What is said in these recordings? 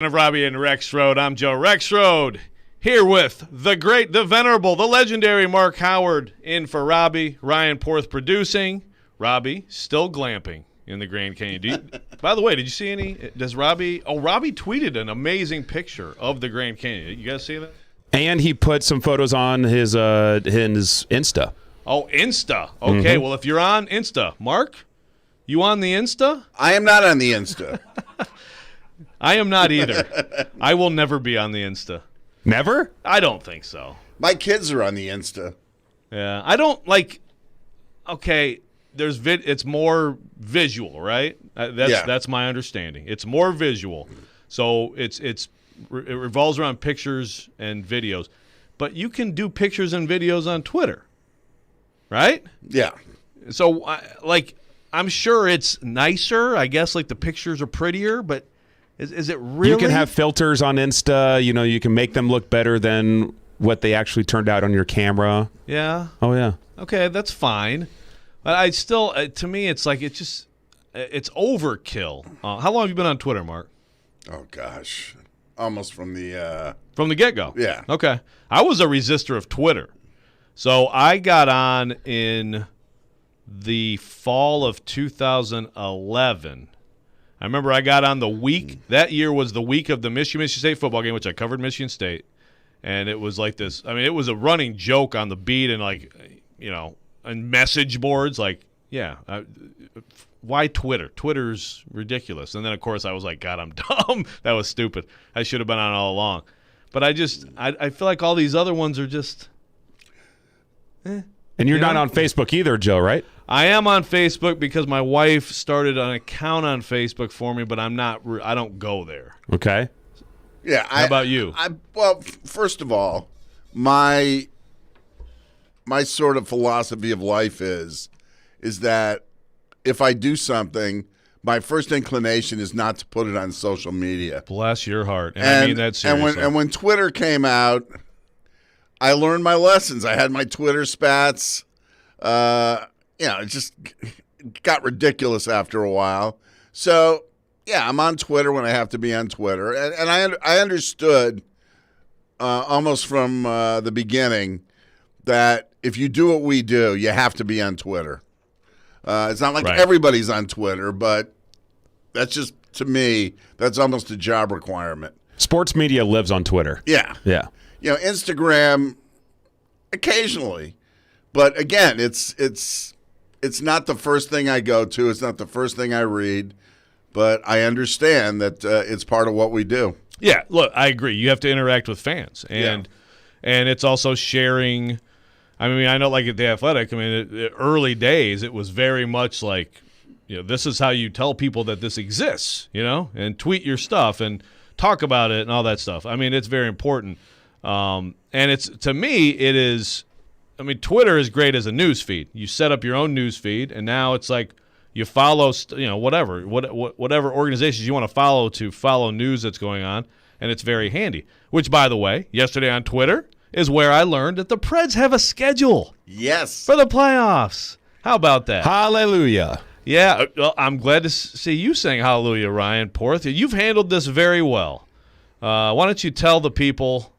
Of Robby and Rexrode. I'm Joe Rexrode, here with the great, the venerable, the legendary Mark Howard in for Robby. Ryan Porth producing. Robby still glamping in the Grand Canyon. By the way, did you see any? Does Robby? Oh, Robby tweeted an amazing picture of the Grand Canyon. You guys see that? And he put some photos on his Insta. Oh, Insta. Okay, Well, if you're on Insta, Mark, you on the Insta? I am not on the Insta. I am not either. I will never be on the Insta. Never? I don't think so. My kids are on the Insta. Yeah, I don't like. Okay, it's more visual, right? That's my understanding. It's more visual, so it revolves around pictures and videos. But you can do pictures and videos on Twitter, right? Yeah. So, I'm sure it's nicer. I guess the pictures are prettier, but. Is it really? You can have filters on Insta. You know, you can make them look better than what they actually turned out on your camera. Yeah. Oh, yeah. Okay, that's fine. But I still, to me, it's it's overkill. How long have you been on Twitter, Mark? Oh, gosh. Almost from the get-go? Yeah. Okay. I was a resistor of Twitter. So I got on in the fall of 2011. I remember I got on the week. That year was the week of the Michigan State football game, which I covered Michigan State. And it was like this. I mean, it was a running joke on the beat and, and message boards. Why Twitter? Twitter's ridiculous. And then, of course, I was like, God, I'm dumb. That was stupid. I should have been on all along. But I feel like all these other ones are just And you're not on Facebook either, Joe, right? I am on Facebook because my wife started an account on Facebook for me, but I don't go there. Okay. Yeah. How about you? Well, first of all, my sort of philosophy of life is that if I do something, my first inclination is not to put it on social media. Bless your heart. And I mean that seriously. And when Twitter came out, I learned my lessons. I had my Twitter spats. It just got ridiculous after a while. So, yeah, I'm on Twitter when I have to be on Twitter. And I understood almost from the beginning that if you do what we do, you have to be on Twitter. It's not like everybody's on Twitter, but that's just, to me, that's almost a job requirement. Sports media lives on Twitter. Yeah. Yeah. Instagram occasionally. But again, it's not the first thing I go to. It's not the first thing I read. But I understand that it's part of what we do. Yeah, look, I agree. You have to interact with fans. And it's also sharing. I mean, I know at The Athletic, the early days, it was very much this is how you tell people that this exists, and tweet your stuff and talk about it and all that stuff. I mean, it's very important. And to me, it is. Twitter is great as a news feed. You set up your own news feed, and now it's you follow, whatever organizations you want to follow news that's going on, and it's very handy. Which, by the way, yesterday on Twitter is where I learned that the Preds have a schedule. Yes. For the playoffs. How about that? Hallelujah. Yeah, well, I'm glad to see you saying hallelujah, Ryan Porth. You've handled this very well. Why don't you tell the people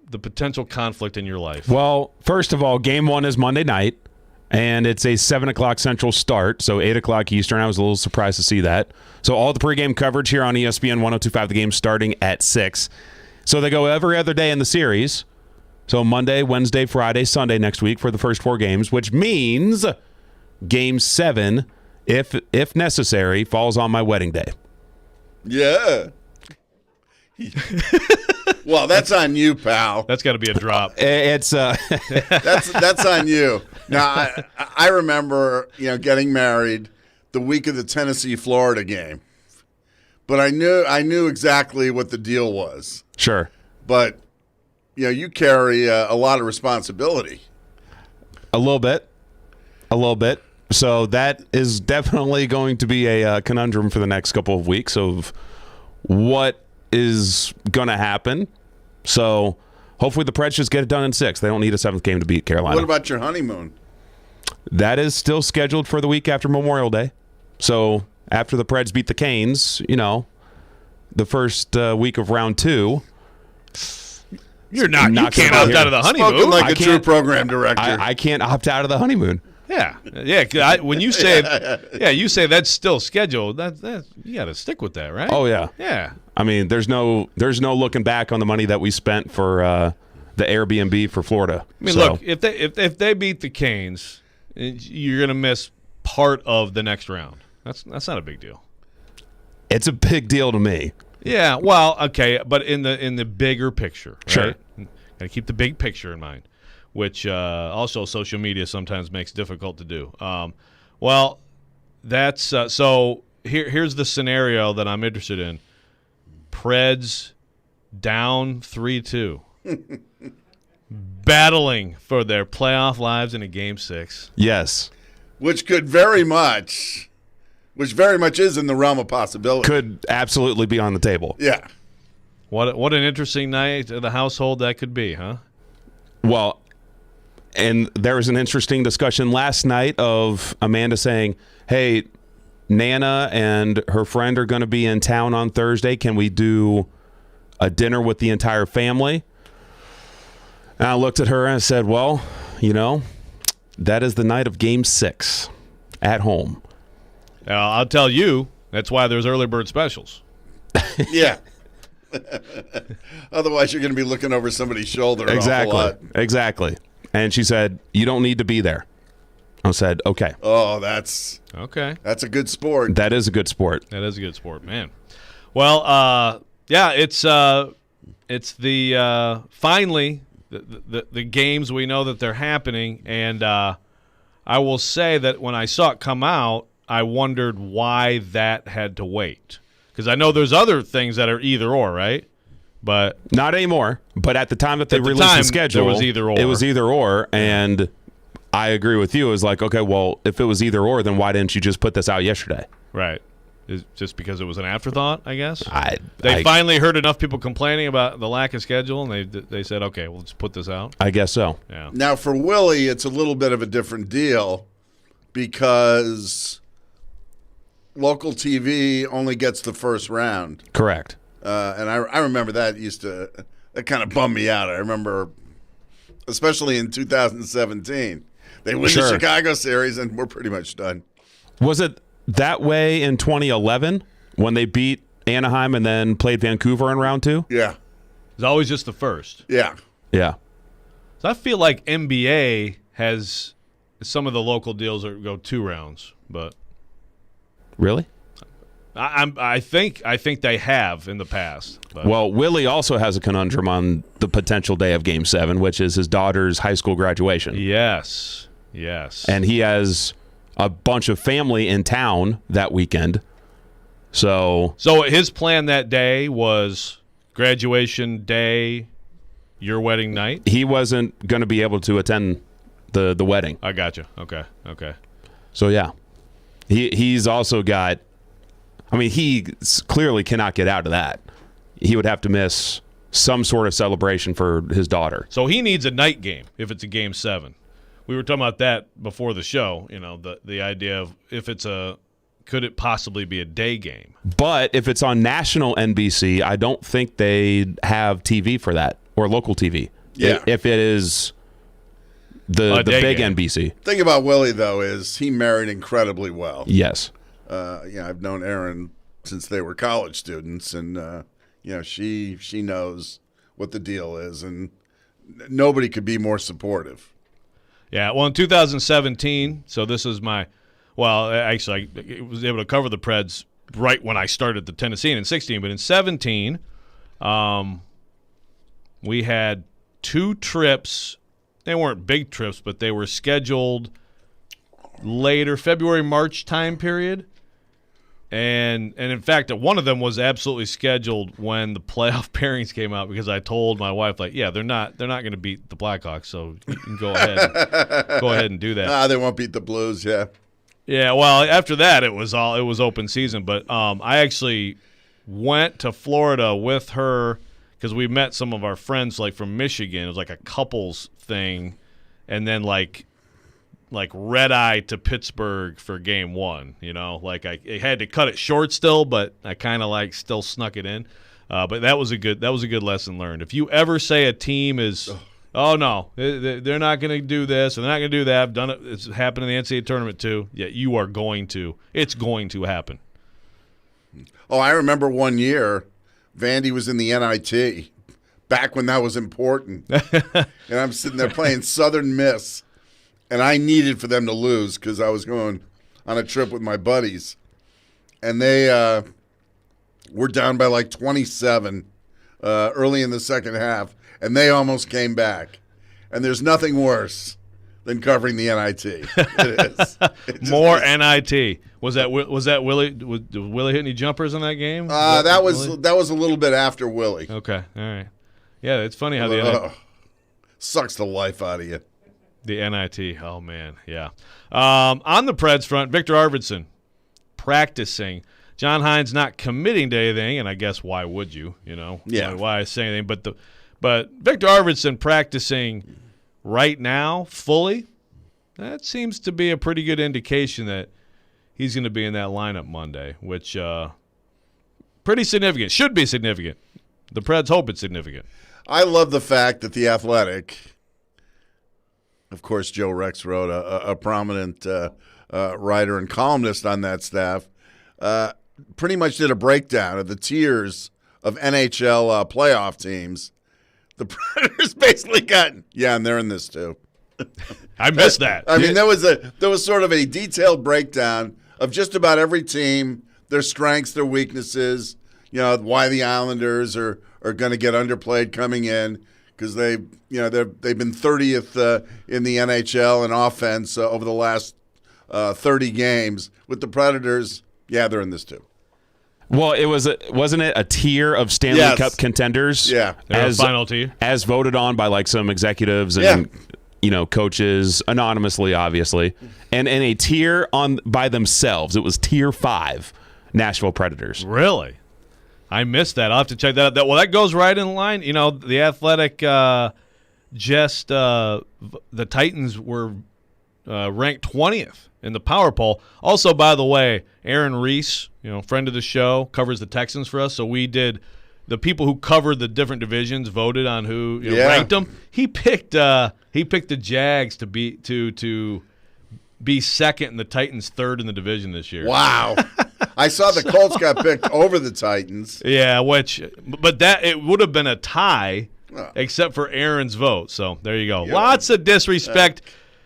the potential conflict in your life? Well, first of all, game 1 is Monday night, and it's a 7 o'clock Central start, so 8 o'clock Eastern. I was a little surprised to see that. So all the pregame coverage here on ESPN 102.5, the game starting at 6. So they go every other day in the series. So Monday, Wednesday, Friday, Sunday next week for the first 4 games, which means game 7, if necessary, falls on my wedding day. Yeah. Well, that's on you, pal. That's got to be a drop. It's that's on you. Now, I remember, getting married the week of the Tennessee-Florida game, but I knew exactly what the deal was. Sure, but you carry a lot of responsibility. A little bit. So that is definitely going to be a conundrum for the next couple of weeks of what is going to happen. So hopefully the Preds just get it done in 6. They don't need a 7th game to beat Carolina. What about your honeymoon? That is still scheduled for the week after Memorial Day. So after the Preds beat the Canes, the first week of round 2. You're not. You can't opt out of the honeymoon. Spoken like a true program director. I can't opt out of the honeymoon. Yeah. When you say, you say that's still scheduled. That you got to stick with that, right? Oh yeah. Yeah. I mean, there's no looking back on the money that we spent for the Airbnb for Florida. I mean, look, if they beat the Canes, you're gonna miss part of the next round. That's not a big deal. It's a big deal to me. Yeah, well, okay, but in the bigger picture, right? Sure. Gotta keep the big picture in mind, which also social media sometimes makes difficult to do. Well, that's so. Here's the scenario that I'm interested in. Preds down 3-2, battling for their playoff lives in a Game 6. Yes. Which very much is in the realm of possibility. Could absolutely be on the table. Yeah. What an interesting night of the household that could be, huh? Well, and there was an interesting discussion last night of Amanda saying, hey, Nana and her friend are going to be in town on Thursday. Can we do a dinner with the entire family? And I looked at her and I said, well, that is the night of Game 6 at home. I'll tell you, that's why there's early bird specials. Yeah. Otherwise, you're going to be looking over somebody's shoulder an awful lot. Exactly. And she said, you don't need to be there. I said, okay. Oh, that's a good sport. That is a good sport. That is a good sport, man. Well, it's the finally the games, we know that they're happening, and I will say that when I saw it come out, I wondered why that had to wait. Because I know there's other things that are either or, right? But not anymore. But at the time that they released the schedule, it was either or. It was either or, and I agree with you. It was like, okay, well, if it was either or, then why didn't you just put this out yesterday? Right. Just because it was an afterthought, I guess? They finally heard enough people complaining about the lack of schedule, and they said, okay, well, let's put this out. I guess so. Yeah. Now, for Willie, it's a little bit of a different deal because local TV only gets the first round. Correct. And I remember that that kind of bummed me out. I remember, especially in 2017, they win the Chicago series and we're pretty much done. Was it that way in 2011 when they beat Anaheim and then played Vancouver in round 2? Yeah. It's always just the first. Yeah. Yeah. So I feel like NBA has some of the local deals that go 2 rounds, but really? I think they have in the past. But. Well, Willie also has a conundrum on the potential day of Game 7, which is his daughter's high school graduation. Yes. And he has a bunch of family in town that weekend. So his plan that day was graduation day, your wedding night? He wasn't going to be able to attend the wedding. I gotcha. Okay. So, yeah. He's also got – I mean, he clearly cannot get out of that. He would have to miss some sort of celebration for his daughter. So he needs a night game if it's a Game 7. We were talking about that before the show, the idea of could it possibly be a day game? But if it's on national NBC, I don't think they have TV for that or local TV. Yeah. If it is the big game. NBC. The thing about Willie, though, is he married incredibly well. Yes. I've known Aaron since they were college students, and she knows what the deal is, and nobody could be more supportive. Yeah, well, in 2017, so this is actually, I was able to cover the Preds right when I started the Tennessee in 16, but in 17, we had 2 trips. They weren't big trips, but they were scheduled later, February, March time period. And in fact, one of them was absolutely scheduled when the playoff pairings came out because I told my wife, they're not going to beat the Blackhawks, so you can go ahead and do that. They won't beat the Blues, yeah. Yeah, well, after that it was open season, but I actually went to Florida with her because we met some of our friends from Michigan. It was like a couples thing, and then like red eye to Pittsburgh for game 1. Like I had to cut it short still, but I kind of like still snuck it in. But that was a good lesson learned. If you ever say a team is, oh no, they're not going to do this and they're not going to do that. I've done it. It's happened in the NCAA tournament too. Yeah, you are going to. It's going to happen. Oh, I remember one year, Vandy was in the NIT, back when that was important. And I'm sitting there playing Southern Miss, and I needed for them to lose because I was going on a trip with my buddies. And they were down by like 27 early in the second half, and they almost came back. And there's nothing worse than covering the NIT. It is. More NIT. Was that Willie? Did Willie hit any jumpers in that game? That was a little bit after Willie. Okay, all right. Yeah, it's funny how sucks the life out of you. The NIT. Oh man, yeah. On the Preds front, Victor Arvidsson practicing. John Hines not committing to anything, and I guess why would you? Yeah. Why I say anything? But Victor Arvidsson practicing right now fully. That seems to be a pretty good indication that he's going to be in that lineup Monday, which pretty significant. Should be significant. The Preds hope it's significant. I love the fact that The Athletic, of course, Joe Rexrode, a prominent writer and columnist on that staff, pretty much did a breakdown of the tiers of NHL playoff teams. The Predators basically got, and they're in this too. I missed that. I mean, there was sort of a detailed breakdown of just about every team, their strengths, their weaknesses, why the Islanders are going to get underplayed coming in because they've been 30th in the NHL in offense over the last 30 games. With the Predators, they're in this too. Well, wasn't it a tier of Stanley Cup contenders? Yeah, as final tier, as voted on by like some executives and coaches anonymously, obviously, and in a tier by themselves. It was tier 5, Nashville Predators. Really? I missed that. I'll have to check that out. Well, that goes right in line. The Athletic the Titans were ranked 20th in the power poll. Also, by the way, Aaron Reese, friend of the show, covers the Texans for us. So we did the people who covered the different divisions voted on who ranked them. He picked the Jags to be second and the Titans third in the division this year. Wow. I saw the Colts got picked over the Titans. Yeah, but it would have been a tie except for Aaron's vote. So there you go. Yeah. Lots of disrespect.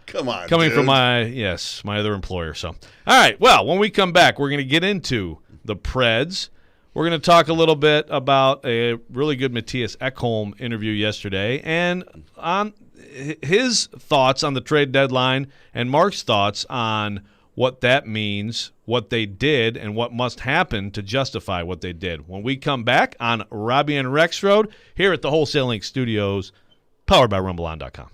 Come on, coming dude. from my other employer. So, all right. Well, when we come back, we're going to get into the Preds. We're going to talk a little bit about a really good Matthias Ekholm interview yesterday and on his thoughts on the trade deadline and Mark's thoughts on what that means, what they did, and what must happen to justify what they did. When we come back on Robby and Rexrode here at the Wholesale Link Studios, powered by RumbleOn.com.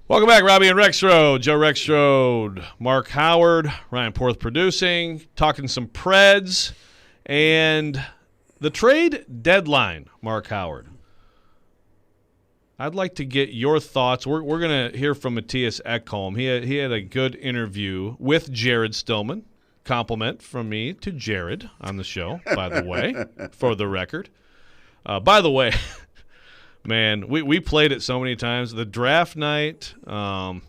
Welcome back, Robby and Rexrode. Joe Rexrode, Mark Howard, Ryan Porth producing, talking some Preds and the trade deadline, Mark Howard. I'd like to get your thoughts. We're going to hear from Mattias Ekholm. He had a good interview with Jared Stillman. Compliment from me to Jared on the show, by the way, for the record. By the way, man, we played it so many times. The draft night, the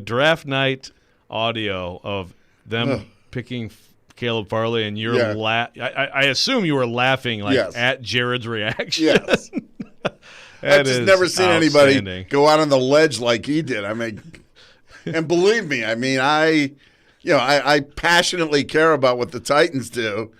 draft night audio of them picking Caleb Farley, and you're I assume you were laughing at Jared's reaction. Yes. I've just never seen anybody go out on the ledge like he did. I mean, and believe me, I passionately care about what the Titans do,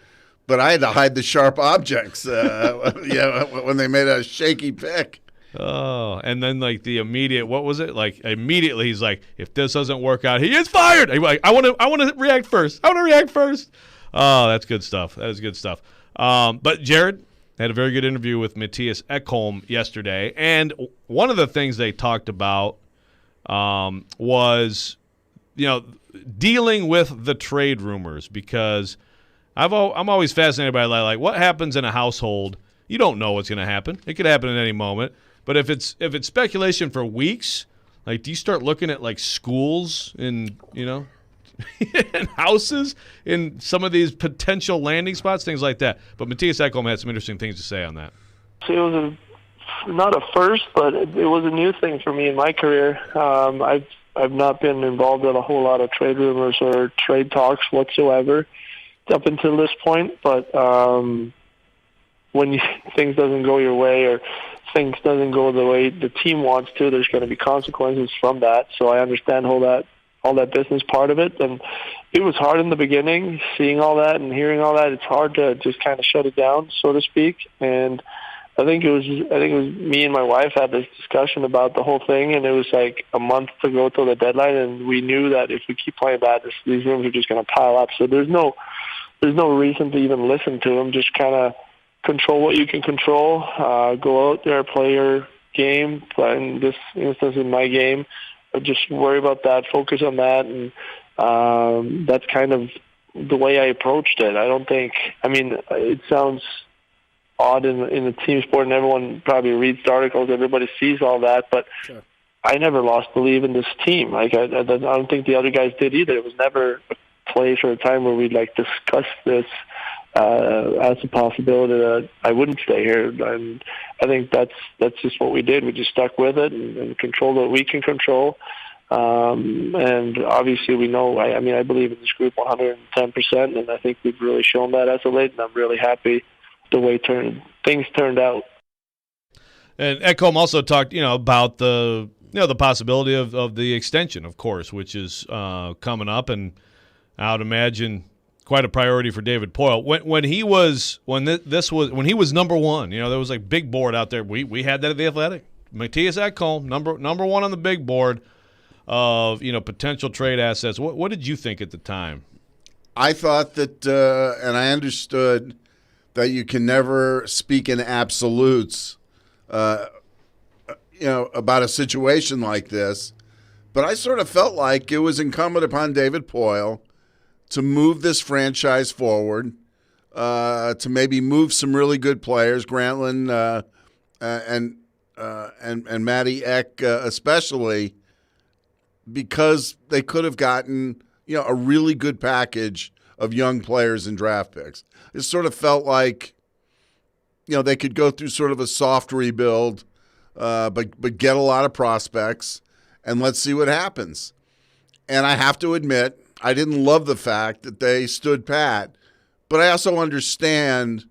but I had to hide the sharp objects when they made a shaky pick. Oh, and then the immediate, what was it? Immediately he's like, if this doesn't work out, he is fired. He's like, I want to react first. Oh, that's good stuff. That is good stuff. But Jared had a very good interview with Mattias Ekholm yesterday, and one of the things they talked about was, dealing with the trade rumors, because I'm always fascinated by what happens in a household. You don't know what's going to happen. It could happen at any moment. But if it's speculation for weeks, do you start looking at schools and and houses in some of these potential landing spots, things like that? But Mattias Ekholm had some interesting things to say on that. It was not a first, but it was a new thing for me in my career. I've not been involved in a whole lot of trade rumors or trade talks whatsoever up until this point. But when things doesn't go your way or things doesn't go the way the team wants to, there's going to be consequences from that. So I understand all that business part of it. And it was hard in the beginning, seeing all that and hearing all that. It's hard to just kind of shut it down, so to speak. And I think it was me and my wife had this discussion about the whole thing, and it was a month to go till the deadline, and we knew that if we keep playing bad, these rooms are just going to pile up. So there's no reason to even listen to them. Just kind of control what you can control. Go out there, play your game. In this instance, in my game, just worry about that, focus on that, and that's kind of the way I approached it. It sounds odd in the team sport, and everyone probably reads the articles, everybody sees all that, but sure. I never lost belief in this team. I don't think the other guys did either. It was never a place or a time where we'd discuss this as a possibility that I wouldn't stay here. And I think that's just what we did. We just stuck with it and controlled what we can control. And obviously we know, I believe in this group 110%, and I think we've really shown that as of late, and I'm really happy the way things turned out. And Ekholm also talked, about the possibility of the extension, of course, which is coming up, and I would imagine quite a priority for David Poile. When he was number one, there was big board out there. We had that at the Athletic. Mattias Ekholm, number one on the big board of potential trade assets. What did you think at the time? I thought that, and I understood that you can never speak in absolutes, about a situation like this. But I sort of felt like it was incumbent upon David Poile to move this franchise forward, to maybe move some really good players, Granlund and Matty Eck especially, because they could have gotten a really good package of young players and draft picks. It sort of felt like they could go through sort of a soft rebuild, but get a lot of prospects, and let's see what happens. And I have to admit, I didn't love the fact that they stood pat, but I also understand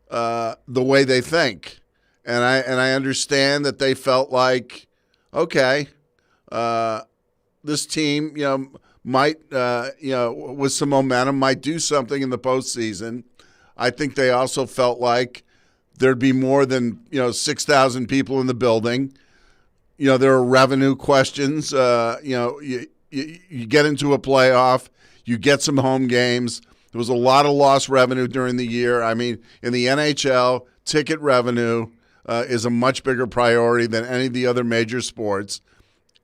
the way they think, and I understand that they felt like, okay, this team, might, with some momentum, might do something in the postseason. I think they also felt like there'd be more than 6,000 people in the building. There are revenue questions. You get into a playoff, you get some home games. There was a lot of lost revenue during the year. I mean, in the NHL, ticket revenue is a much bigger priority than any of the other major sports.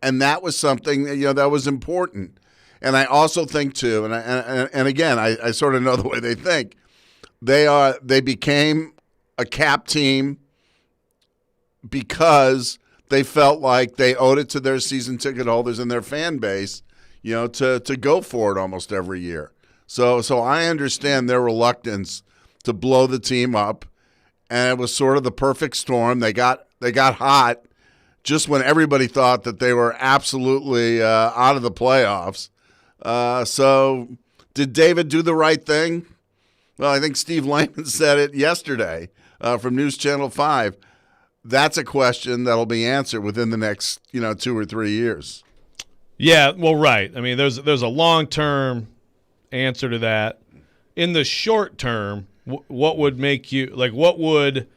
And that was something that was important. And I also think too, and again, I sort of know the way they think. They became a cap team because they felt like they owed it to their season ticket holders and their fan base, to go for it almost every year. So I understand their reluctance to blow the team up, and it was sort of the perfect storm. They got hot just when everybody thought that they were absolutely out of the playoffs. So did David do the right thing? Well, I think Steve Lehman said it yesterday from News Channel 5. That's a question that'll be answered within the next 2 or 3 years. Yeah, well, right. I mean, there's a long-term answer to that. In the short term, what would make you what would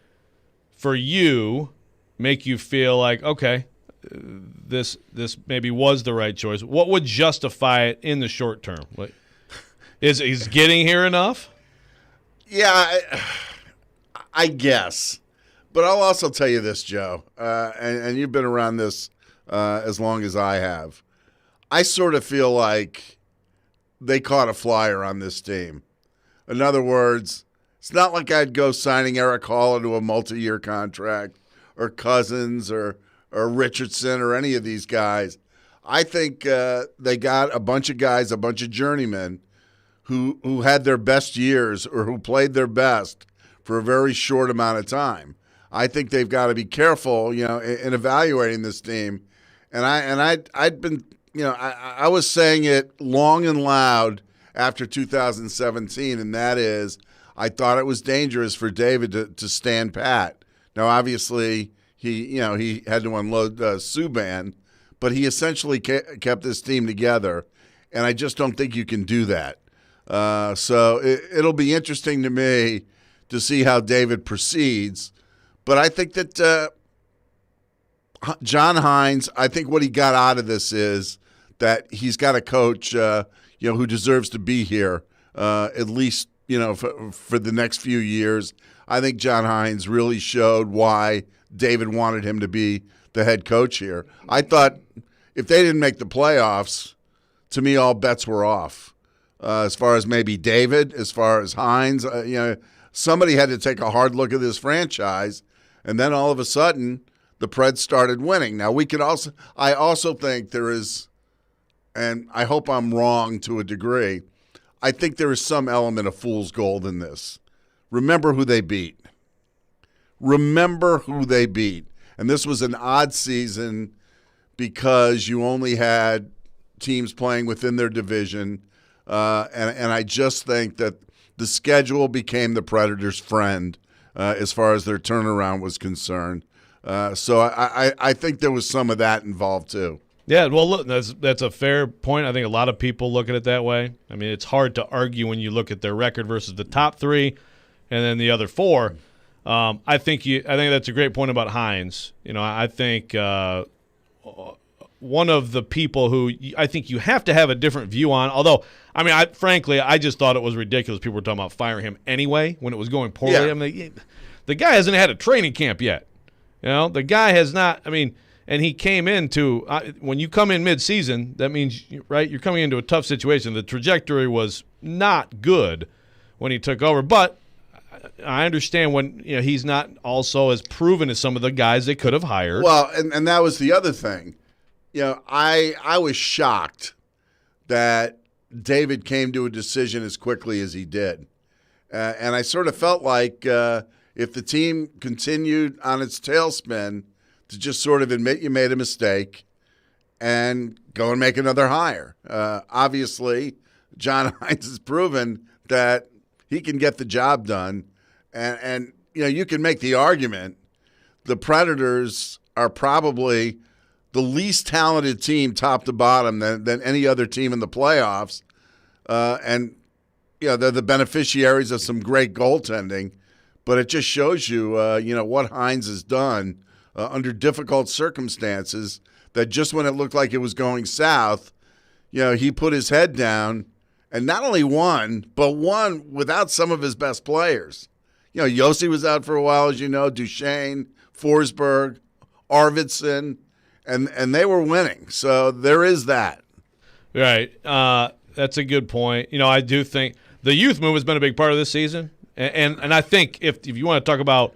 for you make you feel like, okay, this maybe was the right choice? What would justify it in the short term? Is getting here enough? Yeah, I guess. But I'll also tell you this, Joe, and you've been around this as long as I have. I sort of feel like they caught a flyer on this team. In other words, it's not like I'd go signing Eric Hall into a multi-year contract or Cousins or Richardson or any of these guys. I think they got a bunch of guys, a bunch of journeymen who had their best years or who played their best for a very short amount of time. I think they've got to be careful, in evaluating this team. And I'd been, I was saying it long and loud after 2017, and that is I thought it was dangerous for David to stand pat. Now, obviously, he had to unload Subban, but he essentially kept this team together, and I just don't think you can do that. So it'll be interesting to me to see how David proceeds. But I think that John Hines, I think what he got out of this is that he's got a coach, who deserves to be here at least, for the next few years. I think John Hines really showed why David wanted him to be the head coach here. I thought if they didn't make the playoffs, to me, all bets were off. As far as maybe David, as far as Hines, somebody had to take a hard look at this franchise, and then all of a sudden, the Preds started winning. Now I also think there is, and I hope I'm wrong to a degree, I think there is some element of fool's gold in this. Remember who they beat. And this was an odd season because you only had teams playing within their division. And I just think that the schedule became the Predators' friend as far as their turnaround was concerned. So I think there was some of that involved too. Yeah, well, look, that's a fair point. I think a lot of people look at it that way. I mean, it's hard to argue when you look at their record versus the top three and then the other four. I think that's a great point about Hines. I think one of the people who I think you have to have a different view on, although, I mean, frankly, I just thought it was ridiculous. People were talking about firing him anyway when it was going poorly. Yeah. I mean, the guy hasn't had a training camp yet. The guy has not, and he came into, when you come in mid-season, that means, right, you're coming into a tough situation. The trajectory was not good when he took over, but I understand when he's not also as proven as some of the guys they could have hired. Well, and that was the other thing. I was shocked that David came to a decision as quickly as he did. And I sort of felt like if the team continued on its tailspin, to just sort of admit you made a mistake and go and make another hire. Obviously, John Hines has proven that he can get the job done. And you can make the argument the Predators are probably the least talented team top to bottom than any other team in the playoffs. And they're the beneficiaries of some great goaltending. But it just shows you, what Hines has done under difficult circumstances, that just when it looked like it was going south, he put his head down and not only won, but won without some of his best players. Yossi was out for a while, as you know, Duchesne, Forsberg, Arvidsson, and they were winning. So there is that. Right. That's a good point. I do think the youth move has been a big part of this season. And I think if you want to talk about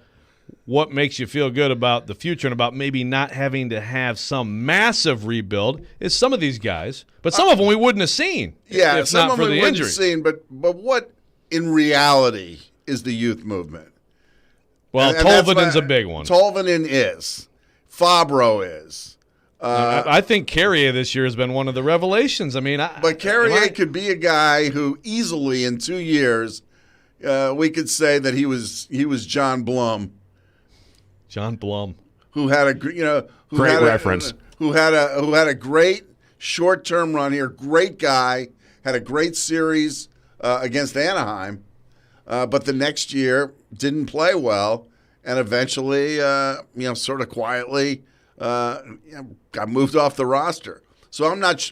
what makes you feel good about the future and about maybe not having to have some massive rebuild is some of these guys. But some of them we wouldn't have seen if some not of for them the we wouldn't injury. have seen. But what in reality is the youth movement? Well, Tolvanen's a big one. Tolvanen is. Fabro is. I think Carrier this year has been one of the revelations. But Carrier could be a guy who easily in 2 years we could say that he was John Blum. John Blum, who had a great reference, who had a great short-term run here. Great guy, had a great series against Anaheim, but the next year didn't play well, and eventually, sort of quietly, got moved off the roster. So I'm not,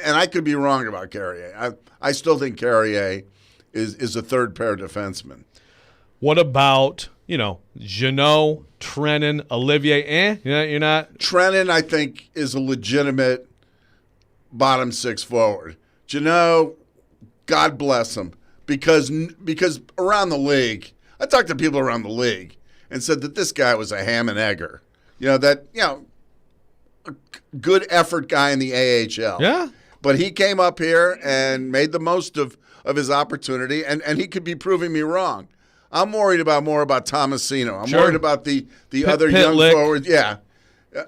and I could be wrong about Carrier. I still think Carrier is a third-pair defenseman. What about Jeannot, Trennan, Olivier? You're not. Trennan, I think, is a legitimate bottom six forward. Jeannot, God bless him, because around the league, I talked to people around the league and said that this guy was a ham and egger. A good effort guy in the AHL. Yeah. But he came up here and made the most of his opportunity, and he could be proving me wrong. I'm worried more about Tomasino. I'm worried about the other young forwards. Yeah.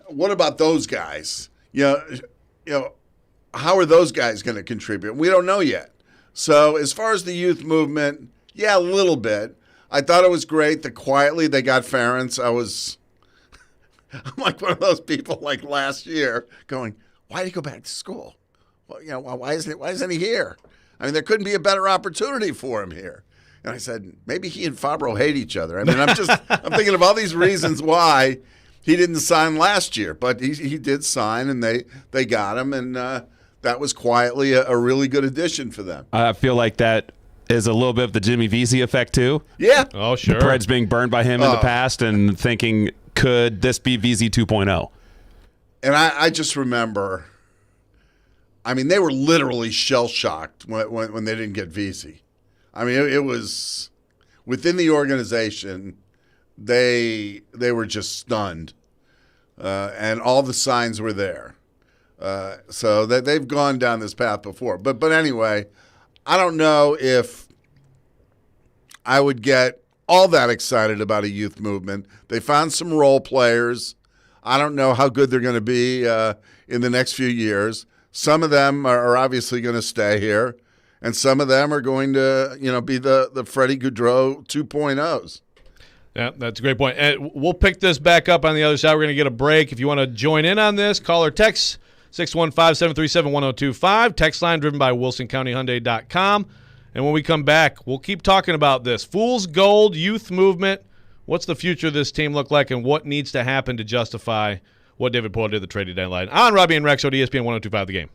What about those guys? How are those guys going to contribute? We don't know yet. So as far as the youth movement, yeah, a little bit. I thought it was great that quietly they got Ferentz. I'm like one of those people like last year going, why did he go back to school? Well, why isn't he here? There couldn't be a better opportunity for him here. And I said, maybe he and Fabro hate each other. I'm thinking of all these reasons why he didn't sign last year, but he did sign, and they got him, and that was quietly a really good addition for them. I feel like that is a little bit of the Jimmy Vesey effect too. Yeah. Oh, sure. The Preds being burned by him in the past and thinking, could this be Vesey 2.0? And I just remember, they were literally shell-shocked when they didn't get Vesey. It was within the organization, they were just stunned, and all the signs were there. So that they've gone down this path before. But anyway, I don't know if I would get all that excited about a youth movement. They found some role players. I don't know how good they're going to be in the next few years. Some of them are obviously going to stay here. And some of them are going to, be the Freddie Gaudreau 2.0s. Yeah, that's a great point. And we'll pick this back up on the other side. We're going to get a break. If you want to join in on this, call or text 615-737-1025. Text line driven by WilsonCountyHyundai.com. And when we come back, we'll keep talking about this. Fool's Gold youth movement. What's the future of this team look like, and what needs to happen to justify what David Poile did the trade deadline? On Robby and Rexrode, ESPN 1025 The Game.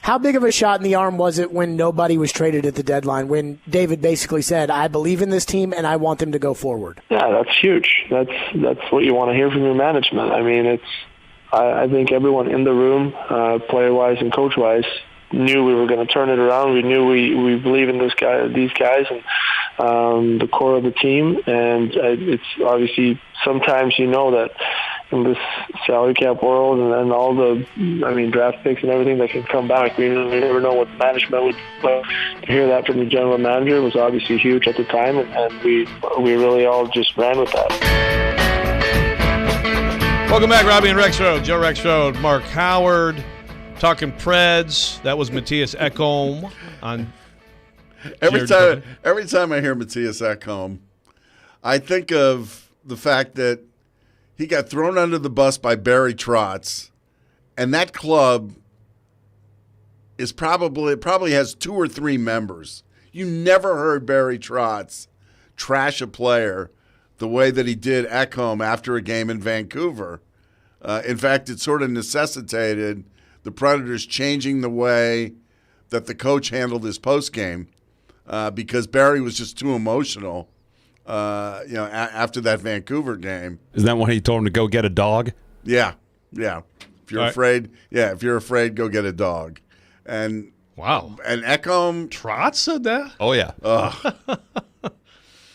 How big of a shot in the arm was it when nobody was traded at the deadline, when David basically said, I believe in this team and I want them to go forward? Yeah, that's huge. That's what you want to hear from your management. I mean, I think everyone in the room, player-wise and coach-wise, knew we were going to turn it around. We knew we believe in these guys, and the core of the team. And it's obviously sometimes you know that in this salary cap world and all the, draft picks and everything that can come back, we never know what management would. But to hear that from the general manager was obviously huge at the time, and we really all just ran with that. Welcome back, Robby and Rexrode. Joe Rexrode, Mark Howard, talking Preds. That was Matthias Ekholm on. Every time I hear Matthias Ekholm, I think of the fact that he got thrown under the bus by Barry Trotz, and that club is probably has 2 or 3 members. You never heard Barry Trotz trash a player the way that he did Ekholm after a game in Vancouver. In fact, it sort of necessitated the Predators changing the way that the coach handled his postgame because Barry was just too emotional. After that Vancouver game. Isn't that when he told him to go get a dog? Yeah. If you're afraid, go get a dog. And wow. And Ekholm, Trotz said that? Oh yeah.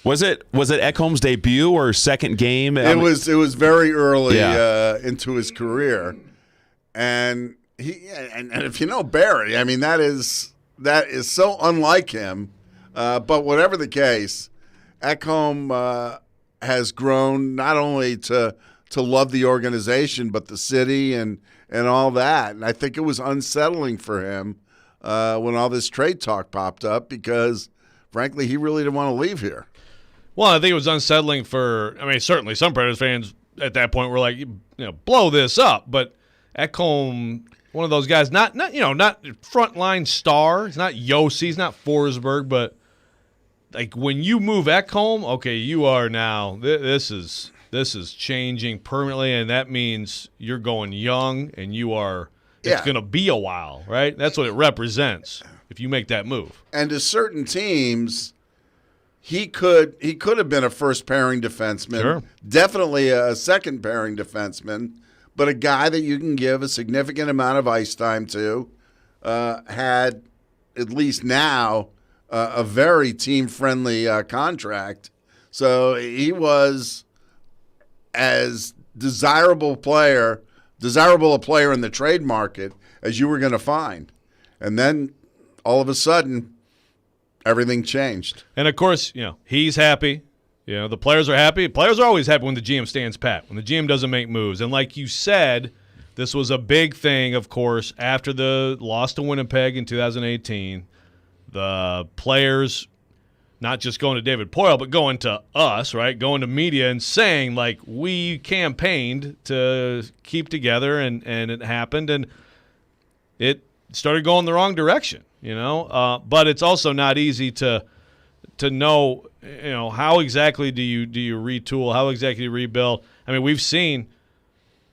Was it Ekholm's debut or second game? It was very early into his career, and if you know Barry, that is so unlike him. But whatever the case, Ekholm has grown not only to love the organization, but the city and all that. And I think it was unsettling for him when all this trade talk popped up because, frankly, he really didn't want to leave here. Well, I think it was unsettling for, certainly some Predators fans at that point were like, blow this up. But Ekholm, one of those guys, not frontline star. He's not Yossi. He's not Forsberg, but like when you move Ekholm, okay, you are now this is changing permanently, and that means you're going young, and you are. It's going to be a while, right? That's what it represents if you make that move. And to certain teams, he could have been a first pairing defenseman, sure. Definitely a second pairing defenseman, but a guy that you can give a significant amount of ice time to. Had at least now. A very team-friendly contract. So he was as desirable a player in the trade market as you were going to find. And then all of a sudden, everything changed. And, of course, he's happy. The players are happy. Players are always happy when the GM stands pat, when the GM doesn't make moves. And like you said, this was a big thing, of course, after the loss to Winnipeg in 2018. The players not just going to David Poile, but going to us, right? Going to media and saying, like, we campaigned to keep together, and it happened, and it started going the wrong direction, But it's also not easy to know, how exactly do you retool? How exactly do you rebuild? We've seen.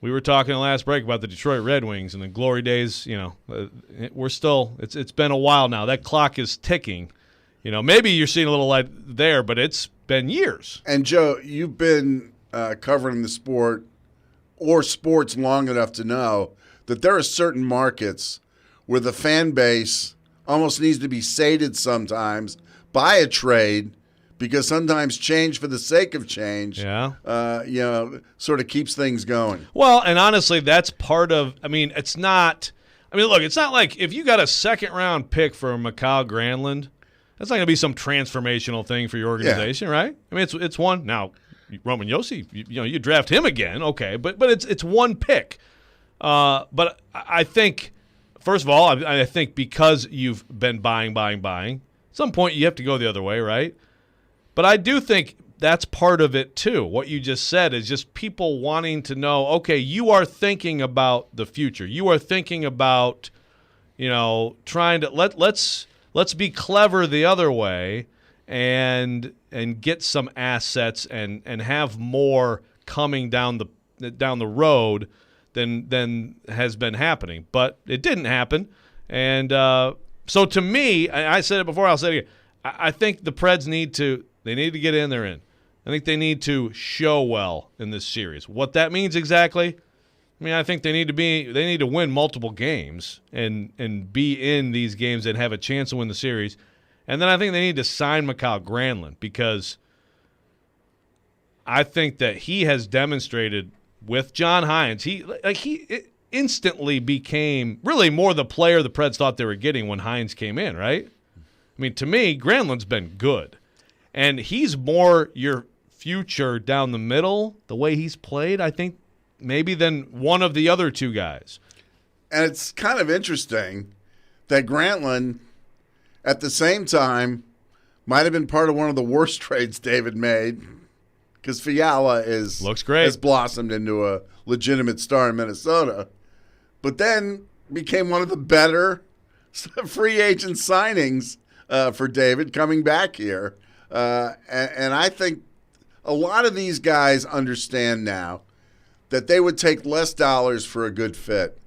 We were talking in the last break about the Detroit Red Wings and the glory days. We're still. It's been a while now. That clock is ticking. Maybe you're seeing a little light there, but it's been years. And Joe, you've been covering the sport or sports long enough to know that there are certain markets where the fan base almost needs to be sated sometimes by a trade. Because sometimes change for the sake of change, sort of keeps things going. Well, and honestly, that's part of. It's not. Look, it's not like if you got a second-round pick for Mikhail Granlund, that's not going to be some transformational thing for your organization, right? It's one. Now, Roman Josi, you draft him again, okay, but it's one pick. But I think, first of all, I think because you've been buying, at some point you have to go the other way, right? But I do think that's part of it too. What you just said is just people wanting to know, okay, you are thinking about the future. You are thinking about, trying to let's be clever the other way and get some assets and have more coming down the road than has been happening. But it didn't happen. And so to me, I said it before, I'll say it again, I think the Preds need to get in, they're in. I think they need to show well in this series. What that means exactly, I mean, I think they need to win multiple games and be in these games and have a chance to win the series. And then I think they need to sign Mikael Granlund, because I think that he has demonstrated with John Hines, he instantly became really more the player the Preds thought they were getting when Hines came in, right? I mean, to me, Granlund's been good. And he's more your future down the middle, the way he's played, I think, maybe than one of the other two guys. And it's kind of interesting that Granlund, at the same time, might have been part of one of the worst trades David made, because Fiala looks great, has blossomed into a legitimate star in Minnesota, but then became one of the better free agent signings for David coming back here. And I think a lot of these guys understand now that they would take less dollars for a good fit.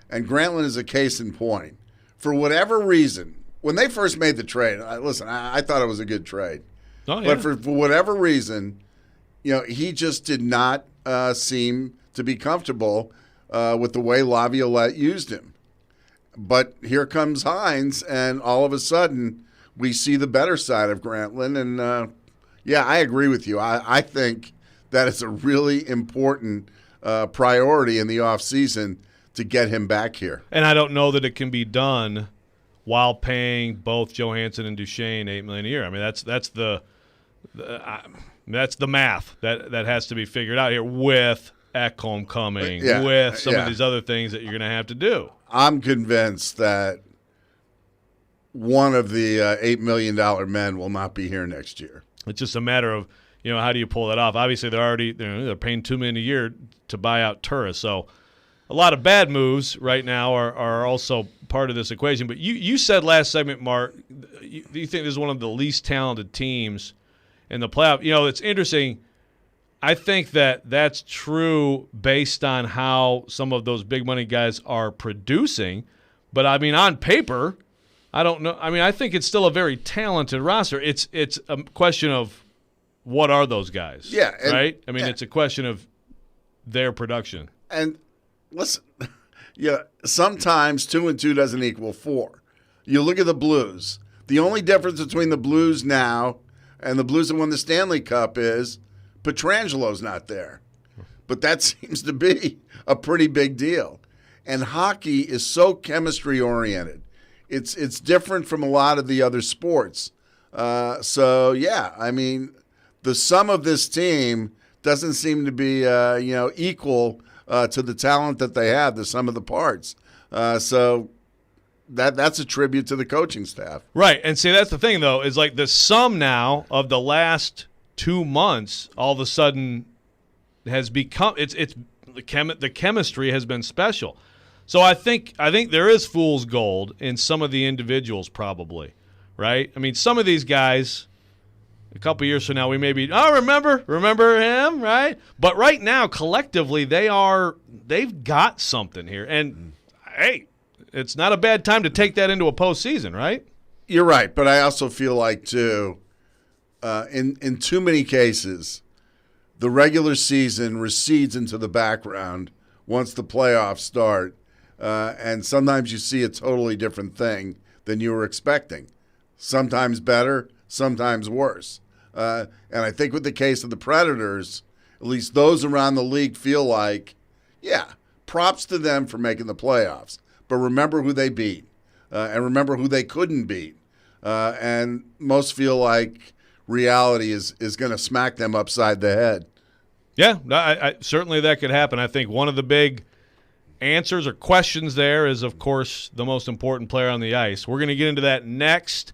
And Granlund is a case in point. For whatever reason, when they first made the trade, I thought it was a good trade. Oh, yeah. But for whatever reason, he just did not seem to be comfortable with the way Laviolette used him. But here comes Hines, and all of a sudden we see the better side of Granlund. And, I agree with you. I think that it's a really important priority in the offseason to get him back here. And I don't know that it can be done while paying both Johansson and Duchesne $8 million a year. I mean, that's the math that has to be figured out here with Ekholm coming, with some of these other things that you're going to have to do. I'm convinced that one of the $8 million men will not be here next year. It's just a matter of, how do you pull that off? Obviously, they're paying $2 million a year to buy out Turris. So a lot of bad moves right now are also part of this equation. But you said last segment, Mark, you think this is one of the least talented teams in the playoff. It's interesting. I think that's true based on how some of those big money guys are producing. But, I mean, on paper, I don't know. I mean, I think it's still a very talented roster. It's a question of what are those guys, right? I mean, it's a question of their production. And listen, sometimes 2 and 2 doesn't equal 4. You look at the Blues. The only difference between the Blues now and the Blues that won the Stanley Cup is Petrangelo's not there. But that seems to be a pretty big deal. And hockey is so chemistry-oriented. It's different from a lot of the other sports. I mean, the sum of this team doesn't seem to be, equal to the talent that they have, the sum of the parts. So that's a tribute to the coaching staff. Right. And see, that's the thing, though, is like the sum now of the last 2 months all of a sudden has become the chemistry has been special. So I think there is fool's gold in some of the individuals probably, right? I mean, some of these guys a couple years from now we may be, remember him, right? But right now collectively they've got something here. And hey, it's not a bad time to take that into a postseason, right? You're right, but I also feel like too in too many cases the regular season recedes into the background once the playoffs start. And sometimes you see a totally different thing than you were expecting. Sometimes better, sometimes worse. And I think with the case of the Predators, at least those around the league feel like, props to them for making the playoffs. But remember who they beat, and remember who they couldn't beat. And most feel like reality is going to smack them upside the head. Yeah, I certainly that could happen. I think one of the big answers or questions there is, of course, the most important player on the ice. We're going to get into that next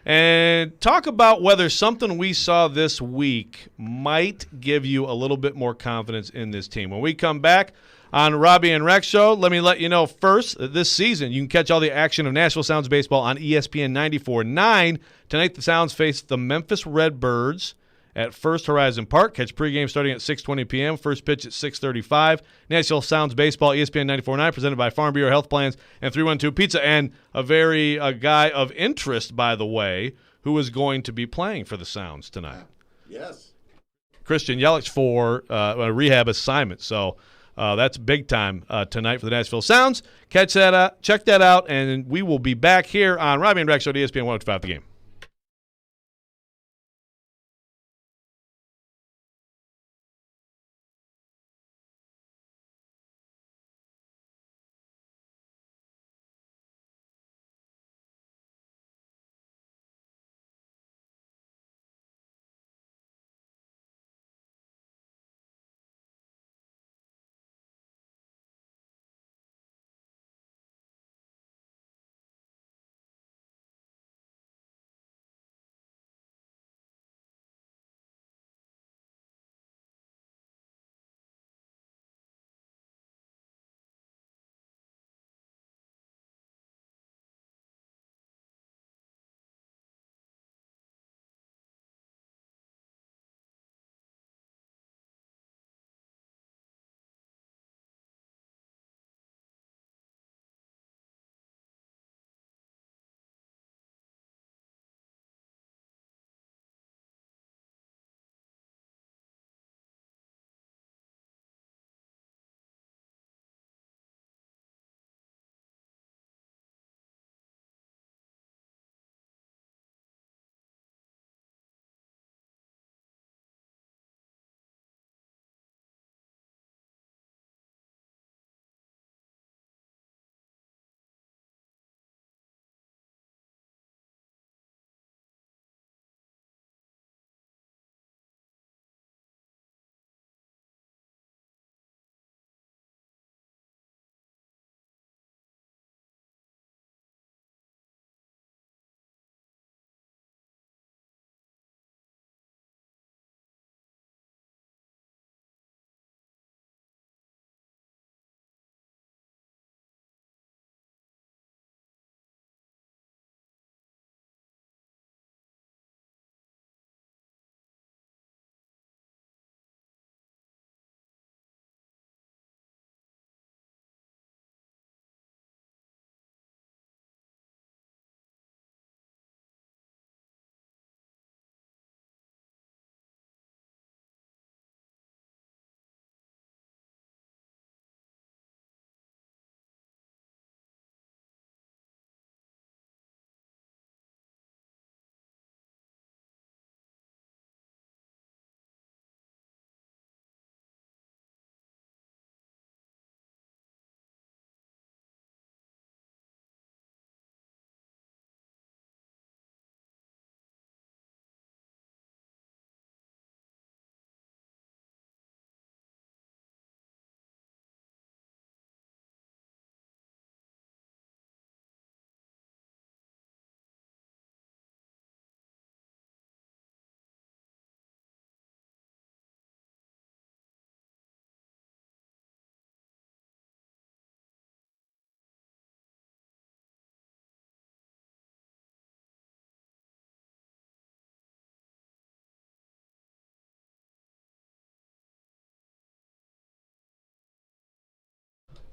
and talk about whether something we saw this week might give you a little bit more confidence in this team. When we come back on Robby and Rexrode, let me let you know first that this season you can catch all the action of Nashville Sounds baseball on ESPN 94.9. Tonight the Sounds face the Memphis Redbirds at First Horizon Park. Catch pregame starting at 6:20 p.m. First pitch at 6:35. Nashville Sounds Baseball, ESPN 94.9, presented by Farm Bureau Health Plans and 312 Pizza. And a guy of interest, by the way, who is going to be playing for the Sounds tonight. Yes. Christian Yelich for a rehab assignment. So that's big time tonight for the Nashville Sounds. Catch that out, check that out, and we will be back here on Robby and Rexrode, ESPN 105 The Game.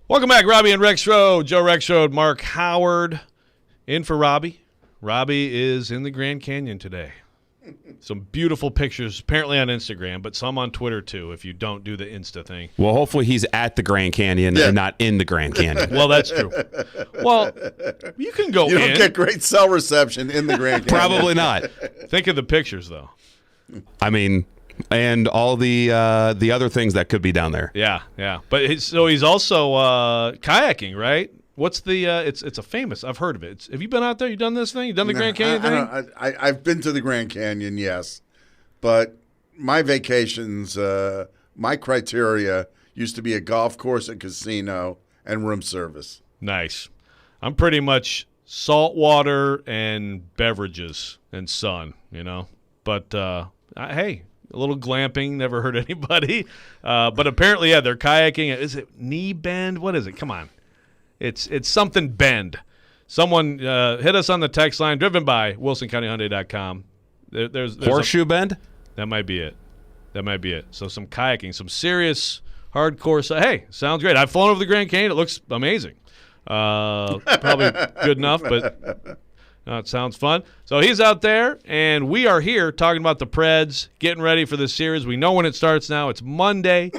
Welcome back, Robby and Rexrode. Joe Rexrode, Mark Howard, in for Robby. Robby is in the Grand Canyon today. Some beautiful pictures, apparently on Instagram, but some on Twitter too, if you don't do the Insta thing. Well, hopefully he's at the Grand Canyon and not in the Grand Canyon. Well, that's true. Well, you can go in. You don't get great cell reception in the Grand Canyon. Probably not. Think of the pictures, though. I mean, and all the other things that could be down there. Yeah. But he's also kayaking, right? What's the? It's a famous. I've heard of it. Have you been out there? You done this thing? You done the Grand Canyon thing? I've been to the Grand Canyon, yes, but my vacations, my criteria used to be a golf course, a casino, and room service. Nice. I'm pretty much salt water and beverages and sun, But hey, a little glamping never hurt anybody. But apparently, yeah, they're kayaking. Is it knee bend? What is it? Come on. It's something bend. Someone hit us on the text line, driven by WilsonCountyHyundai.com. There's Horseshoe bend? That might be it. So some kayaking, some serious hardcore. Hey, sounds great. I've flown over the Grand Canyon. It looks amazing. Probably good enough, but it sounds fun. So he's out there, and we are here talking about the Preds, getting ready for this series. We know when it starts now. It's Monday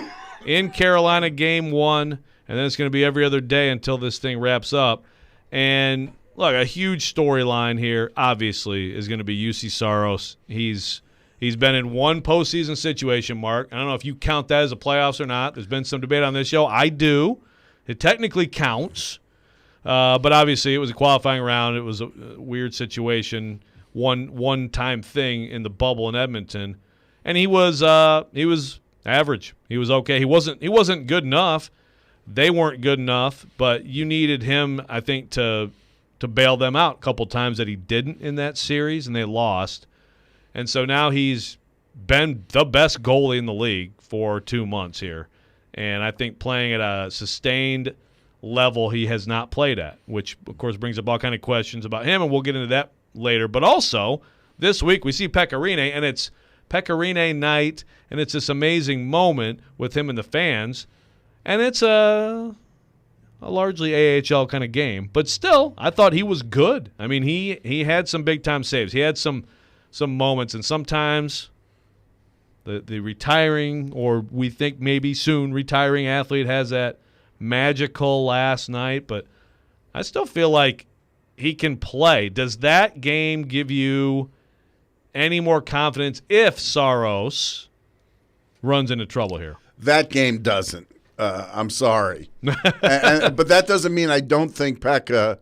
in Carolina, Game 1, and then it's going to be every other day until this thing wraps up. And look, a huge storyline here, obviously, is going to be UC Saros. He's been in one postseason situation, Mark. I don't know if you count that as a playoffs or not. There's been some debate on this show. I do. It technically counts. But obviously it was a qualifying round. It was a weird situation, one-time thing in the bubble in Edmonton. And he was average. He was okay. He wasn't good enough. They weren't good enough, but you needed him, I think, to bail them out a couple times that he didn't in that series, and they lost. And so now he's been the best goalie in the league for 2 months here. And I think playing at a sustained level he has not played at, which, of course, brings up all kind of questions about him, and we'll get into that later. But also, this week we see Pekka Rinne, and it's Pekka Rinne night, and it's this amazing moment with him and the fans. And it's a largely AHL kind of game. But still, I thought he was good. I mean, he had some big-time saves. He had some moments, and sometimes the retiring, or we think maybe soon retiring athlete has that magical last night, but I still feel like he can play. Does that game give you any more confidence if Saros runs into trouble here? That game doesn't. I'm sorry. But that doesn't mean I don't think Pekka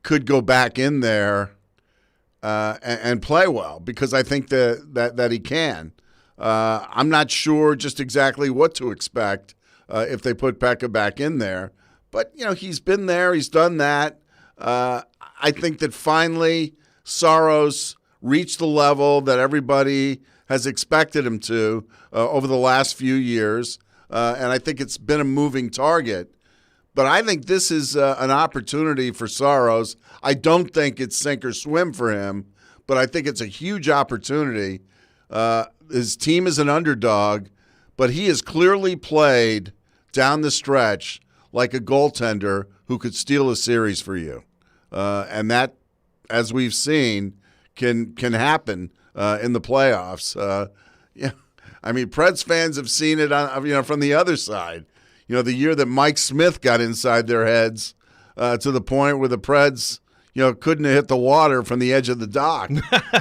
could go back in there and play well, because I think that he can. I'm not sure just exactly what to expect if they put Pekka back in there. But, he's been there. He's done that. I think that finally Saros reached the level that everybody has expected him to over the last few years. And I think it's been a moving target. But I think this is an opportunity for Saros. I don't think it's sink or swim for him, but I think it's a huge opportunity. His team is an underdog, but he has clearly played down the stretch like a goaltender who could steal a series for you. And that, as we've seen, can happen in the playoffs. I mean, Preds fans have seen it from the other side. The year that Mike Smith got inside their heads to the point where the Preds, couldn't hit the water from the edge of the dock.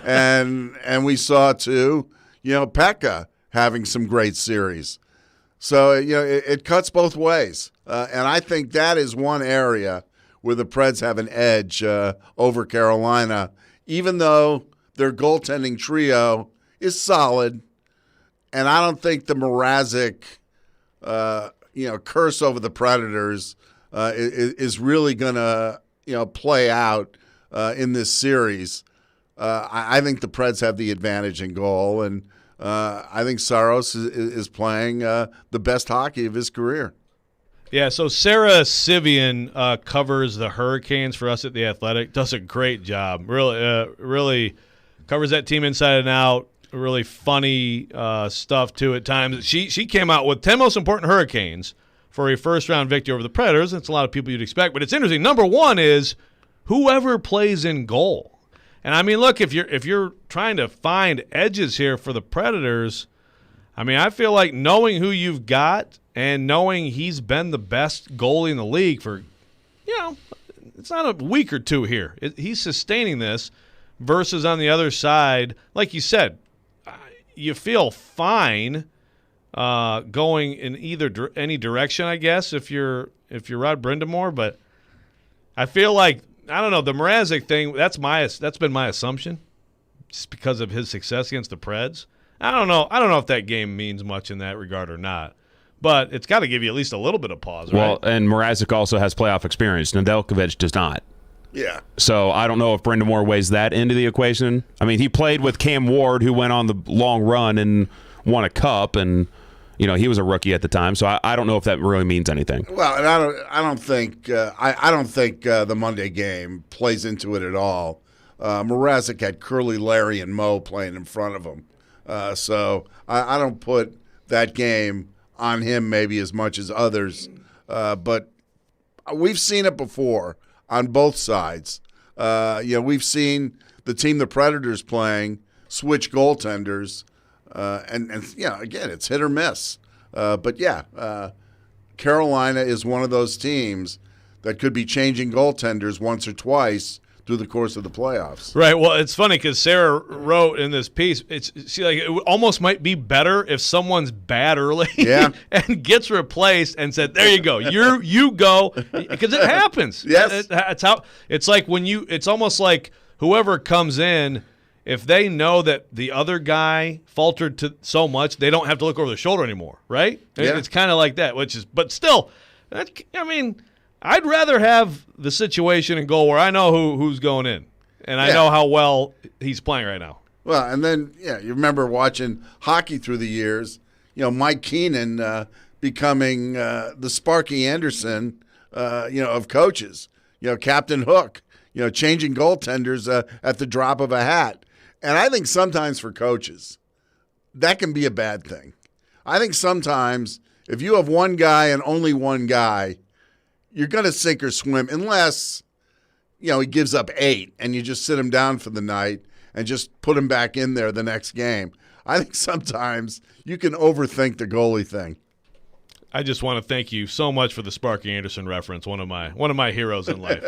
and we saw, too, Pekka having some great series. So, it cuts both ways. And I think that is one area where the Preds have an edge over Carolina, even though their goaltending trio is solid. And I don't think the Mrazek, curse over the Predators is really going to, play out in this series. I think the Preds have the advantage in goal, and I think Saros is playing the best hockey of his career. Yeah, so Sarah Sivian covers the Hurricanes for us at The Athletic. Does a great job. Really covers that team inside and out. Really funny stuff, too, at times. She came out with 10 most important Hurricanes for a first-round victory over the Predators. It's a lot of people you'd expect. But it's interesting. Number one is whoever plays in goal. And, I mean, look, if you're trying to find edges here for the Predators, I mean, I feel like knowing who you've got and knowing he's been the best goalie in the league for, it's not a week or two here. He's sustaining this versus on the other side, like you said, you feel fine going in any direction, I guess, if you're Rod Brindamore. But I feel like, I don't know, the Mrazek thing, that's been my assumption, just because of his success against the Preds. I don't know if that game means much in that regard or not. But it's got to give you at least a little bit of pause, right? Well, and Mrazek also has playoff experience. Nedeljkovic does not. Yeah. So I don't know if Brindamore weighs that into the equation. I mean, he played with Cam Ward, who went on the long run and won a cup, and he was a rookie at the time. So I don't know if that really means anything. Well, and I don't think the Monday game plays into it at all. Mrazek had Curly, Larry, and Mo playing in front of him So I don't put that game on him maybe as much as others. But we've seen it before on both sides. We've seen the team the Predators playing switch goaltenders. And again, it's hit or miss. But Carolina is one of those teams that could be changing goaltenders once or twice through the course of the playoffs. Right. Well, it's funny because Sarah wrote in this piece, it almost might be better if someone's bad early and gets replaced and said, there you go, you go, because it happens. Yes. It's almost like whoever comes in, if they know that the other guy faltered to so much, they don't have to look over their shoulder anymore, right? Yeah. It's kind of like that, but still, I'd rather have the situation and goal where I know who's going in, and I know how well he's playing right now. Well, and then, you remember watching hockey through the years, Mike Keenan becoming the Sparky Anderson, of coaches, Captain Hook, changing goaltenders at the drop of a hat. And I think sometimes for coaches, that can be a bad thing. I think sometimes if you have one guy and only one guy, you're going to sink or swim unless, he gives up 8 and you just sit him down for the night and just put him back in there the next game. I think sometimes you can overthink the goalie thing. I just want to thank you so much for the Sparky Anderson reference. One of my heroes in life.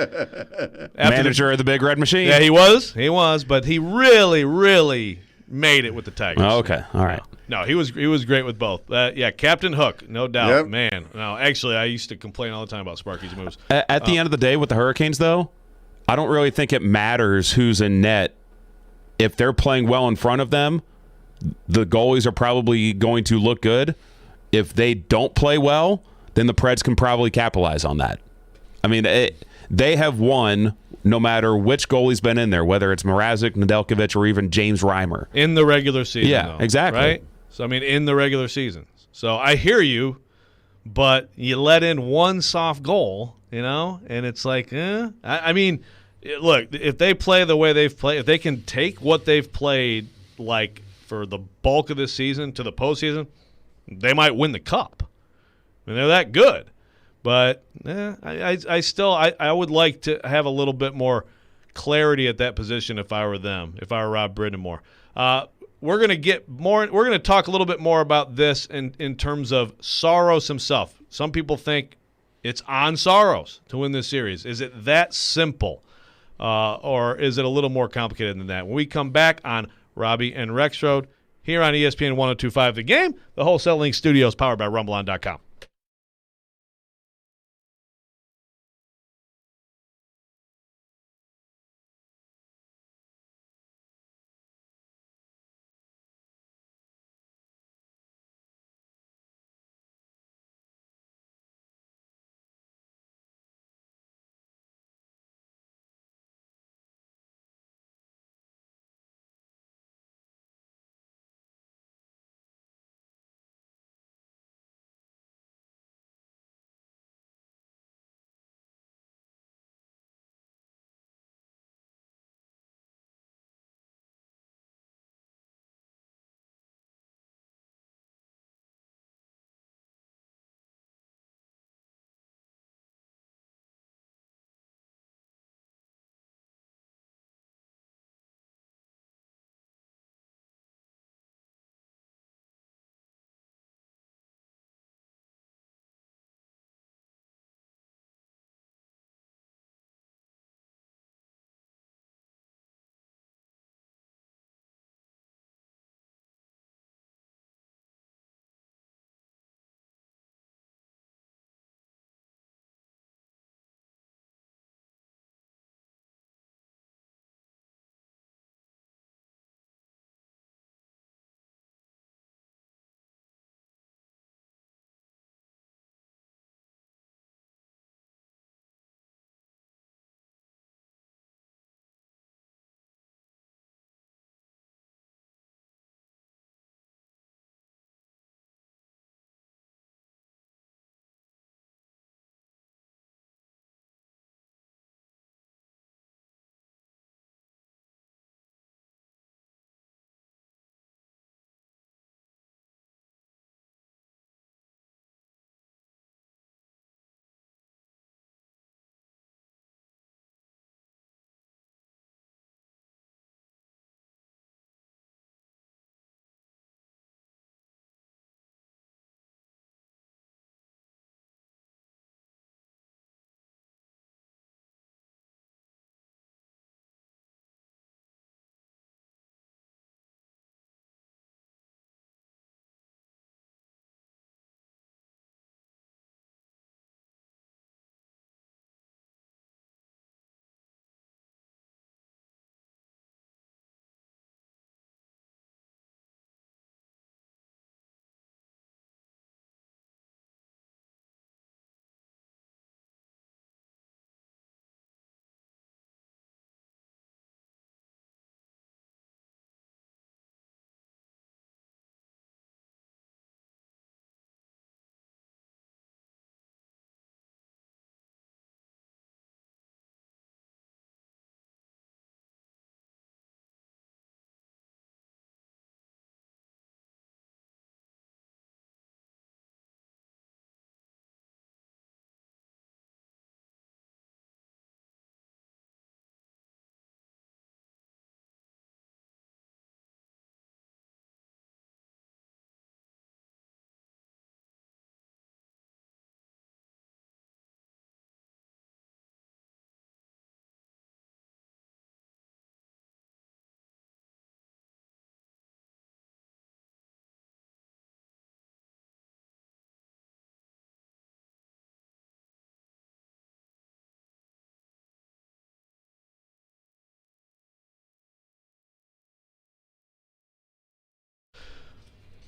Manager of the Big Red Machine. Yeah, he was, but he really, really made it with the Tigers. Oh, okay, all right. No, he was great with both. Captain Hook, no doubt. Yep. Man, no, actually, I used to complain all the time about Sparky's moves. At the end of the day, with the Hurricanes, though, I don't really think it matters who's in net. If they're playing well in front of them, the goalies are probably going to look good. If they don't play well, then the Preds can probably capitalize on that. I mean, they have won no matter which goalie's been in there, whether it's Mrazek, Nedeljkovic, or even James Reimer. In the regular season, Yeah, though, exactly. Right? So, in the regular season. So, I hear you, but you let in one soft goal, and it's like, look, if they play the way they've played, if they can take what they've played like for the bulk of this season to the postseason, they might win the cup. They're that good. But I would like to have a little bit more clarity at that position if I were them, if I were Rob Brindamore. We're going to talk a little bit more about this in terms of Saros himself. Some people think it's on Saros to win this series. Is it that simple? Or is it a little more complicated than that? When we come back on Robby and Rexrode, here on ESPN 102.5 The Game, the Wholesale Link Studios, powered by RumbleOn.com.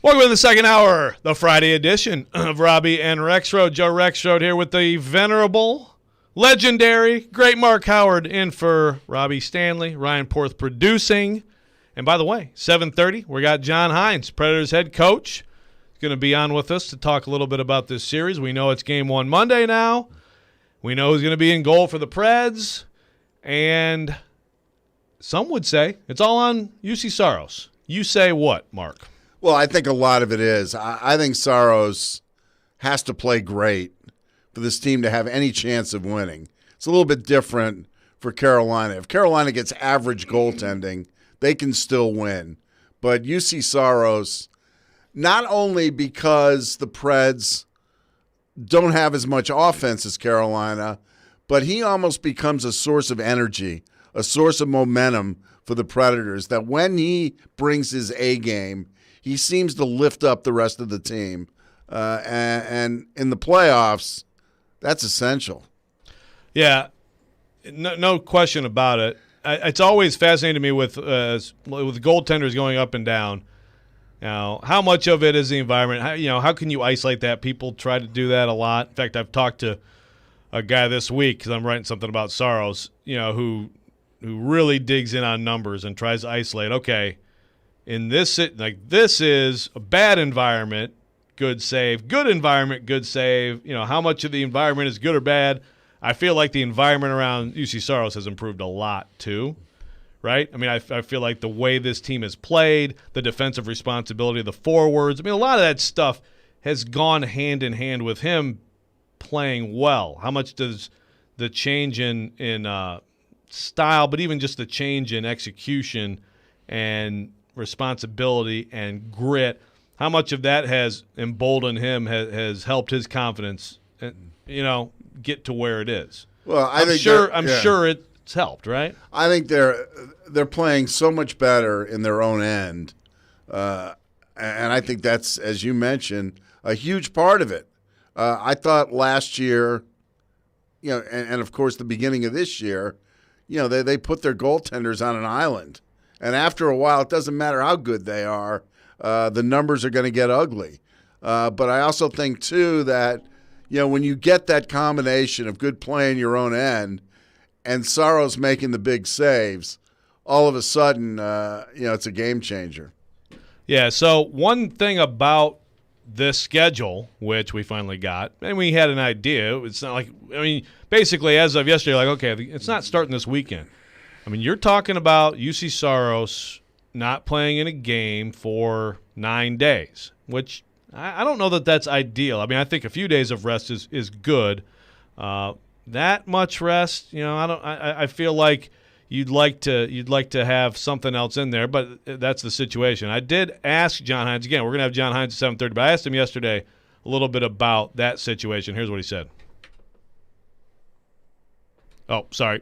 Welcome to the second hour, the Friday edition of Robby and Rexrode. Joe Rexrode here with the venerable, legendary, great Mark Howard in for Robbie Stanley, Ryan Porth producing. And by the way, 7:30, we got John Hines, Predators head coach, going to be on with us to talk a little bit about this series. We know it's Game 1 Monday now. We know who's going to be in goal for the Preds. And some would say it's all on UC Saros. You say what, Mark? Well, I think a lot of it is. I think Saros has to play great for this team to have any chance of winning. It's a little bit different for Carolina. If Carolina gets average goaltending, they can still win. But UC Saros, not only because the Preds don't have as much offense as Carolina, but he almost becomes a source of energy, a source of momentum for the Predators, that when he brings his A game, he seems to lift up the rest of the team. And in the playoffs, that's essential. Yeah, no question about it. It's always fascinating to me with goaltenders going up and down. Now, how much of it is the environment? How can you isolate that? People try to do that a lot. In fact, I've talked to a guy this week because I'm writing something about Saros, who really digs in on numbers and tries to isolate. Okay, in this is a bad environment, good save. Good environment, good save. How much of the environment is good or bad? I feel like the environment around UC Saros has improved a lot too, right? I mean, I feel like the way this team has played, the defensive responsibility of the forwards, a lot of that stuff has gone hand in hand with him playing well. How much does the change in style, but even just the change in execution and responsibility and grit, how much of that has emboldened him, has helped his confidence, get to where it is? Well, I'm sure it's helped, right? I think they're playing so much better in their own end, and I think that's, as you mentioned, a huge part of it. I thought last year, and of course the beginning of this year, they put their goaltenders on an island. And after a while, it doesn't matter how good they are, the numbers are going to get ugly. But I also think, too, that, when you get that combination of good play in your own end and Saros making the big saves, all of a sudden, it's a game changer. Yeah, so one thing about this schedule, which we finally got, and we had an idea. It's not like, basically as of yesterday, okay, it's not starting this weekend. You're talking about UC Saros not playing in a game for 9 days, which I don't know that that's ideal. I think a few days of rest is good. That much rest, I feel like you'd like to have something else in there, but that's the situation. I did ask John Hines again. We're gonna have John Hines at 7:30, but I asked him yesterday a little bit about that situation. Here's what he said. Oh, sorry.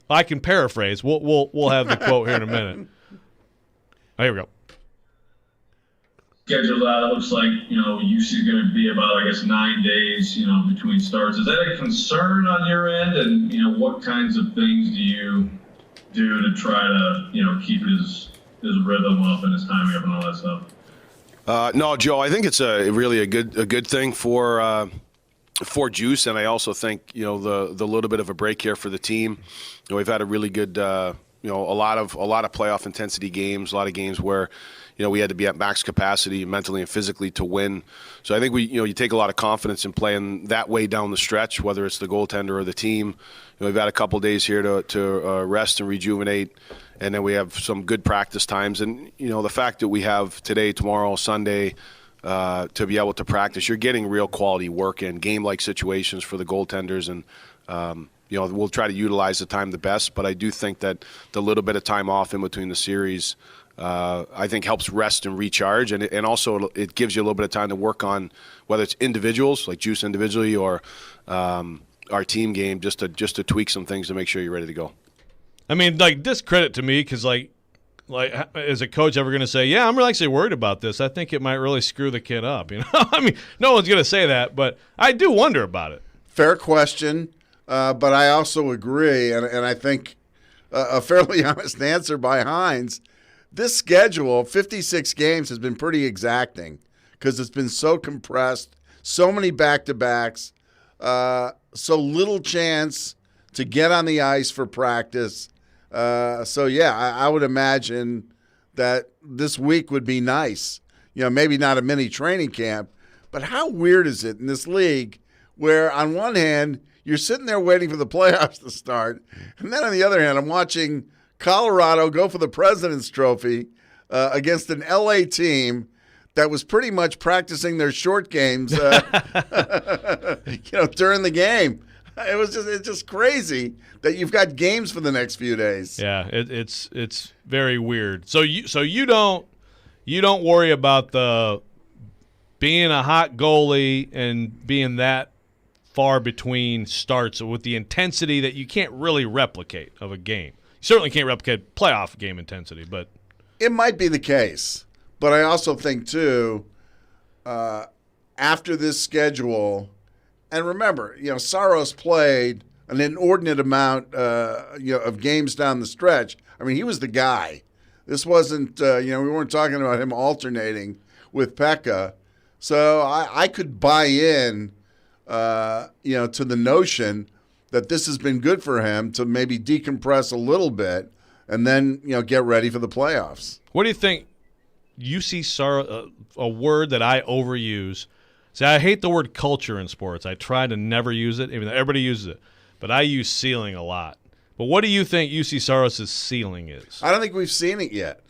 I can paraphrase. We'll have the quote here in a minute. Oh, here we go. Schedule that, it looks like, UC is going to be about, 9 days, between starts. Is that a concern on your end? And, what kinds of things do you do to try to, keep his rhythm up and his timing up and all that stuff? No, Joe, I think it's really a good thing for Juice, and I also think the little bit of a break here for the team. We've had a really good a lot of playoff intensity games, a lot of games where we had to be at max capacity mentally and physically to win. So I think you take a lot of confidence in playing that way down the stretch, whether it's the goaltender or the team. We've had a couple days here to rest and rejuvenate, and then we have some good practice times. And the fact that we have today, tomorrow, Sunday to be able to practice, you're getting real quality work in game-like situations for the goaltenders, and we'll try to utilize the time the best. But I do think that the little bit of time off in between the series, I think helps rest and recharge, and also it gives you a little bit of time to work on whether it's individuals like Juice individually or our team game, just to tweak some things to make sure you're ready to go. Discredit to me because is a coach ever going to say, yeah, I'm really actually worried about this. I think it might really screw the kid up. No one's going to say that, but I do wonder about it. Fair question, but I also agree, and I think a fairly honest answer by Hines, this schedule, 56 games, has been pretty exacting because it's been so compressed, so many back-to-backs, so little chance to get on the ice for practice. I would imagine that this week would be nice. Maybe not a mini training camp, but how weird is it in this league where on one hand you're sitting there waiting for the playoffs to start, and then on the other hand I'm watching Colorado go for the President's Trophy against an LA team that was pretty much practicing their short games during the game. It's just crazy that you've got games for the next few days. Yeah, it's very weird. So you don't worry about the being a hot goalie and being that far between starts with the intensity that you can't really replicate of a game. You certainly can't replicate playoff game intensity, but it might be the case. But I also think too, after this schedule. And remember, Saros played an inordinate amount, of games down the stretch. I mean, he was the guy. This wasn't, we weren't talking about him alternating with Pekka. So I could buy in, to the notion that this has been good for him to maybe decompress a little bit and then, get ready for the playoffs. What do you think? You see Saros, a word that I overuse. See, I hate the word culture in sports. I try to never use it, even though everybody uses it. But I use ceiling a lot. But what do you think UC Saros' ceiling is? I don't think we've seen it yet.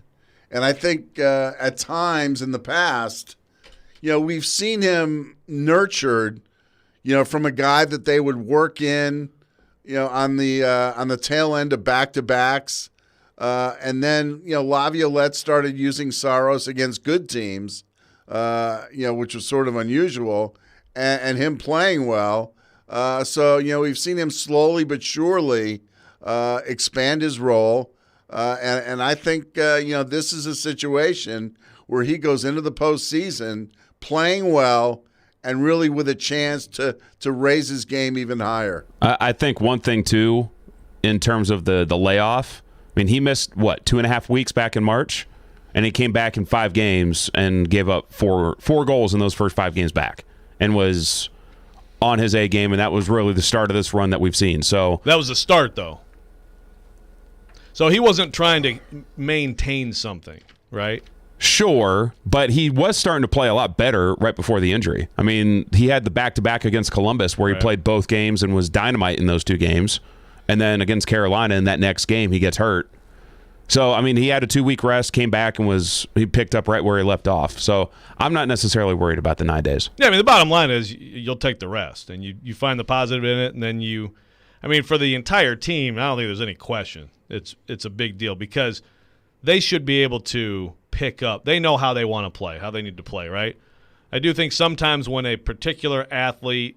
And I think at times in the past, we've seen him nurtured, from a guy that they would work in, on the tail end of back-to-backs. And then, Laviolette started using Saros against good teams. Which was sort of unusual, and him playing well. We've seen him slowly but surely expand his role. And I think, this is a situation where he goes into the postseason playing well and really with a chance to raise his game even higher. I think one thing, too, in terms of the layoff, I mean, he missed, 2.5 weeks back in March? And he came back in 5 games and gave up four goals in those first 5 games back and was on his A game, and that was really the start of this run that we've seen. So that was the start, though. So he wasn't trying to maintain something, right? Sure, but he was starting to play a lot better right before the injury. I mean, he had the back-to-back against Columbus where he played both games and was dynamite in those 2 games. And then against Carolina in that next game, he gets hurt. So, I mean, he had a 2-week rest, came back, and he picked up right where he left off. So I'm not necessarily worried about the 9 days. Yeah, I mean, the bottom line is you'll take the rest, and you find the positive in it, and then for the entire team, I don't think there's any question. It's a big deal because they should be able to pick up. They know how they want to play, how they need to play, right? I do think sometimes when a particular athlete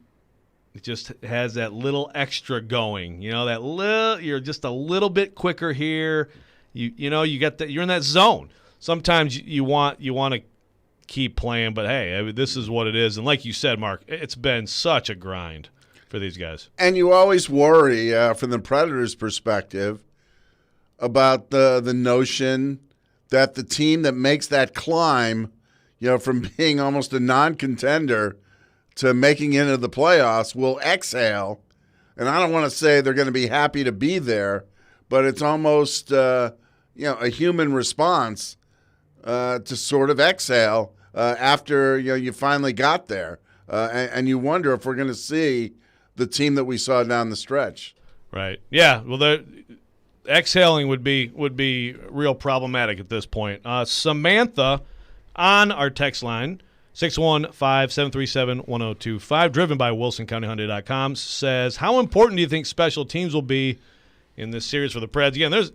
just has that little extra going, you're just a little bit quicker here. You get that, you're in that zone. Sometimes you want to keep playing, but hey, this is what it is. And like you said, Mark, it's been such a grind for these guys. And you always worry from the Predators' perspective about the notion that the team that makes that climb, from being almost a non-contender to making it into the playoffs will exhale. And I don't want to say they're going to be happy to be there, but it's almost a human response to sort of exhale after you finally got there, and you wonder if we're going to see the team that we saw down the stretch. Right. Yeah. Well, the exhaling would be real problematic at this point. Samantha on our text line 615-737-1025, driven by WilsonCountyHyundai.com, says, how important do you think special teams will be in this series for the Preds? Again, there's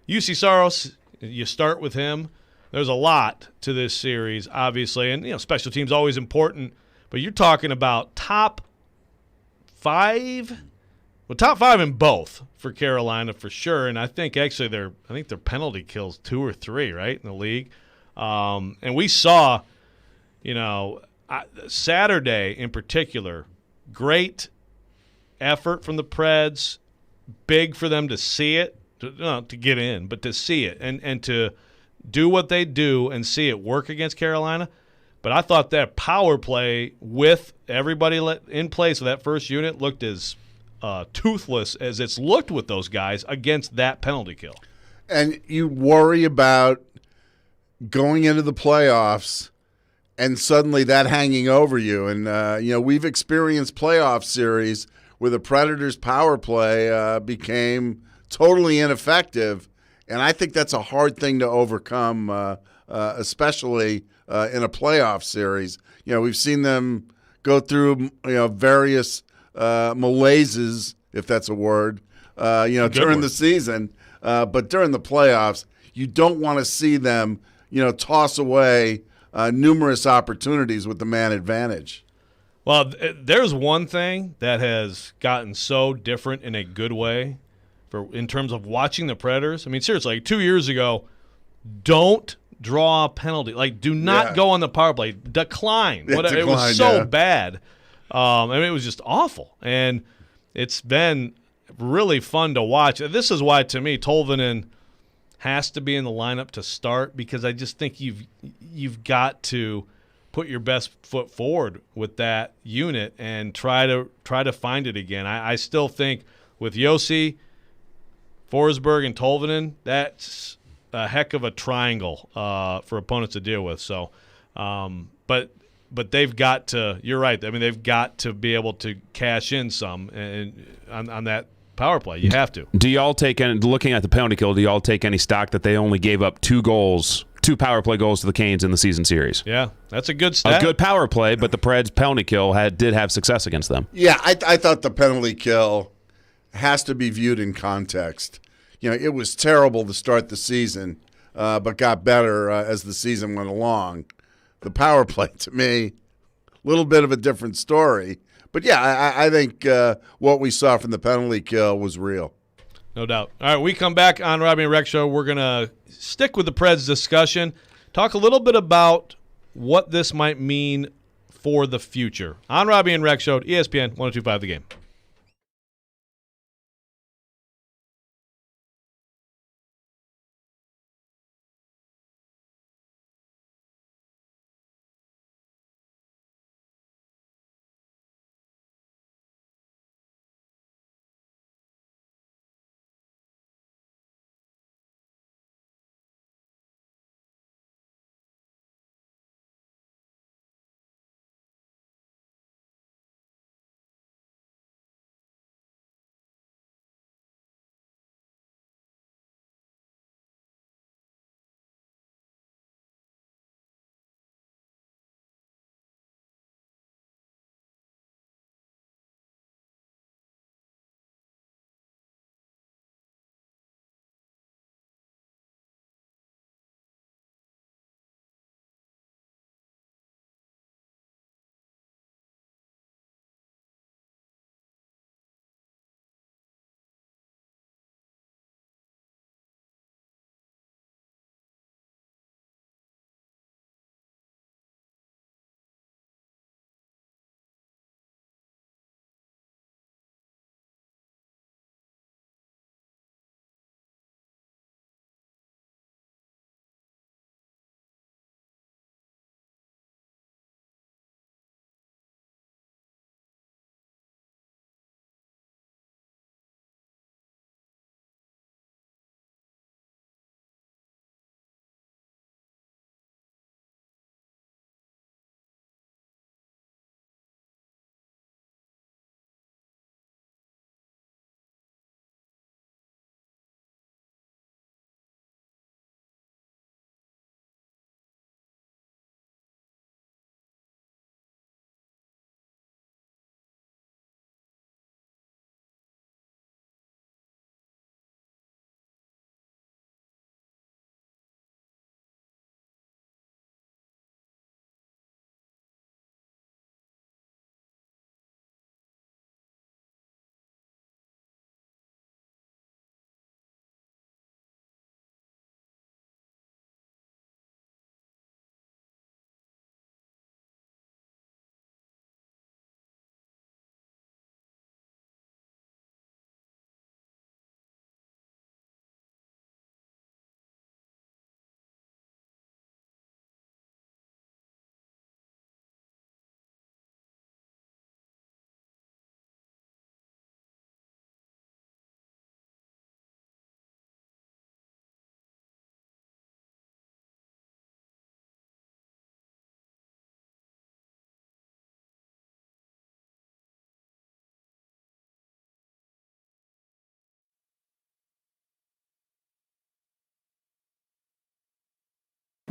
UC Saros. You start with him. There's a lot to this series, obviously, and special teams always important. But you're talking about top 5. Well, top 5 in both for Carolina for sure, and I think actually their penalty kills 2 or 3 right in the league. And we saw, Saturday in particular, great effort from the Preds. Big for them to see it, to get in, but to see it and to do what they do and see it work against Carolina. But I thought that power play with everybody in place of that first unit looked as toothless as it's looked with those guys against that penalty kill. And you worry about going into the playoffs and suddenly that hanging over you. And, we've experienced playoff series where the Predators' power play became totally ineffective. And I think that's a hard thing to overcome, especially in a playoff series. We've seen them go through, various malaises, if that's a word, during the season. But during the playoffs, you don't want to see them, toss away numerous opportunities with the man advantage. Well, there's one thing that has gotten so different in a good way in terms of watching the Predators. I mean, seriously, like 2 years ago, don't draw a penalty. Like, do not go on the power play. Decline. It was so bad. It was just awful. And it's been really fun to watch. This is why, to me, Tolvanen has to be in the lineup to start, because I just think you've got to put your best foot forward with that unit and try to find it again. I still think with Yossi, Forsberg, and Tolvanen, that's a heck of a triangle for opponents to deal with. So, but they've got to. You're right. I mean, they've got to be able to cash in some on that power play. You have to. Do y'all looking at the penalty kill? Do y'all take any stock that they only gave up 2 power play goals to the Canes in the season series? Yeah, that's a good stat. A good power play, but the Preds' penalty kill did have success against them. Yeah, I thought the penalty kill has to be viewed in context. It was terrible to start the season, but got better as the season went along. The power play, to me, a little bit of a different story. But, yeah, I think what we saw from the penalty kill was real. No doubt. All right, we come back on Robby and Rex Show. We're going to stick with the Preds discussion, talk a little bit about what this might mean for the future. On Robby and Rex Show, ESPN 102.5 The Game.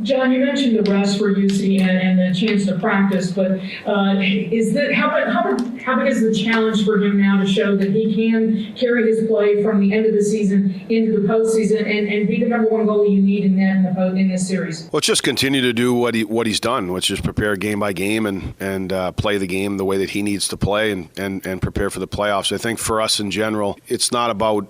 John, you mentioned the rest for UC and the chance to practice, but is that how big is the challenge for him now to show that he can carry his play from the end of the season into the postseason and be the number one goalie you need in this series? Well, just continue to do what he's done, which is prepare game by game and play the game the way that he needs to play and prepare for the playoffs. I think for us in general, it's not about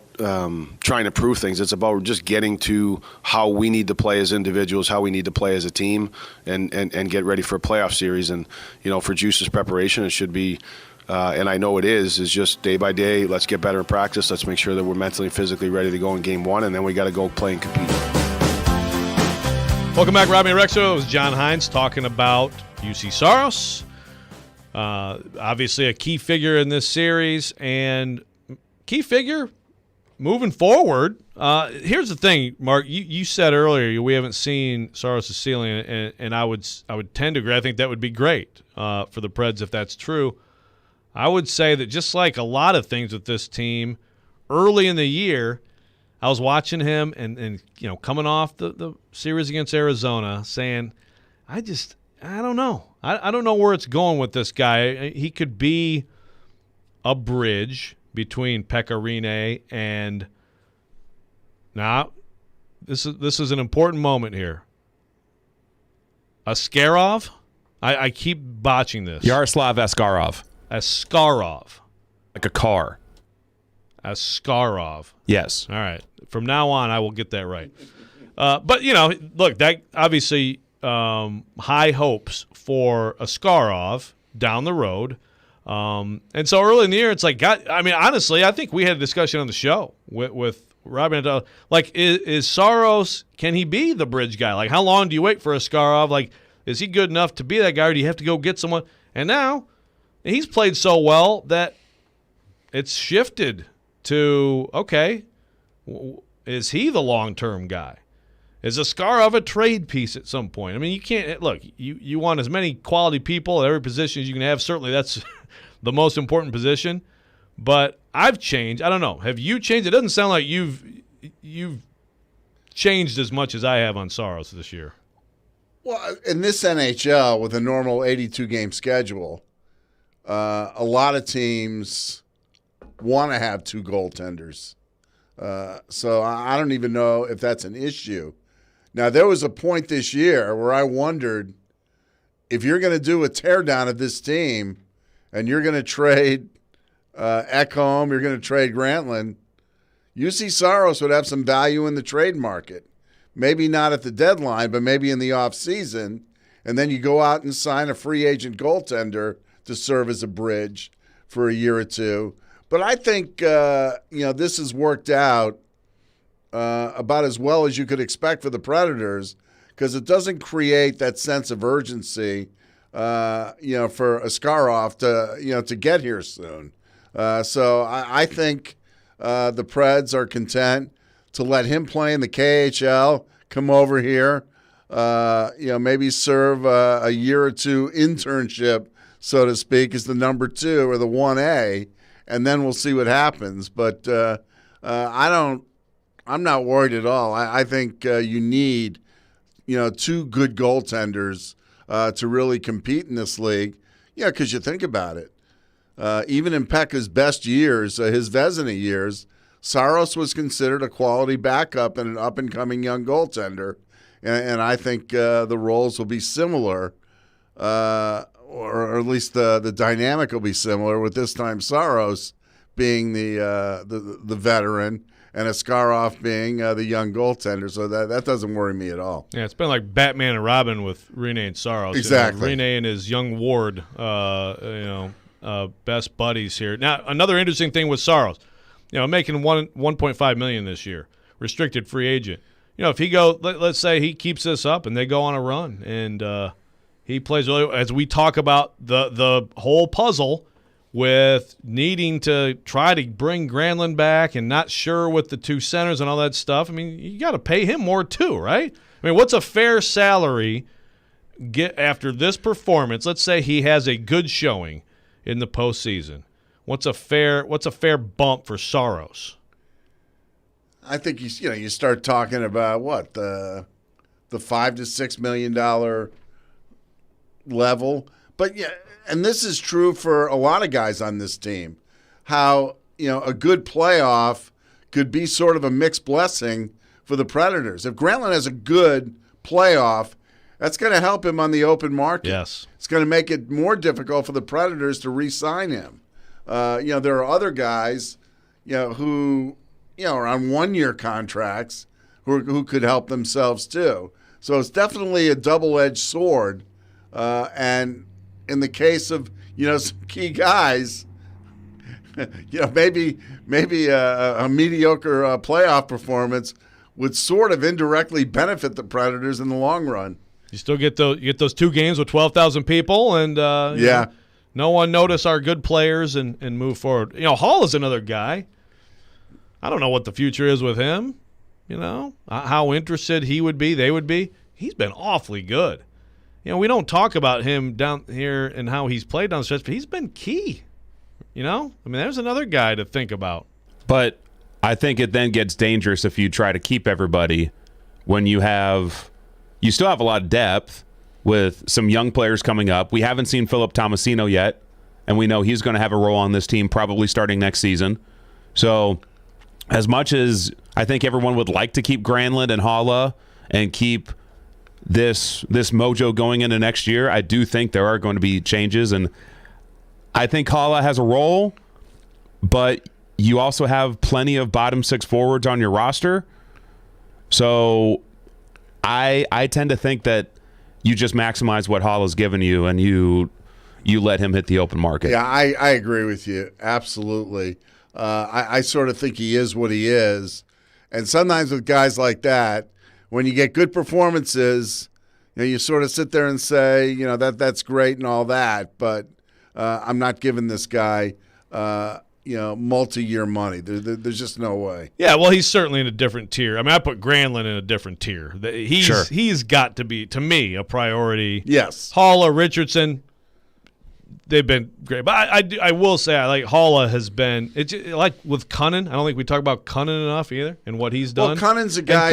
trying to prove things. It's about just getting to how we need to play as individuals, how we need to play as a team, and get ready for a playoff series. And, for Juice's preparation, it should be, and I know it is just day by day, let's get better in practice. Let's make sure that we're mentally and physically ready to go in game one, and then we got to go play and compete. Welcome back, Robby and Rexrode. It was John Hines talking about UC Saros. Obviously a key figure in this series, and key figure moving forward. Here's the thing, Mark. You said earlier we haven't seen Saros' ceiling, and I would tend to agree. I think that would be great for the Preds if that's true. I would say that just like a lot of things with this team, early in the year, I was watching him and coming off the series against Arizona, saying, I don't know. I don't know where it's going with this guy. He could be a bridge between Pekka Rinne and now this is an important moment here. Askarov? I keep botching this. Yaroslav Askarov. Askarov. Like a car. Askarov. Yes. All right. From now on, I will get that right. But, look, that obviously high hopes for Askarov down the road. And so early in the year, it's like, God, I mean, honestly, I think we had a discussion on the show with Robby and like, is Saros, can he be the bridge guy? Like, how long do you wait for Askarov? Like, is he good enough to be that guy, or do you have to go get someone? And now he's played so well that it's shifted to, okay, is he the long-term guy? Is Askarov a trade piece at some point? I mean, you can't – look, you want as many quality people at every position as you can have. Certainly that's the most important position. But I've changed. I don't know. Have you changed? It doesn't sound like you've changed as much as I have on Saros this year. Well, in this NHL with a normal 82-game schedule, a lot of teams want to have two goaltenders. So I don't even know if that's an issue. Now, there was a point this year where I wondered if you're going to do a teardown of this team and you're going to trade Ekholm, you're going to trade Grantland, UC Saros would have some value in the trade market. Maybe not at the deadline, but maybe in the offseason. And then you go out and sign a free agent goaltender to serve as a bridge for a year or two. But I think, this has worked out about as well as you could expect for the Predators, because it doesn't create that sense of urgency, for Askarov to get here soon. So I think the Preds are content to let him play in the KHL, come over here, maybe serve a year or two internship, so to speak, as the number 2 or the 1A, and then we'll see what happens. But I'm not worried at all. I think you need, 2 good goaltenders to really compete in this league. Yeah, because you think about it. Even in Pekka's best years, his Vezina years, Saros was considered a quality backup and an up-and-coming young goaltender. And I think the roles will be similar, or at least the dynamic will be similar, with this time Saros being the veteran and Askarov being the young goaltender. So that doesn't worry me at all. Yeah, it's been like Batman and Robin with Rinne and Saros. Exactly. Rinne and his young ward, best buddies here. Now, another interesting thing with Saros, making $1.5 million this year, restricted free agent. If he let's say he keeps this up and they go on a run and he plays really, as we talk about the whole puzzle with needing to try to bring Granlund back and not sure with the 2 centers and all that stuff. I mean, you got to pay him more too, right? I mean, what's a fair salary get after this performance? Let's say he has a good showing in the postseason. What's a fair bump for Saros? I think you start talking about what the the $5 to $6 million level. But yeah, and this is true for a lot of guys on this team. How, a good playoff could be sort of a mixed blessing for the Predators. If Granlund has a good playoff, that's going to help him on the open market. Yes. It's going to make it more difficult for the Predators to re-sign him. There are other guys, who, are on one-year contracts who could help themselves too. So it's definitely a double-edged sword. And in the case of, some key guys, maybe a mediocre playoff performance would sort of indirectly benefit the Predators in the long run. You still get those 2 games with 12,000 people, and no one notice our good players and move forward. Hall is another guy. I don't know what the future is with him. How interested he would be, they would be. He's been awfully good. We don't talk about him down here and how he's played down the stretch, but he's been key. There's another guy to think about. But I think it then gets dangerous if you try to keep everybody when you still have a lot of depth with some young players coming up. We haven't seen Philip Tomasino yet, and we know he's going to have a role on this team probably starting next season. So as much as I think everyone would like to keep Granlund and Haula and keep this mojo going into next year, I do think there are going to be changes, and I think Haula has a role, but you also have plenty of bottom 6 forwards on your roster. So I tend to think that you just maximize what Haula's given you, and you let him hit the open market. Yeah, I agree with you. Absolutely. I sort of think he is what he is. And sometimes with guys like that, when you get good performances, you sort of sit there and say, that's great and all that, but I'm not giving this guy, multi-year money. There's just no way. Yeah, well, he's certainly in a different tier. I put Granlund in a different tier. He's got to be, to me, a priority. Yes. Haula, Richardson, they've been great. But I will say, Haula has been, it's like with Cunnin. I don't think we talk about Cunnin enough either and what he's done. Well, Cunning's a guy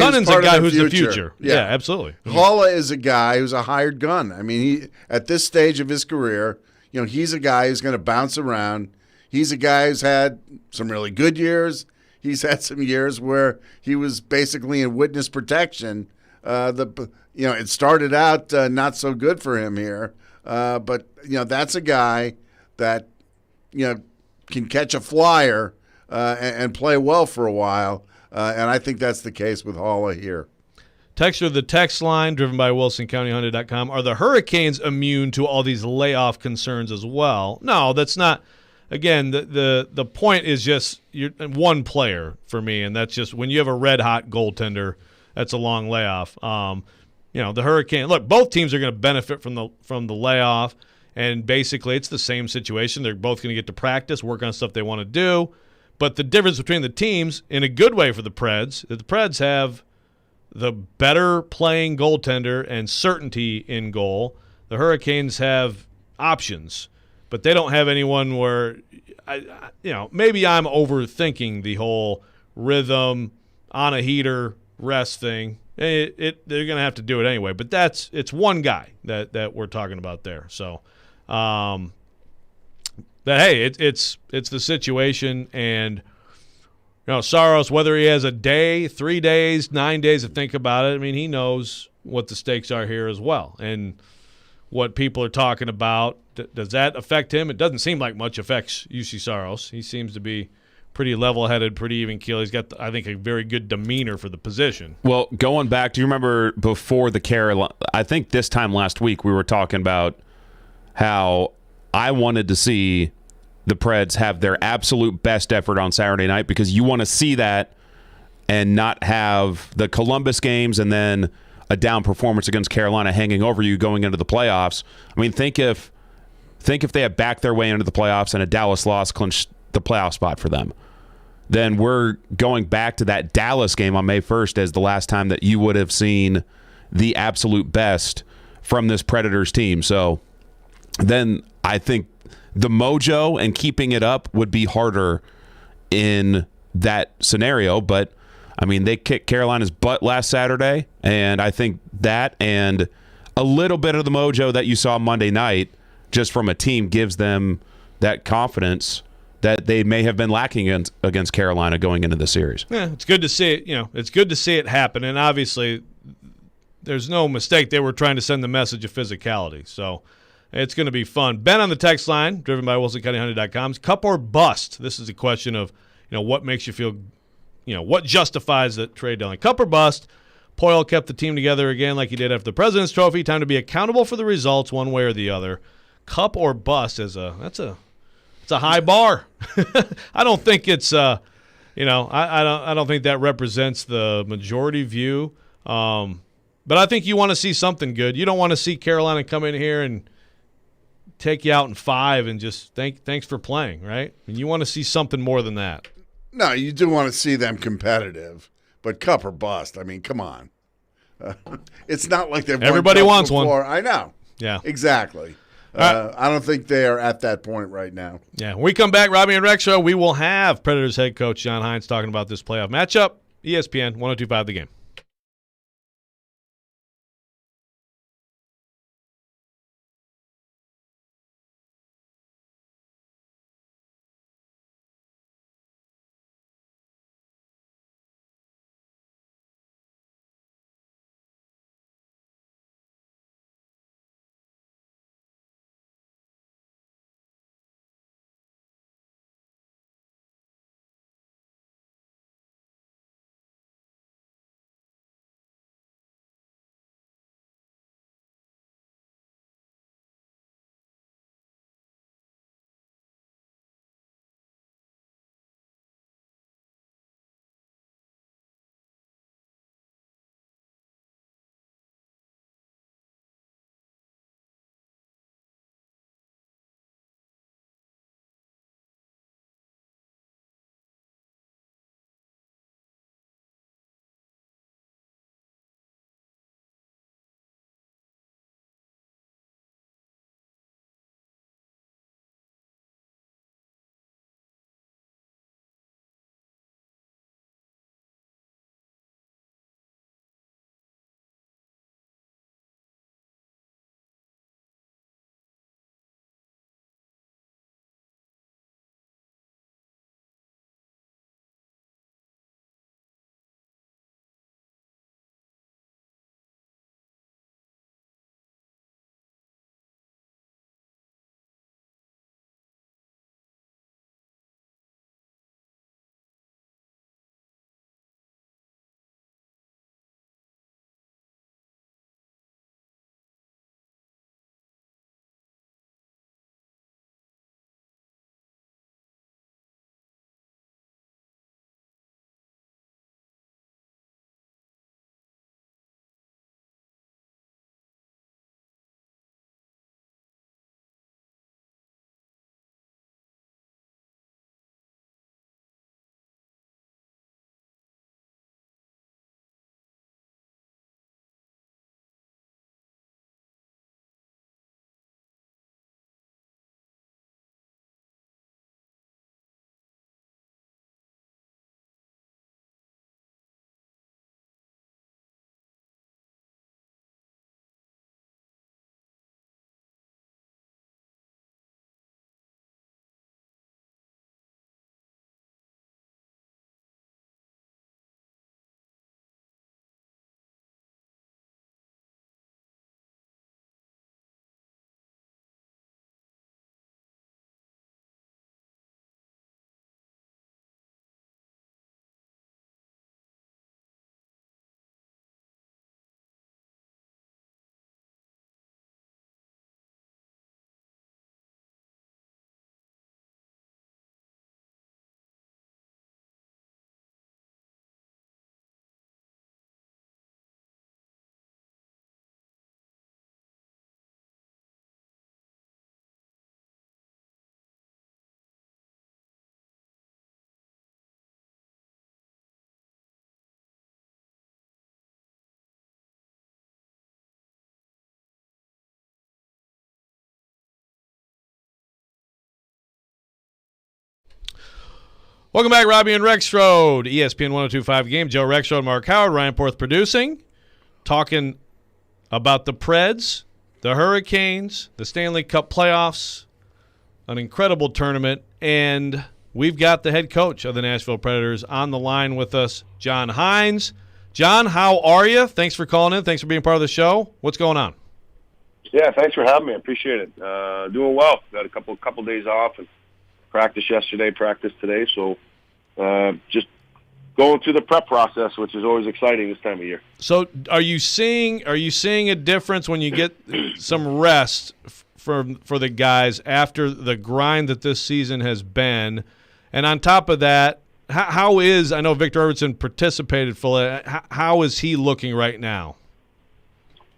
who's the future. Yeah, absolutely. Haula is a guy who's a hired gun. He at this stage of his career, he's a guy who's going to bounce around. He's a guy who's had some really good years. He's had some years where he was basically in witness protection. It started out not so good for him here, but that's a guy that can catch a flyer and play well for a while, and I think that's the case with Haula here. Texter, the text line, driven by WilsonCountyHunted.com. Are the Hurricanes immune to all these layoff concerns as well? No, that's not. Again, the point is just you're one player for me, and that's just when you have a red-hot goaltender, that's a long layoff. The Hurricane. Look, both teams are going to benefit from the layoff, and basically it's the same situation. They're both going to get to practice, work on stuff they want to do. But the difference between the teams, in a good way for the Preds, is the Preds have the better playing goaltender and certainty in goal. The Hurricanes have options. But they don't have anyone where, maybe I'm overthinking the whole rhythm on a heater rest thing. They're going to have to do it anyway. But it's one guy that we're talking about there. So, it's the situation, and Saros, whether he has a day, 3 days, 9 days to think about it, he knows what the stakes are here as well, and what people are talking about. Does that affect him? It doesn't seem like much affects UC Saros. He seems to be pretty level-headed, pretty even keel. He's got, I think, a very good demeanor for the position. Well, going back, do you remember before the Carolina? I think this time last week we were talking about how I wanted to see the Preds have their absolute best effort on Saturday night, because you want to see that and not have the Columbus games and then a down performance against Carolina hanging over you going into the playoffs. Think if they had backed their way into the playoffs and a Dallas loss clinched the playoff spot for them. Then we're going back to that Dallas game on May 1st as the last time that you would have seen the absolute best from this Predators team. So then I think the mojo and keeping it up would be harder in that scenario. But I mean, they kicked Carolina's butt last Saturday, and I think that and a little bit of the mojo that you saw Monday night just from a team gives them that confidence that they may have been lacking against Carolina going into the series. Yeah, it's good to see it. It's good to see it happen, and obviously there's no mistake they were trying to send the message of physicality. So it's going to be fun. Ben on the text line, driven by WilsonCountyHunting.com. Cup or bust? This is a question of what makes you feel, what justifies the trade deadline. Cup or bust? Poyle kept the team together again like he did after the President's Trophy. Time to be accountable for the results one way or the other. Cup or bust it's a high bar. I don't think it's I don't think that represents the majority view. But I think you want to see something good. You don't want to see Carolina come in here and take you out in 5 and just thanks for playing, right? And you want to see something more than that. No, you do want to see them competitive, but cup or bust. I mean, come on. It's not like they've everybody won wants before. one. I know. Yeah, exactly. I don't think they are at that point right now. Yeah, when we come back, Robby and Rexrode, we will have Predators head coach John Hines talking about this playoff matchup. ESPN 102.5 The Game. Welcome back, Robby and Rexrode, ESPN 102.5 Game. Joe Rexrode, Mark Howard, Ryan Porth producing, talking about the Preds, the Hurricanes, the Stanley Cup playoffs, an incredible tournament, and we've got the head coach of the Nashville Predators on the line with us, John Hynes. John, how are you? Thanks for calling in. Thanks for being part of the show. What's going on? Yeah, thanks for having me. I appreciate it. Doing well. Got a couple days off and practice yesterday, practice today. So just going through the prep process, which is always exciting this time of year. So are you seeing a difference when you get some rest for the guys after the grind that this season has been? And on top of that, how is, I know Victor Arvidsson participated fully, how is he looking right now?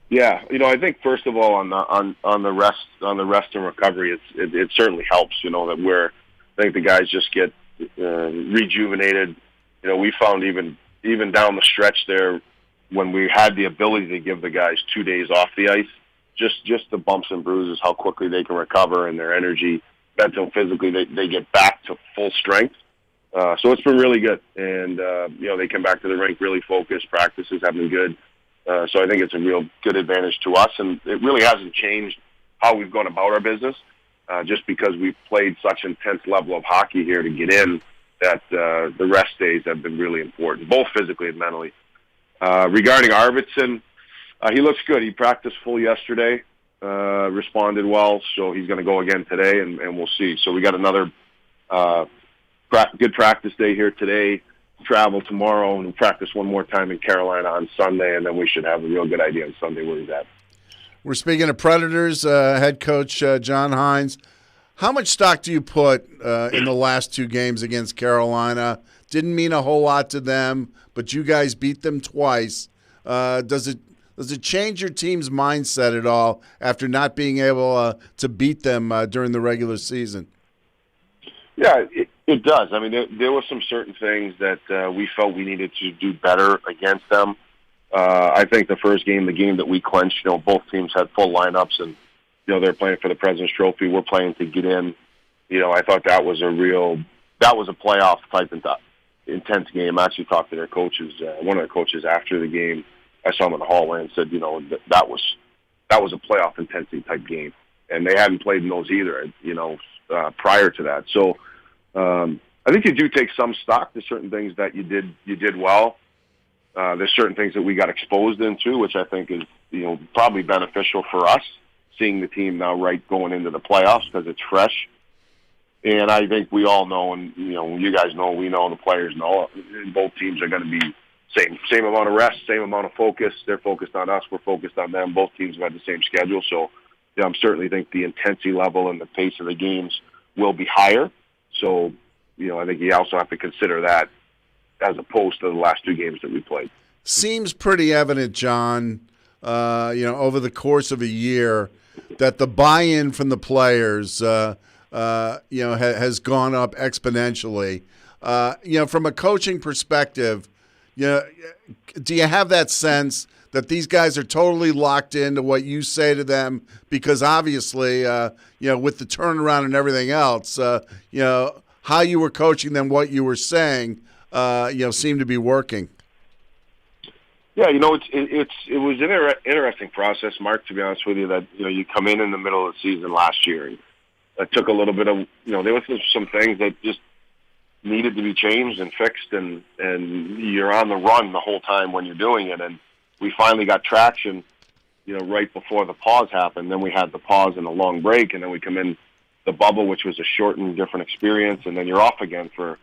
Yeah, I think first of all on the rest and recovery, it certainly helps. That I think the guys just get rejuvenated. We found even down the stretch there when we had the ability to give the guys 2 days off the ice, just the bumps and bruises, how quickly they can recover and their energy, mental, physically, they get back to full strength. So it's been really good, and they come back to the rink really focused. Practices have been good. So I think it's a real good advantage to us, and it really hasn't changed how we've gone about our business, just because we've played such intense level of hockey here to get in that the rest days have been really important, both physically and mentally. Regarding Arvidsson, he looks good. He practiced full yesterday, responded well, so he's going to go again today, and we'll see. So we got another good practice day here today. Travel tomorrow and practice one more time in Carolina on Sunday, and then we should have a real good idea on Sunday where he's at. We're speaking of Predators, head coach John Hynes. How much stock do you put in the last two games against Carolina? Didn't mean a whole lot to them, but you guys beat them twice. Does it change your team's mindset at all after not being able to beat them during the regular season? Yeah, it does. I mean, there were some certain things that we felt we needed to do better against them. I think the first game, the game that we clinched, both teams had full lineups, and they're playing for the President's Trophy. We're playing to get in. I thought that was a playoff type intense game. I actually talked to their coaches, one of the coaches after the game. I saw him in the hallway and said, that was a playoff intensity type game, and they hadn't played in those either, prior to that. So I think you do take some stock to certain things that you did well. There's certain things that we got exposed into, which I think is probably beneficial for us, seeing the team now going into the playoffs because it's fresh. And I think we all know, and you guys know, we know, the players know, both teams are going to be same amount of rest, same amount of focus. They're focused on us, we're focused on them. Both teams have had the same schedule, so I certainly think the intensity level and the pace of the games will be higher. So I think you also have to consider that as opposed to the last two games that we played. Seems pretty evident, John, over the course of a year that the buy-in from the players, has gone up exponentially. From a coaching perspective, do you have that sense that these guys are totally locked into what you say to them? Because obviously, with the turnaround and everything else, how you were coaching them, what you were saying, seemed to be working. Yeah, it was an interesting process, Mark, to be honest with you, that, you come in the middle of the season last year, and it took a little bit of, there was some things that just needed to be changed and fixed, and you're on the run the whole time when you're doing it. And we finally got traction, right before the pause happened. Then we had the pause and a long break, and then we come in the bubble, which was a shortened, different experience, and then you're off again for,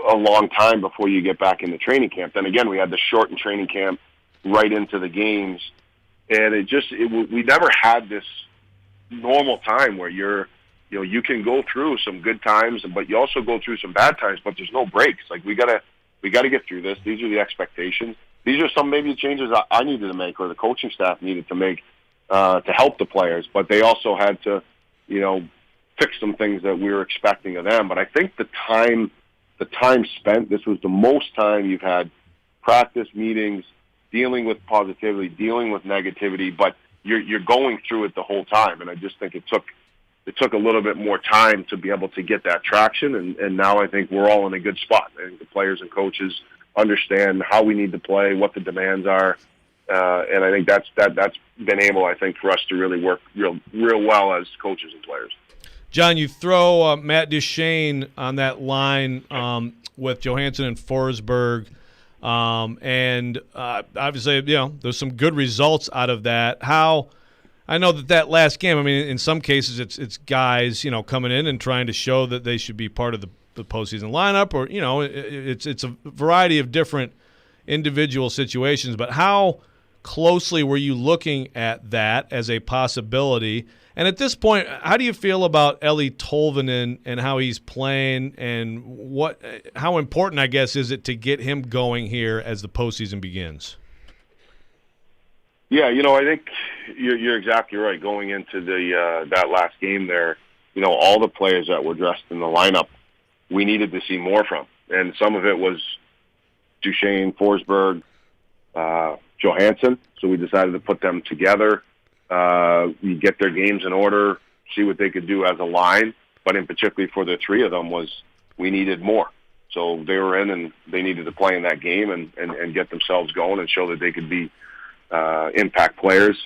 a long time before you get back into training camp. Then again, we had the shortened training camp right into the games, and we never had this normal time where you can go through some good times, but you also go through some bad times, but there's no breaks. Like, we gotta get through this. These are the expectations. These are some maybe changes I needed to make, or the coaching staff needed to make, to help the players, but they also had to, fix some things that we were expecting of them. But I think the time spent, this was the most time you've had practice meetings, dealing with positivity, dealing with negativity, but you're going through it the whole time. And I just think it took it took a little bit more time to be able to get that traction, and now I think we're all in a good spot. I think the players and coaches understand how we need to play, what the demands are, and I think that's been able, I think, for us to really work real well as coaches and players. John, you throw Matt Duchene on that line with Johansson and Forsberg, and obviously, there's some good results out of that. How I know that last game, I mean, in some cases it's guys, coming in and trying to show that they should be part of the postseason lineup, or, it's a variety of different individual situations. But how closely were you looking at that as a possibility? And at this point, how do you feel about Eeli Tolvanen and how he's playing, and how important, I guess, is it to get him going here as the postseason begins? Yeah, I think you're exactly right. Going into that last game there, all the players that were dressed in the lineup, we needed to see more from. And some of it was Duchene, Forsberg, Johansson. So we decided to put them together, get their games in order, see what they could do as a line. But in particular for the three of them was we needed more. So they were in and they needed to play in that game and get themselves going and show that they could be impact players.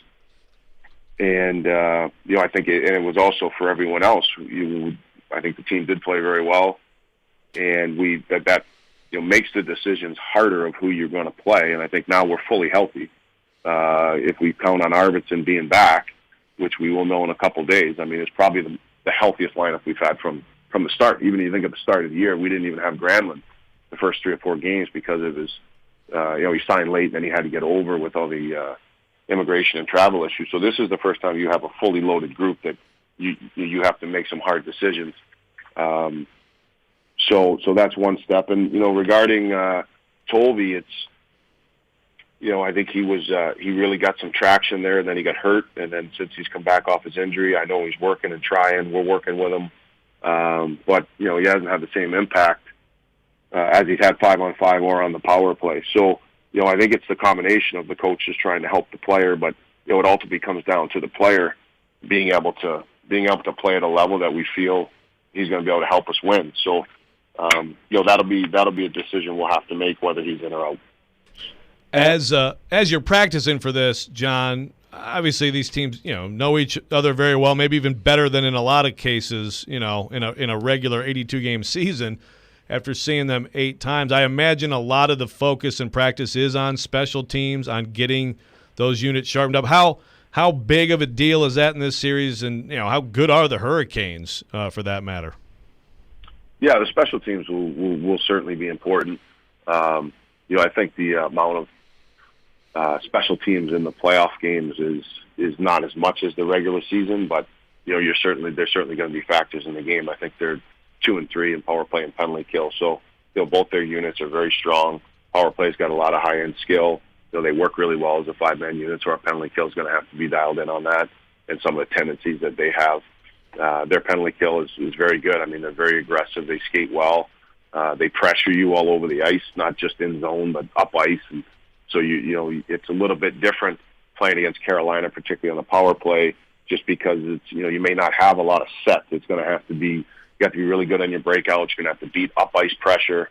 And, I think it was also for everyone else. I think the team did play very well. And that makes the decisions harder of who you're going to play. And I think now we're fully healthy. If we count on Arvidsson being back, which we will know in a couple days, I mean, it's probably the healthiest lineup we've had from the start. Even if you think at the start of the year, we didn't even have Granlund the first 3 or 4 games because of his, he signed late and then he had to get over with all the immigration and travel issues. So this is the first time you have a fully loaded group that you have to make some hard decisions. So that's one step. And, regarding Tolvy, it's, I think he really got some traction there, and then he got hurt. And then since he's come back off his injury, I know he's working and trying. We're working with him. But, he hasn't had the same impact as he's had 5-on-5 or on the power play. So, I think it's the combination of the coaches trying to help the player, but, it ultimately comes down to the player being able to play at a level that we feel he's going to be able to help us win. So, that'll be a decision we'll have to make whether he's in or out. As you're practicing for this, John, obviously these teams, know each other very well, maybe even better than in a lot of cases, in a regular 82-game season. After seeing them 8 times, I imagine a lot of the focus in practice is on special teams, on getting those units sharpened up. How big of a deal is that in this series, and how good are the Hurricanes for that matter? Yeah, the special teams will certainly be important. I think the amount of special teams in the playoff games is not as much as the regular season, but there's certainly going to be factors in the game. I think they're 2 and 3 in power play and penalty kill, so both their units are very strong. Power play's got a lot of high end skill. They work really well as a 5-man unit, so our penalty kill is going to have to be dialed in on that and some of the tendencies that they have. Their penalty kill is very good. I mean, they're very aggressive. They skate well. They pressure you all over the ice, not just in zone, but up ice. And so, it's a little bit different playing against Carolina, particularly on the power play, just because it's, you may not have a lot of sets. It's going to have to be, you have to be really good on your breakouts. You're going to have to beat up ice pressure.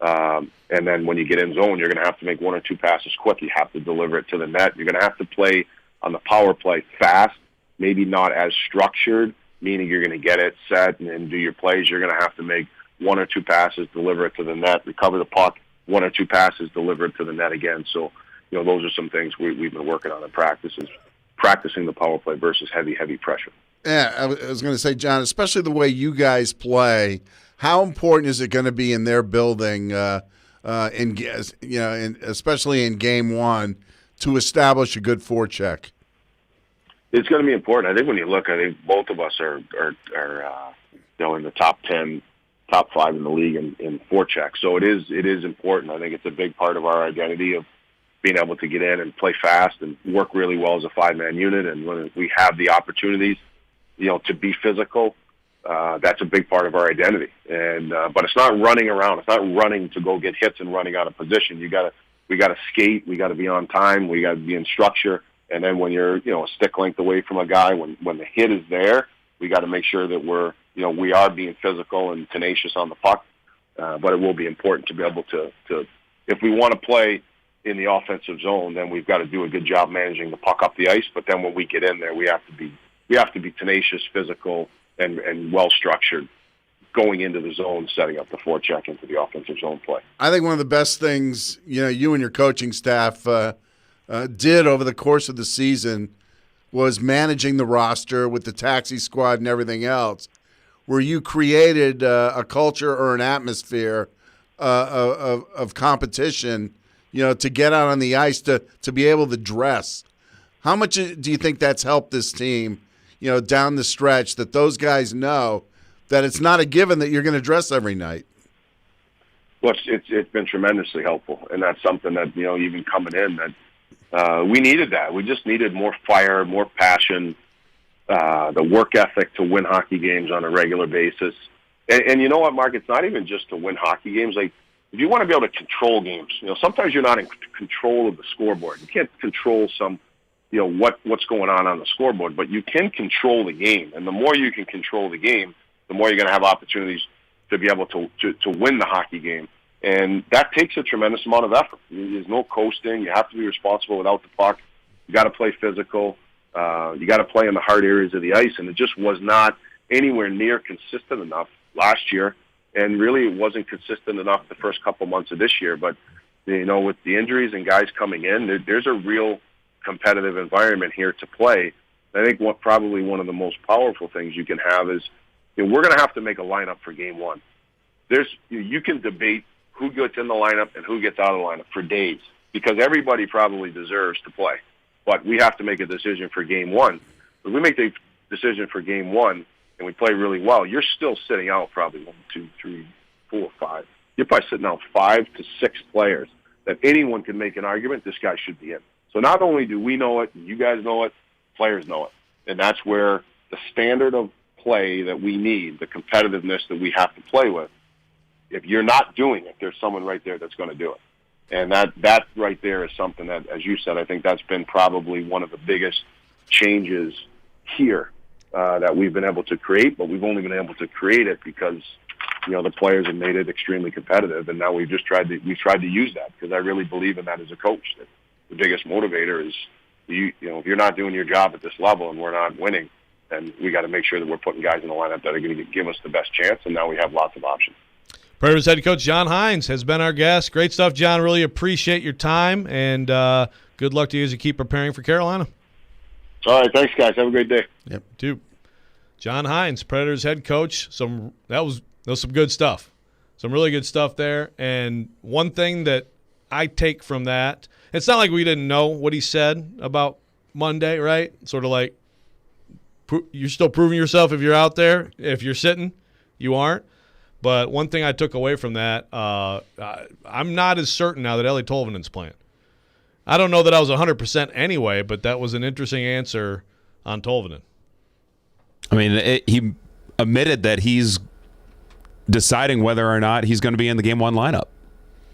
And then when you get in zone, you're going to have to make 1 or 2 passes quick. You have to deliver it to the net. You're going to have to play on the power play fast, maybe not as structured, meaning you're going to get it set and do your plays. You're going to have to make 1 or 2 passes, deliver it to the net, recover the puck, 1 or 2 passes, deliver it to the net again. So, those are some things we've been working on in practices, practicing the power play versus heavy pressure. Yeah, I was going to say, John, especially the way you guys play, how important is it going to be in their building, especially in Game 1, to establish a good forecheck? It's going to be important. I think when you look, I think both of us are in the top 10, top 5 in the league in forecheck. So it is important. I think it's a big part of our identity of being able to get in and play fast and work really well as a 5-man unit. And when we have the opportunities, to be physical, that's a big part of our identity. And but it's not running around. It's not running to go get hits and running out of position. We got to skate. We got to be on time. We got to be in structure. And then when you're a stick length away from a guy, when the hit is there, We got to make sure that we are being physical and tenacious on the puck. But it will be important to be able to if we want to play in the offensive zone, then we've got to do a good job managing the puck up the ice. But then when we get in there, we have to be tenacious, physical, and well structured going into the zone, setting up the forecheck into the offensive zone play. I think one of the best things you and your coaching staff did over the course of the season was managing the roster with the taxi squad and everything else, where you created a culture or an atmosphere of competition, to get out on the ice, to be able to dress. How much do you think that's helped this team, down the stretch, that those guys know that it's not a given that you're going to dress every night? Well, it's been tremendously helpful, and that's something that, even coming in, that we needed that. We just needed more fire, more passion, the work ethic to win hockey games on a regular basis. And you know what, Mark? It's not even just to win hockey games. Like, if you want to be able to control games, sometimes you're not in control of the scoreboard. You can't control what's going on the scoreboard, but you can control the game. And the more you can control the game, the more you're going to have opportunities to be able to win the hockey game. And that takes a tremendous amount of effort. There's no coasting. You have to be responsible without the puck. You got to play physical. You got to play in the hard areas of the ice. And it just was not anywhere near consistent enough last year. And really it wasn't consistent enough the first couple months of this year. But, with the injuries and guys coming in, there's a real competitive environment here to play. I think probably one of the most powerful things you can have is, we're going to have to make a lineup for game one. You can debate who gets in the lineup and who gets out of the lineup for days, because everybody probably deserves to play. But we have to make a decision for game one. If we make the decision for game one and we play really well, you're still sitting out probably 1, 2, 3, 4, 5. You're probably sitting out 5 to 6 players that anyone can make an argument this guy should be in. So not only do we know it, you guys know it, players know it. And that's where the standard of play that we need, the competitiveness that we have to play with, if you're not doing it, there's someone right there that's going to do it. And that right there is something that, as you said, I think that's been probably one of the biggest changes here that we've been able to create, but we've only been able to create it because, the players have made it extremely competitive, and now we've tried to use that, because I really believe in that as a coach, that the biggest motivator is, if you're not doing your job at this level and we're not winning, then we got to make sure that we're putting guys in the lineup that are going to give us the best chance, and now we have lots of options. Predators head coach John Hynes has been our guest. Great stuff, John. Really appreciate your time, and good luck to you as you keep preparing for Carolina. All right, thanks, guys. Have a great day. Yep. Dude. John Hynes, Predators head coach. That was some good stuff. Some really good stuff there. And one thing that I take from that, it's not like we didn't know what he said about Monday, right? Sort of like you're still proving yourself if you're out there. If you're sitting, you aren't. But one thing I took away from that, I'm not as certain now that Eeli Tolvanen's playing. I don't know that I was 100% anyway, but that was an interesting answer on Tolvanen. I mean, he admitted that he's deciding whether or not he's going to be in the game one lineup.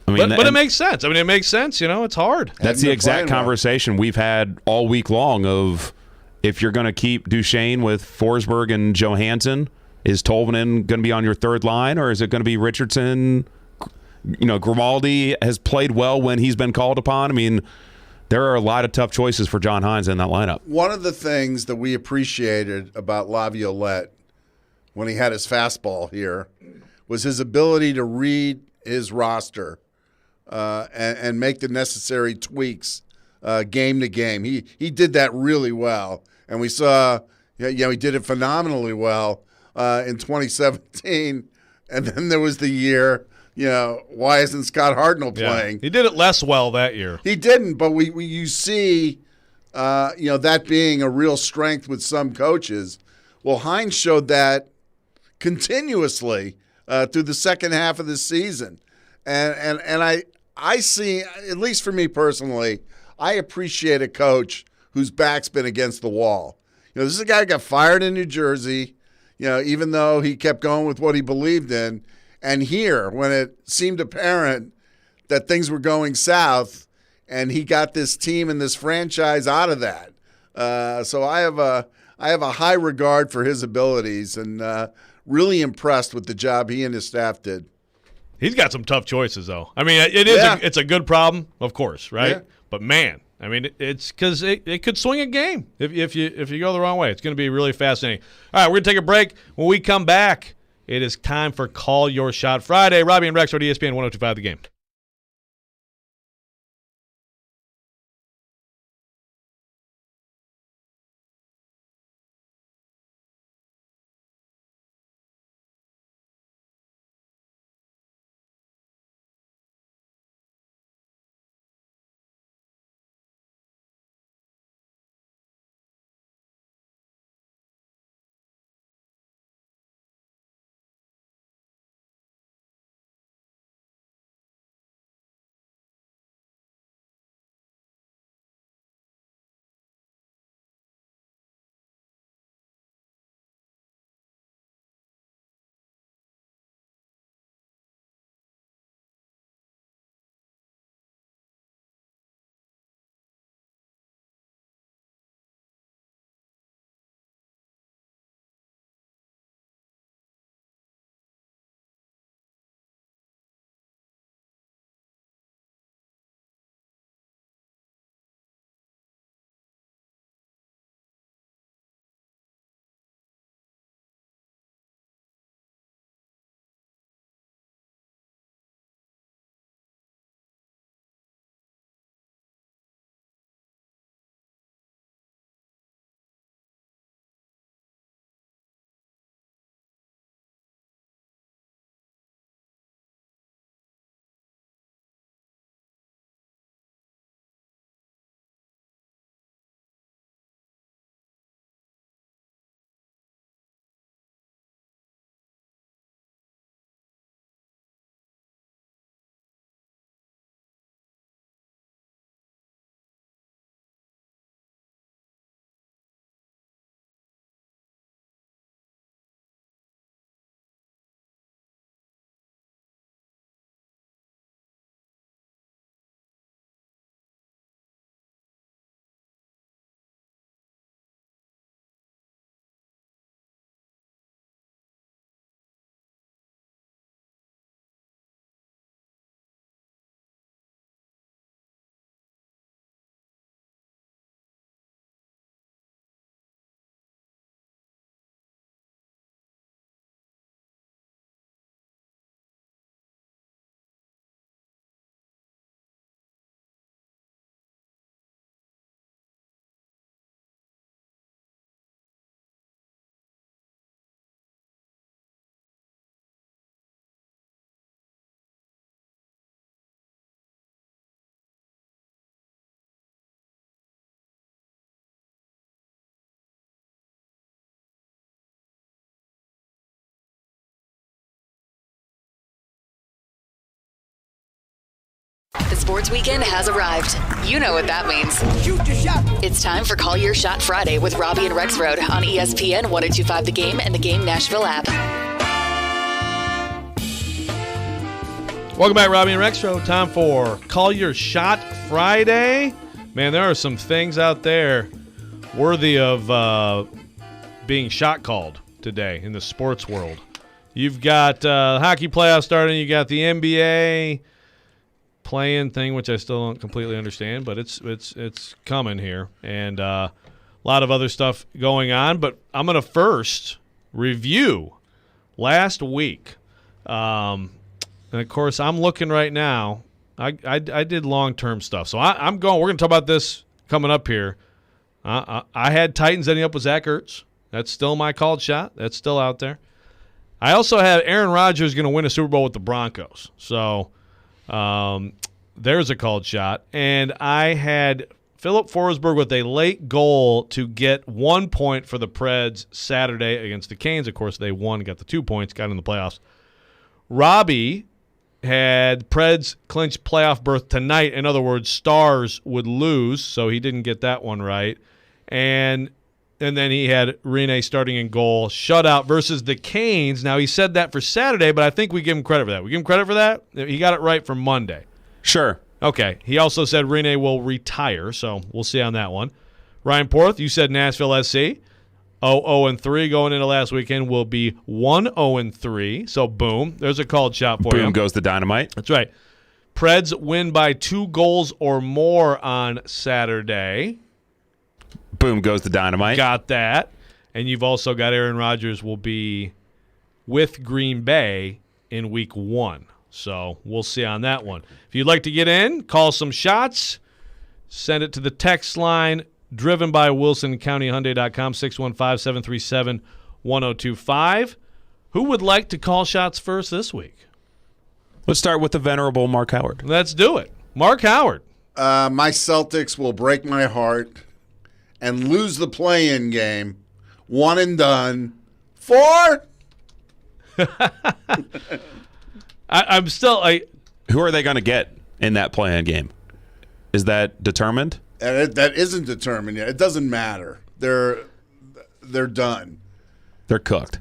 I mean, but it makes sense. I mean, it makes sense. It's hard. That's the exact conversation we've had all week long of if you're going to keep Duchesne with Forsberg and Johansson, is Tolvanen going to be on your third line, or is it going to be Richardson? Grimaldi has played well when he's been called upon. I mean, there are a lot of tough choices for John Hynes in that lineup. One of the things that we appreciated about Laviolette when he had his fastball here was his ability to read his roster and make the necessary tweaks game to game. He did that really well, and we saw he did it phenomenally well in 2017. And then there was the year, why isn't Scott Hartnell playing? Yeah. He did it less well that year. He didn't, but you see, that being a real strength with some coaches. Well, Hynes showed that continuously through the second half of the season. And I see, at least for me personally, I appreciate a coach whose back's been against the wall. This is a guy who got fired in New Jersey, even though he kept going with what he believed in. And here, when it seemed apparent that things were going south, and he got this team and this franchise out of that. So I I have a high regard for his abilities and really impressed with the job he and his staff did. He's got some tough choices, though. I mean, it's a good problem, of course, right? Yeah. But man, I mean, it's because it could swing a game if you go the wrong way. It's going to be really fascinating. All right, we're going to take a break. When we come back, it is time for Call Your Shot Friday. Robby and Rexrode, ESPN 102.5 The Game. The sports weekend has arrived. You know what that means. Shoot your shot. It's time for Call Your Shot Friday with Robby and Rexrode on ESPN 102.5 The Game and the Game Nashville app. Welcome back, Robby and Rexrode. Time for Call Your Shot Friday. Man, there are some things out there worthy of being shot called today in the sports world. You've got hockey playoffs starting. You got the NBA playing thing, which I still don't completely understand, but it's coming here, and a lot of other stuff going on. But I'm going to first review last week, and of course I'm looking right now. I did long-term stuff, so I'm going. We're going to talk about this coming up here. I had Titans ending up with Zach Ertz. That's still my called shot. That's still out there. I also had Aaron Rodgers going to win a Super Bowl with the Broncos. So there's a called shot. And I had Philip Forsberg with a late goal to get 1 point for the Preds Saturday against the Canes. Of course, they won, got the 2 points, got in the playoffs. Robby had Preds clinch playoff berth tonight. In other words, Stars would lose, so he didn't get that one right. And then he had Rene starting in goal, shutout versus the Canes. Now, he said that for Saturday, but I think we give him credit for that. We give him credit for that? He got it right for Monday. Sure. Okay. He also said Rene will retire, so we'll see on that one. Ryan Porth, you said Nashville SC. 0-3 going into last weekend will be 1-3. So, boom. There's a called shot for you. Boom goes the dynamite. That's right. Preds win by 2 goals or more on Saturday. Boom goes the dynamite. Got that. And you've also got Aaron Rodgers will be with Green Bay in week 1. So we'll see on that one. If you'd like to get in, call some shots, send it to the text line driven by WilsonCountyHyundai.com, 615-737-1025. Who would like to call shots first this week? Let's start with the venerable Mark Howard. Let's do it. Mark Howard. My Celtics will break my heart and lose the play-in game. 1 and done. 4? I'm still Who are they going to get in that play-in game? Is that determined? That isn't determined yet. It doesn't matter. They're done. They're cooked.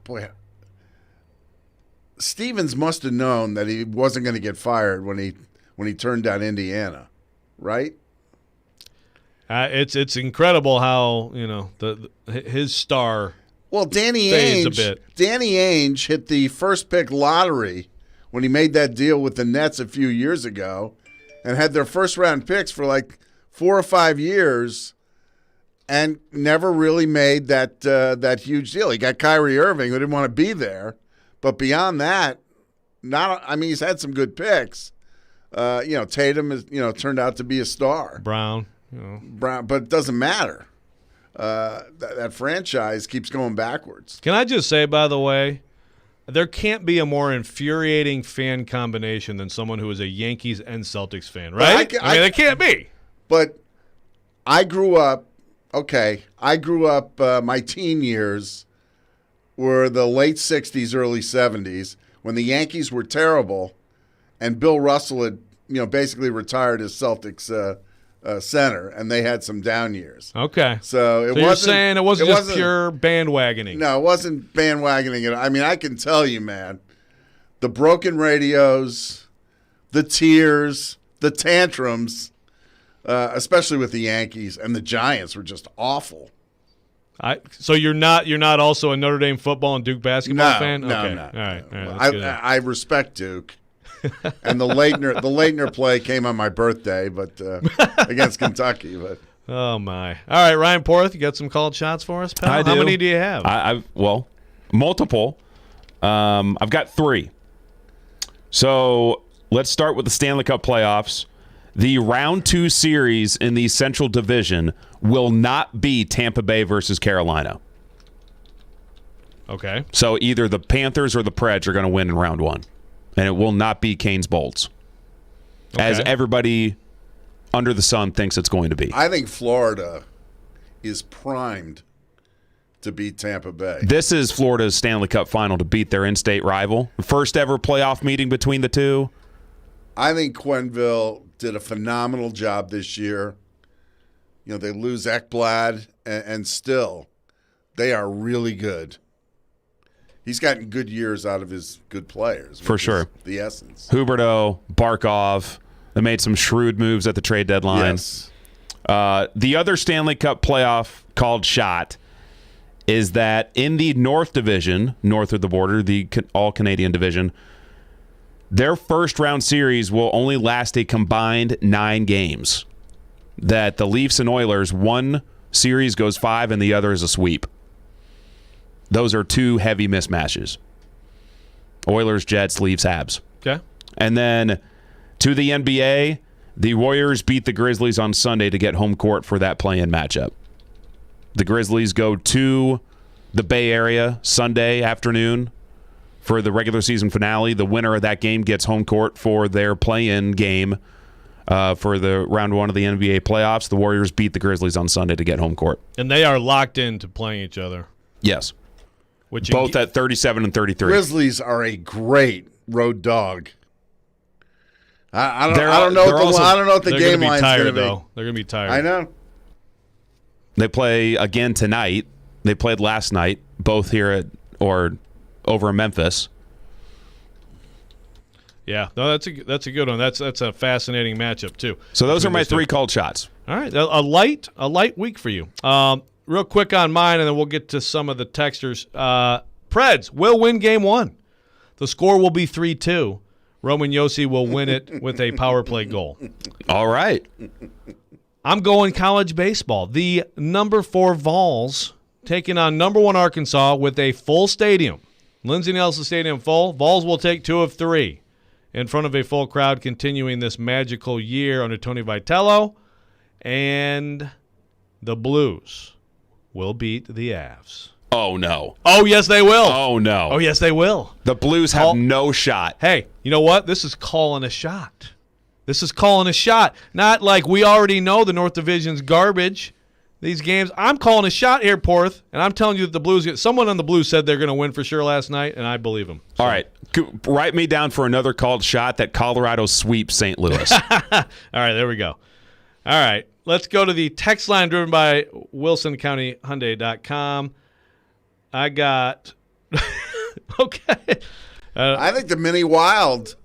Boy, Stevens must have known that he wasn't going to get fired when he turned down Indiana, right? It's incredible how his star. Well, Danny Ainge hit the first pick lottery when he made that deal with the Nets a few years ago, and had their first round picks for like 4 or 5 years, and never really made that huge deal. He got Kyrie Irving, who didn't want to be there, but beyond that, he's had some good picks. Tatum is turned out to be a star. Brown, but it doesn't matter. That franchise keeps going backwards. Can I just say, by the way, there can't be a more infuriating fan combination than someone who is a Yankees and Celtics fan, right? It can't be. But I grew up, my teen years were the late 60s, early 70s, when the Yankees were terrible, and Bill Russell had, basically retired as Celtics center, and they had some down years. Okay. So you're saying it wasn't just pure bandwagoning. No, it wasn't bandwagoning. I can tell you, man, the broken radios, the tears, the tantrums, especially with the Yankees, and the Giants were just awful. So you're not also a Notre Dame football and Duke basketball fan? No, okay. no. All right. I respect Duke. And the Leitner play came on my birthday, but against Kentucky. But oh my! All right, Ryan Porth, you got some called shots for us, pal? I do. How many do you have? Multiple. I've got 3. So let's start with the Stanley Cup playoffs. The round 2 series in the Central Division will not be Tampa Bay versus Carolina. Okay. So either the Panthers or the Preds are going to win in round 1. And it will not be Canes Bolts, as everybody under the sun thinks it's going to be. I think Florida is primed to beat Tampa Bay. This is Florida's Stanley Cup final to beat their in-state rival. First ever playoff meeting between the two. I think Quenneville did a phenomenal job this year. They lose Ekblad, and still, they are really good. He's gotten good years out of his good players. For sure. The essence. Huberdeau, Barkov, they made some shrewd moves at the trade deadline. Yes. The other Stanley Cup playoff called shot is that in the North Division, north of the border, the All-Canadian Division, their first-round series will only last a combined 9 games. That the Leafs and Oilers, one series goes 5 and the other is a sweep. Those are 2 heavy mismatches. Oilers, Jets, Leafs, Habs. Okay. And then to the NBA, the Warriors beat the Grizzlies on Sunday to get home court for that play-in matchup. The Grizzlies go to the Bay Area Sunday afternoon for the regular season finale. The winner of that game gets home court for their play-in game for the round 1 of the NBA playoffs. The Warriors beat the Grizzlies on Sunday to get home court. And they are locked into playing each other. Yes. Both at 37 and 33. Grizzlies are a great road dog. I don't know what the game line's going to be. They're going to be tired. I know. They play again tonight. They played last night, both here over in Memphis. Yeah, no, that's a good one. That's a fascinating matchup too. So those are my 3 called shots. All right, a light week for you. real quick on mine, and then we'll get to some of the texters. Preds will win Game 1. The score will be 3-2. Roman Josi will win it with a power play goal. All right. I'm going college baseball. The number 4 Vols taking on number 1 Arkansas with a full stadium. Lindsey Nelson Stadium full. Vols will take 2 of 3 in front of a full crowd, continuing this magical year under Tony Vitello. And the Blues will beat the Avs. Oh, no. Oh, yes, they will. Oh, no. Oh, yes, they will. The Blues have no shot. Hey, you know what? This is calling a shot. This is calling a shot. Not like we already know the North Division's garbage. These games, I'm calling a shot here, Porth, and I'm telling you that the Blues, someone on the Blues said they're going to win for sure last night, and I believe them. So. All right. Write me down for another called shot that Colorado sweeps St. Louis. All right, there we go. All right, let's go to the text line driven by WilsonCountyHyundai.com. I got okay. I think the Mini Wild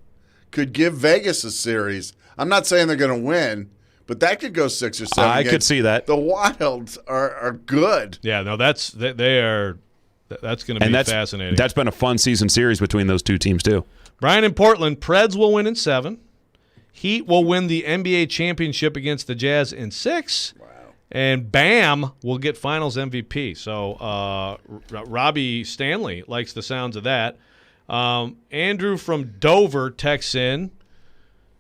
could give Vegas a series. I'm not saying they're going to win, but that could go 6 or 7 I games. could see that. The Wilds are good. Yeah, no, that's going to be fascinating. That's been a fun season series between those two teams too. Brian in Portland, Preds will win in 7. Heat will win the NBA championship against the Jazz in 6. And Bam will get Finals MVP. So Robby Stanley likes the sounds of that. Andrew from Dover texts in,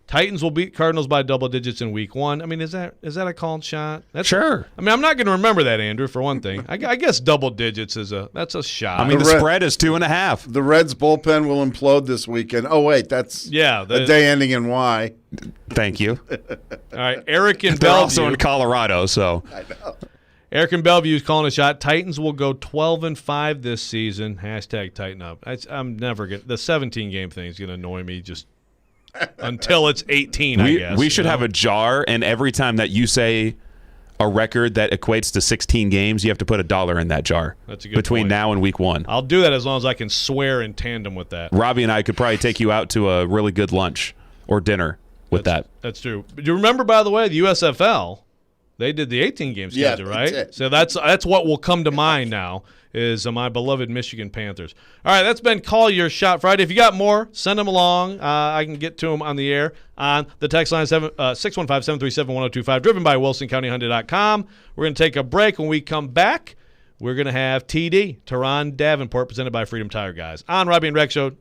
Titans will beat Cardinals by double digits in Week 1. I mean, is that a called shot? Sure. I mean, I'm not going to remember that, Andrew, for one thing. I guess double digits that's a shot. I mean, the spread is 2.5. The Reds bullpen will implode this weekend. Oh, wait, that's a day ending in Y. Thank you. All right, Eric in They're Bellevue. also in Colorado, so. I know. Eric in Bellevue is calling a shot. Titans will go 12-5 this season. Hashtag tighten up. I'm never going to – the 17-game thing is going to annoy me just until it's 18, I guess. We should have a jar, and every time that you say a record that equates to 16 games, you have to put $1 in that jar. That's a good between point. now and Week 1. I'll do that as long as I can swear in tandem with that. Robby and I could probably take you out to a really good lunch or dinner with that. That's true. Do you remember, by the way, the USFL, they did the 18-game schedule, right? Did. So that's what will come to mind now is my beloved Michigan Panthers. All right, that's been Call Your Shot Friday. If you got more, send them along. I can get to them on the air on the text line 615-737-1025, driven by WilsonCountyHyundai.com. We're going to take a break. When we come back, we're going to have TD, Turron Davenport, presented by Freedom Tire Guys, on Robby and Rexrode.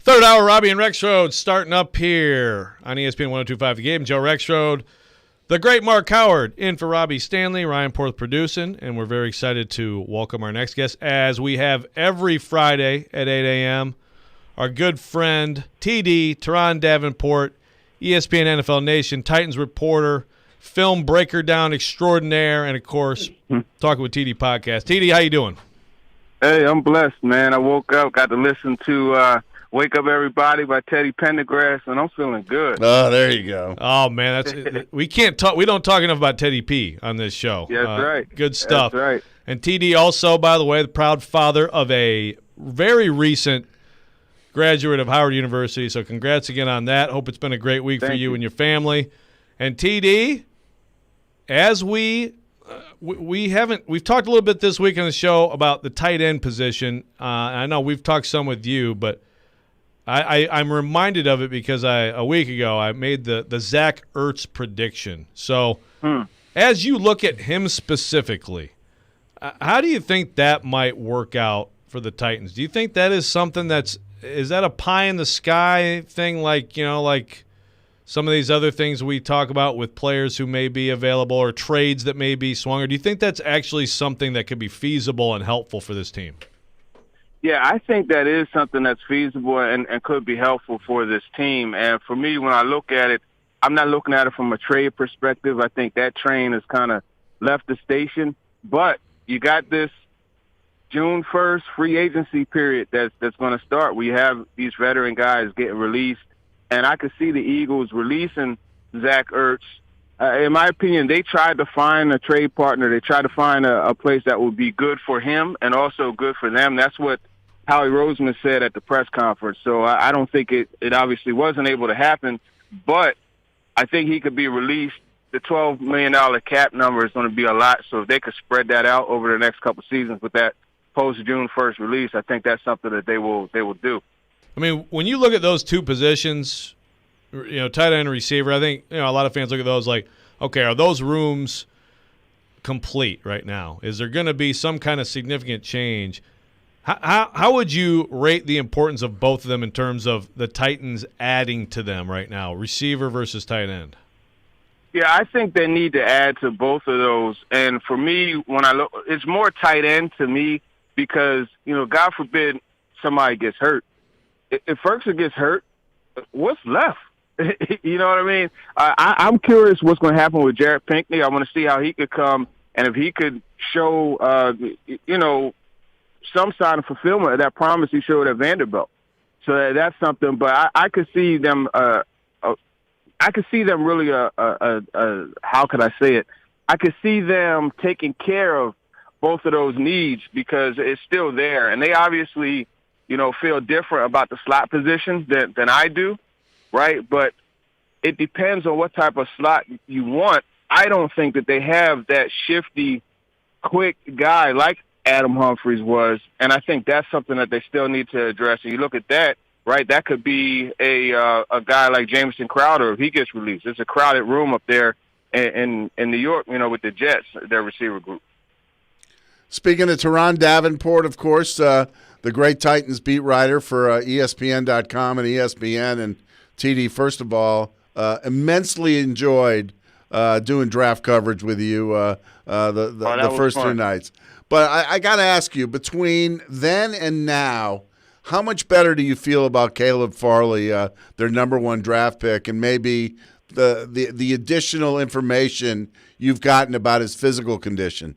Third hour, Robby and Rexrode starting up here on ESPN 102.5 The Game. Joe Rexrode, the great Mark Howard in for Robby Stanley, Ryan Porth producing, and we're very excited to welcome our next guest, as we have every Friday at 8 a.m., our good friend, TD, Turron Davenport, ESPN NFL Nation, Titans reporter, film breaker down extraordinaire, and, of course, Talking with TD podcast. TD, how you doing? Hey, I'm blessed, man. I woke up, got to listen to Wake Up Everybody by Teddy Pendergrass, and I'm feeling good. Oh, there you go. Oh, man, we can't talk. We don't talk enough about Teddy P on this show. That's right. Good stuff. That's right. And TD also, by the way, the proud father of a very recent graduate of Howard University. So congrats again on that. Hope it's been a great week for you and your family. And TD, as we've talked a little bit this week on the show about the tight end position. I know we've talked some with you, but I'm reminded of it because a week ago I made the Zach Ertz prediction. So as you look at him specifically, how do you think that might work out for the Titans? Do you think that is something is that a pie in the sky thing, like some of these other things we talk about with players who may be available or trades that may be swung? Or do you think that's actually something that could be feasible and helpful for this team? Yeah, I think that is something that's feasible and could be helpful for this team. And for me, when I look at it, I'm not looking at it from a trade perspective. I think that train has kind of left the station. But you got this June 1st free agency period that's going to start. We have these veteran guys getting released, and I could see the Eagles releasing Zach Ertz. In my opinion, they tried to find a trade partner. They tried to find a place that would be good for him and also good for them. That's what Howie Roseman said at the press conference. So I don't think it obviously wasn't able to happen, but I think he could be released. The $12 million cap number is going to be a lot, so if they could spread that out over the next couple seasons with that post-June 1st release, I think that's something that they will do. I mean, when you look at those two positions, tight end and receiver, I think a lot of fans look at those like, okay, are those rooms complete right now? Is there going to be some kind of significant change? How would you rate the importance of both of them in terms of the Titans adding to them right now, receiver versus tight end? Yeah, I think they need to add to both of those. And for me, when I look, it's more tight end to me because, God forbid somebody gets hurt. If Ferguson gets hurt, what's left? You know what I mean? I'm curious what's going to happen with Jared Pinkney. I want to see how he could come, and if he could show, some sign of fulfillment of that promise he showed at Vanderbilt. So that's something. But I could see them. I could see them really. How could I say it? I could see them taking care of both of those needs because it's still there, and they obviously, feel different about the slot position than I do. Right, but it depends on what type of slot you want. I don't think that they have that shifty, quick guy like Adam Humphries was, and I think that's something that they still need to address. And you look at that, right, that could be a guy like Jamison Crowder if he gets released. It's a crowded room up there in New York, with the Jets, their receiver group. Speaking of Turron Davenport, of course, the great Titans beat writer for ESPN.com and ESPN, and TD, first of all, immensely enjoyed doing draft coverage with you the first fun. 2 nights. But I got to ask you, between then and now, how much better do you feel about Caleb Farley, their number 1 draft pick, and maybe the additional information you've gotten about his physical condition?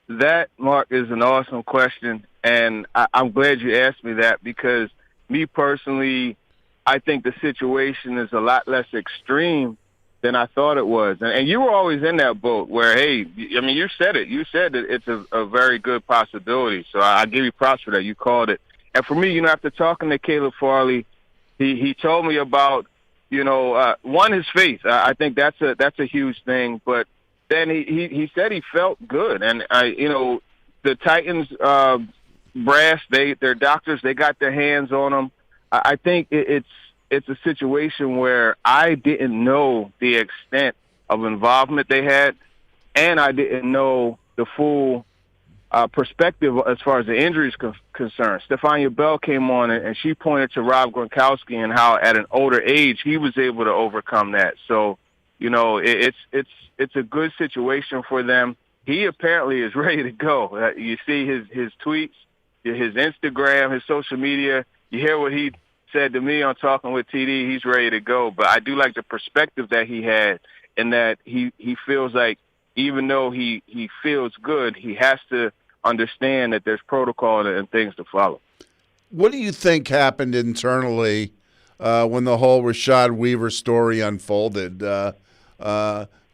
That, Mark, is an awesome question, and I'm glad you asked me that because me personally, I think the situation is a lot less extreme than I thought it was. And you were always in that boat where, hey, you said it. You said that it's a very good possibility. So I give you props for that. You called it. And for me, after talking to Caleb Farley, he told me about, his faith. I think that's a huge thing. But then he said he felt good. And, the Titans brass, their doctors, they got their hands on him. I think it's a situation where I didn't know the extent of involvement they had, and I didn't know the full perspective as far as the injuries concerned. Stefania Bell came on and she pointed to Rob Gronkowski and how at an older age he was able to overcome that. So, it's a good situation for them. He apparently is ready to go. You see his tweets, his Instagram, his social media. You hear what he said to me on Talking with TD. He's ready to go. But I do like the perspective that he had, and that he feels like even though he feels good, he has to understand that there's protocol and things to follow. What do you think happened internally when the whole Rashad Weaver story unfolded?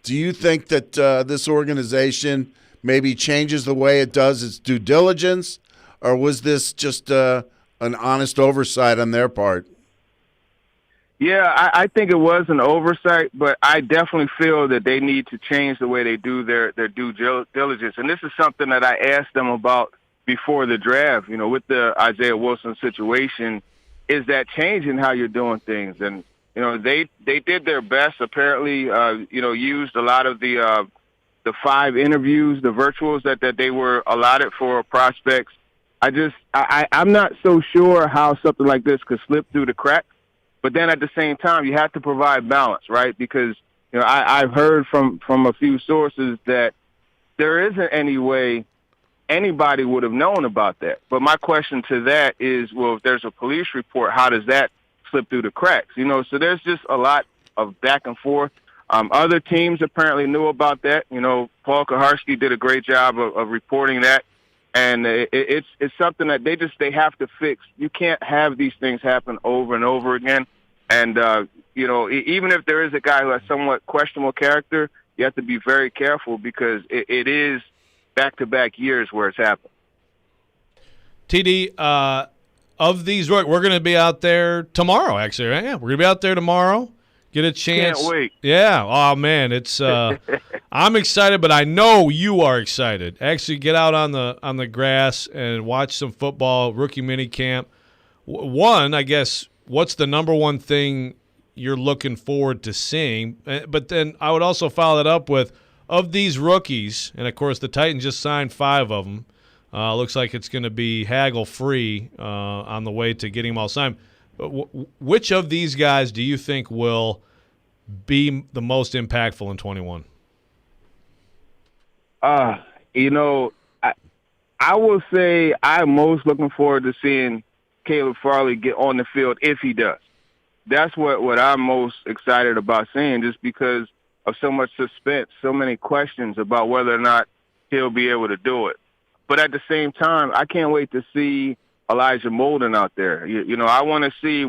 Do you think that this organization maybe changes the way it does its due diligence, or was this just an honest oversight on their part? Yeah, I think it was an oversight, but I definitely feel that they need to change the way they do their due diligence. And this is something that I asked them about before the draft, with the Isaiah Wilson situation. Is that changing how you're doing things? And, they did their best, apparently, used a lot of the 5 interviews, the virtuals that they were allotted for prospects. I'm not so sure how something like this could slip through the cracks. But then at the same time, you have to provide balance, right? Because, I've heard from a few sources that there isn't any way anybody would have known about that. But my question to that is, well, if there's a police report, how does that slip through the cracks? So there's just a lot of back and forth. Other teams apparently knew about that. Paul Kaharski did a great job of reporting that. And it's something that they have to fix. You can't have these things happen over and over again. And, even if there is a guy who has somewhat questionable character, you have to be very careful because it is back-to-back years where it's happened. TD, of these, we're going to be out there tomorrow, actually, right? Yeah, we're going to be out there tomorrow. Get a chance. Can't wait. Yeah. Oh, man. It's I'm excited, but I know you are excited. Actually, get out on the grass and watch some football, rookie mini camp. One, I guess, what's the number one thing you're looking forward to seeing? But then I would also follow that up with, of these rookies, and, of course, the Titans just signed 5 of them. Looks like it's going to be haggle-free on the way to getting them all signed. Which of these guys do you think will be the most impactful in 21? I will say I'm most looking forward to seeing Caleb Farley get on the field if he does. That's what I'm most excited about seeing, just because of so much suspense, so many questions about whether or not he'll be able to do it. But at the same time, I can't wait to see Elijah Molden out there. I want to see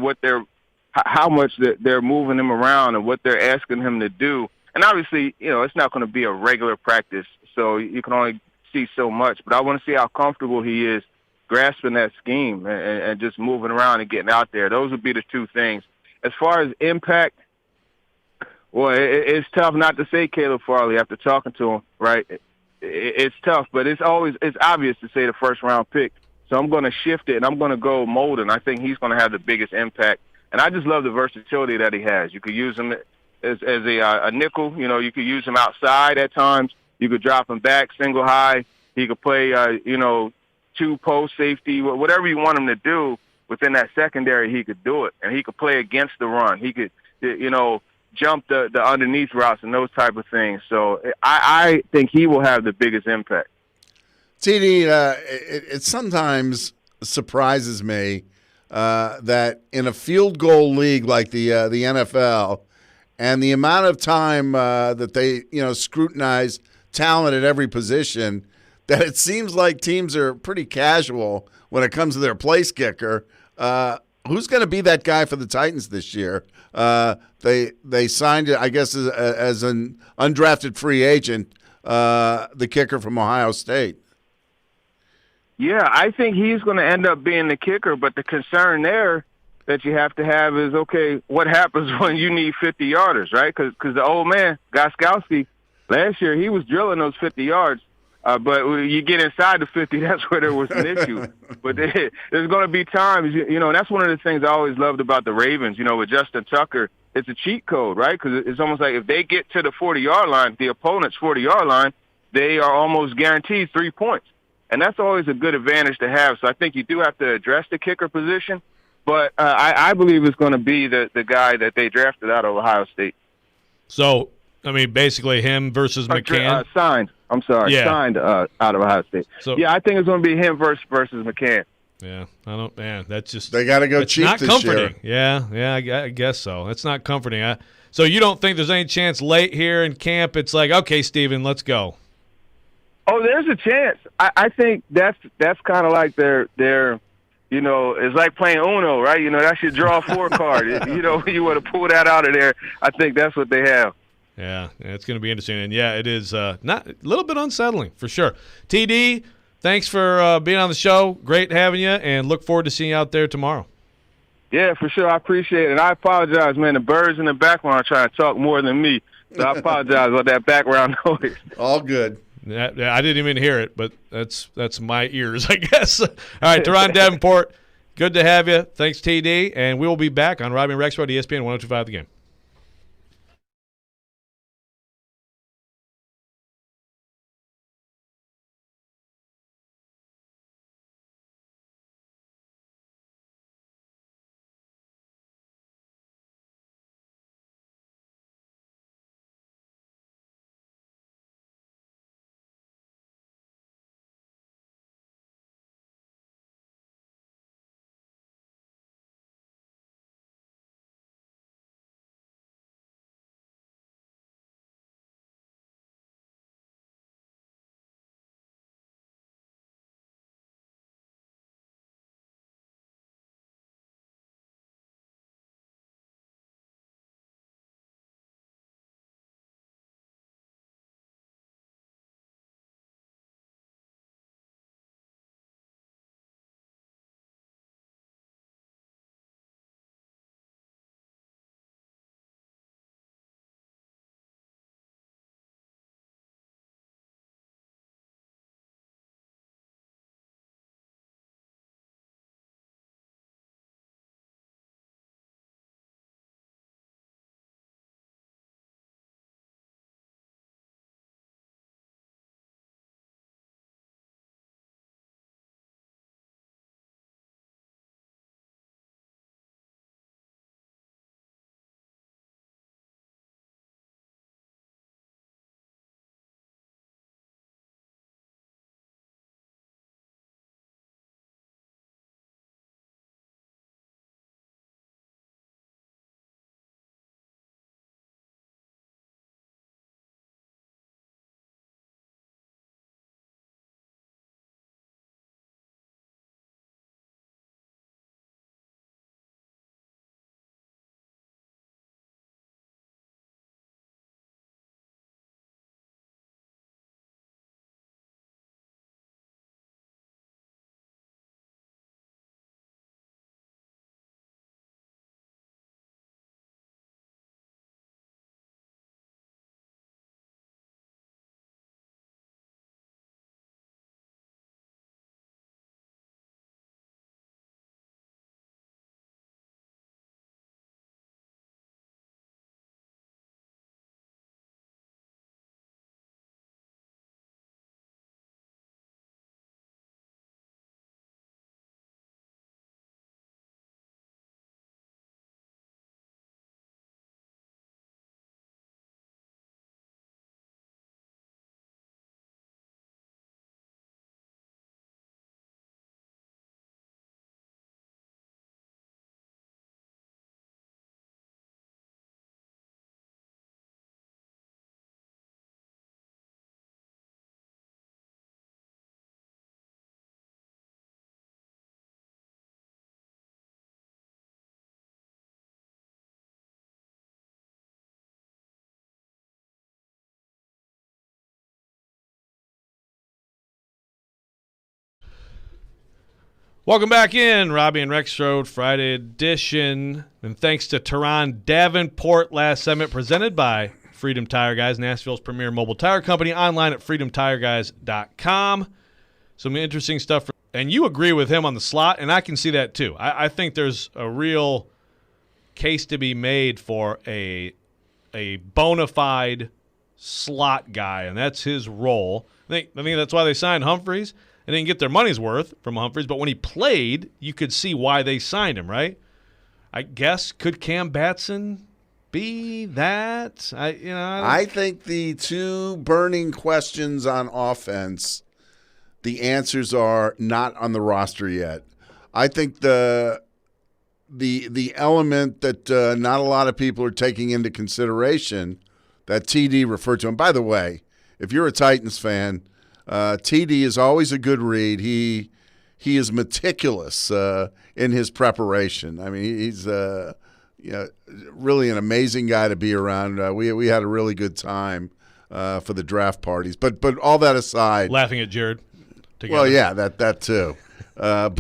how much they're moving him around and what they're asking him to do. And obviously, it's not going to be a regular practice, so you can only see so much. But I want to see how comfortable he is grasping that scheme and just moving around and getting out there. Those would be the 2 things. As far as impact, well, it's tough not to say Caleb Farley after talking to him, right? It's tough, but it's obvious to say the first-round pick. So I'm going to shift it, and I'm going to go Molden. I think he's going to have the biggest impact. And I just love the versatility that he has. You could use him as a nickel. You could use him outside at times. You could drop him back, single high. He could play, 2-post safety, whatever you want him to do within that secondary, he could do it. And he could play against the run. He could, jump the underneath routes and those type of things. So I think he will have the biggest impact. TD, it sometimes surprises me that in a field goal league like the NFL, and the amount of time that they scrutinize talent at every position, that it seems like teams are pretty casual when it comes to their place kicker. Who's going to be that guy for the Titans this year? They signed it, I guess, as an undrafted free agent, the kicker from Ohio State. Yeah, I think he's going to end up being the kicker, but the concern there that you have to have is, okay, what happens when you need 50-yarders, right? Because the old man, Gostkowski, last year he was drilling those 50 yards, but you get inside the 50, that's where there was an issue. But there's going to be times, and that's one of the things I always loved about the Ravens, with Justin Tucker. It's a cheat code, right? Because it's almost like if they get to the 40-yard line, the opponent's 40-yard line, they are almost guaranteed 3 points. And that's always a good advantage to have. So I think you do have to address the kicker position. But I believe it's going to be the guy that they drafted out of Ohio State. So, I mean, basically him versus McCann? Signed. I'm sorry. Yeah. Signed out of Ohio State. So, yeah, I think it's going to be him versus McCann. Yeah, that's just – they got to go cheap this comforting. year. Yeah, I guess so. It's not comforting. So you don't think there's any chance late here in camp it's like, okay, Steven, let's go? Oh, there's a chance. I think that's kind of like their it's like playing Uno, right? That's your draw 4 card. You want to pull that out of there. I think that's what they have. Yeah, it's going to be interesting. And, yeah, it is not a little bit unsettling for sure. TD, thanks for being on the show. Great having you, and look forward to seeing you out there tomorrow. Yeah, for sure. I appreciate it. And I apologize, man. The birds in the background are trying to talk more than me. So I apologize about that background noise. All good. I didn't even hear it, but that's my ears, I guess. All right, Turron Davenport, good to have you. Thanks, TD. And we will be back on Robby and Rexrode, ESPN 102.5 The Game. Welcome back in, Robby and Rexrode Friday edition. And thanks to Turron Davenport last segment presented by Freedom Tire Guys, Nashville's premier mobile tire company, online at freedomtireguys.com. Some interesting stuff. And you agree with him on the slot, and I can see that too. I think there's a real case to be made for a bona fide slot guy, and that's his role. I think that's why they signed Humphreys. and didn't get their money's worth from Humphries, but when he played, you could see why they signed him, right? I guess, could Cam Batson be that? I think the two burning questions on offense, the answers are not on the roster yet. I think the element that not a lot of people are taking into consideration that TD referred to him. By the way, if you're a Titans fan, TD is always a good read. He is meticulous in his preparation. I mean, he's really an amazing guy to be around. We had a really good time for the draft parties. But all that aside, laughing at Jared together. Well, yeah, that too. But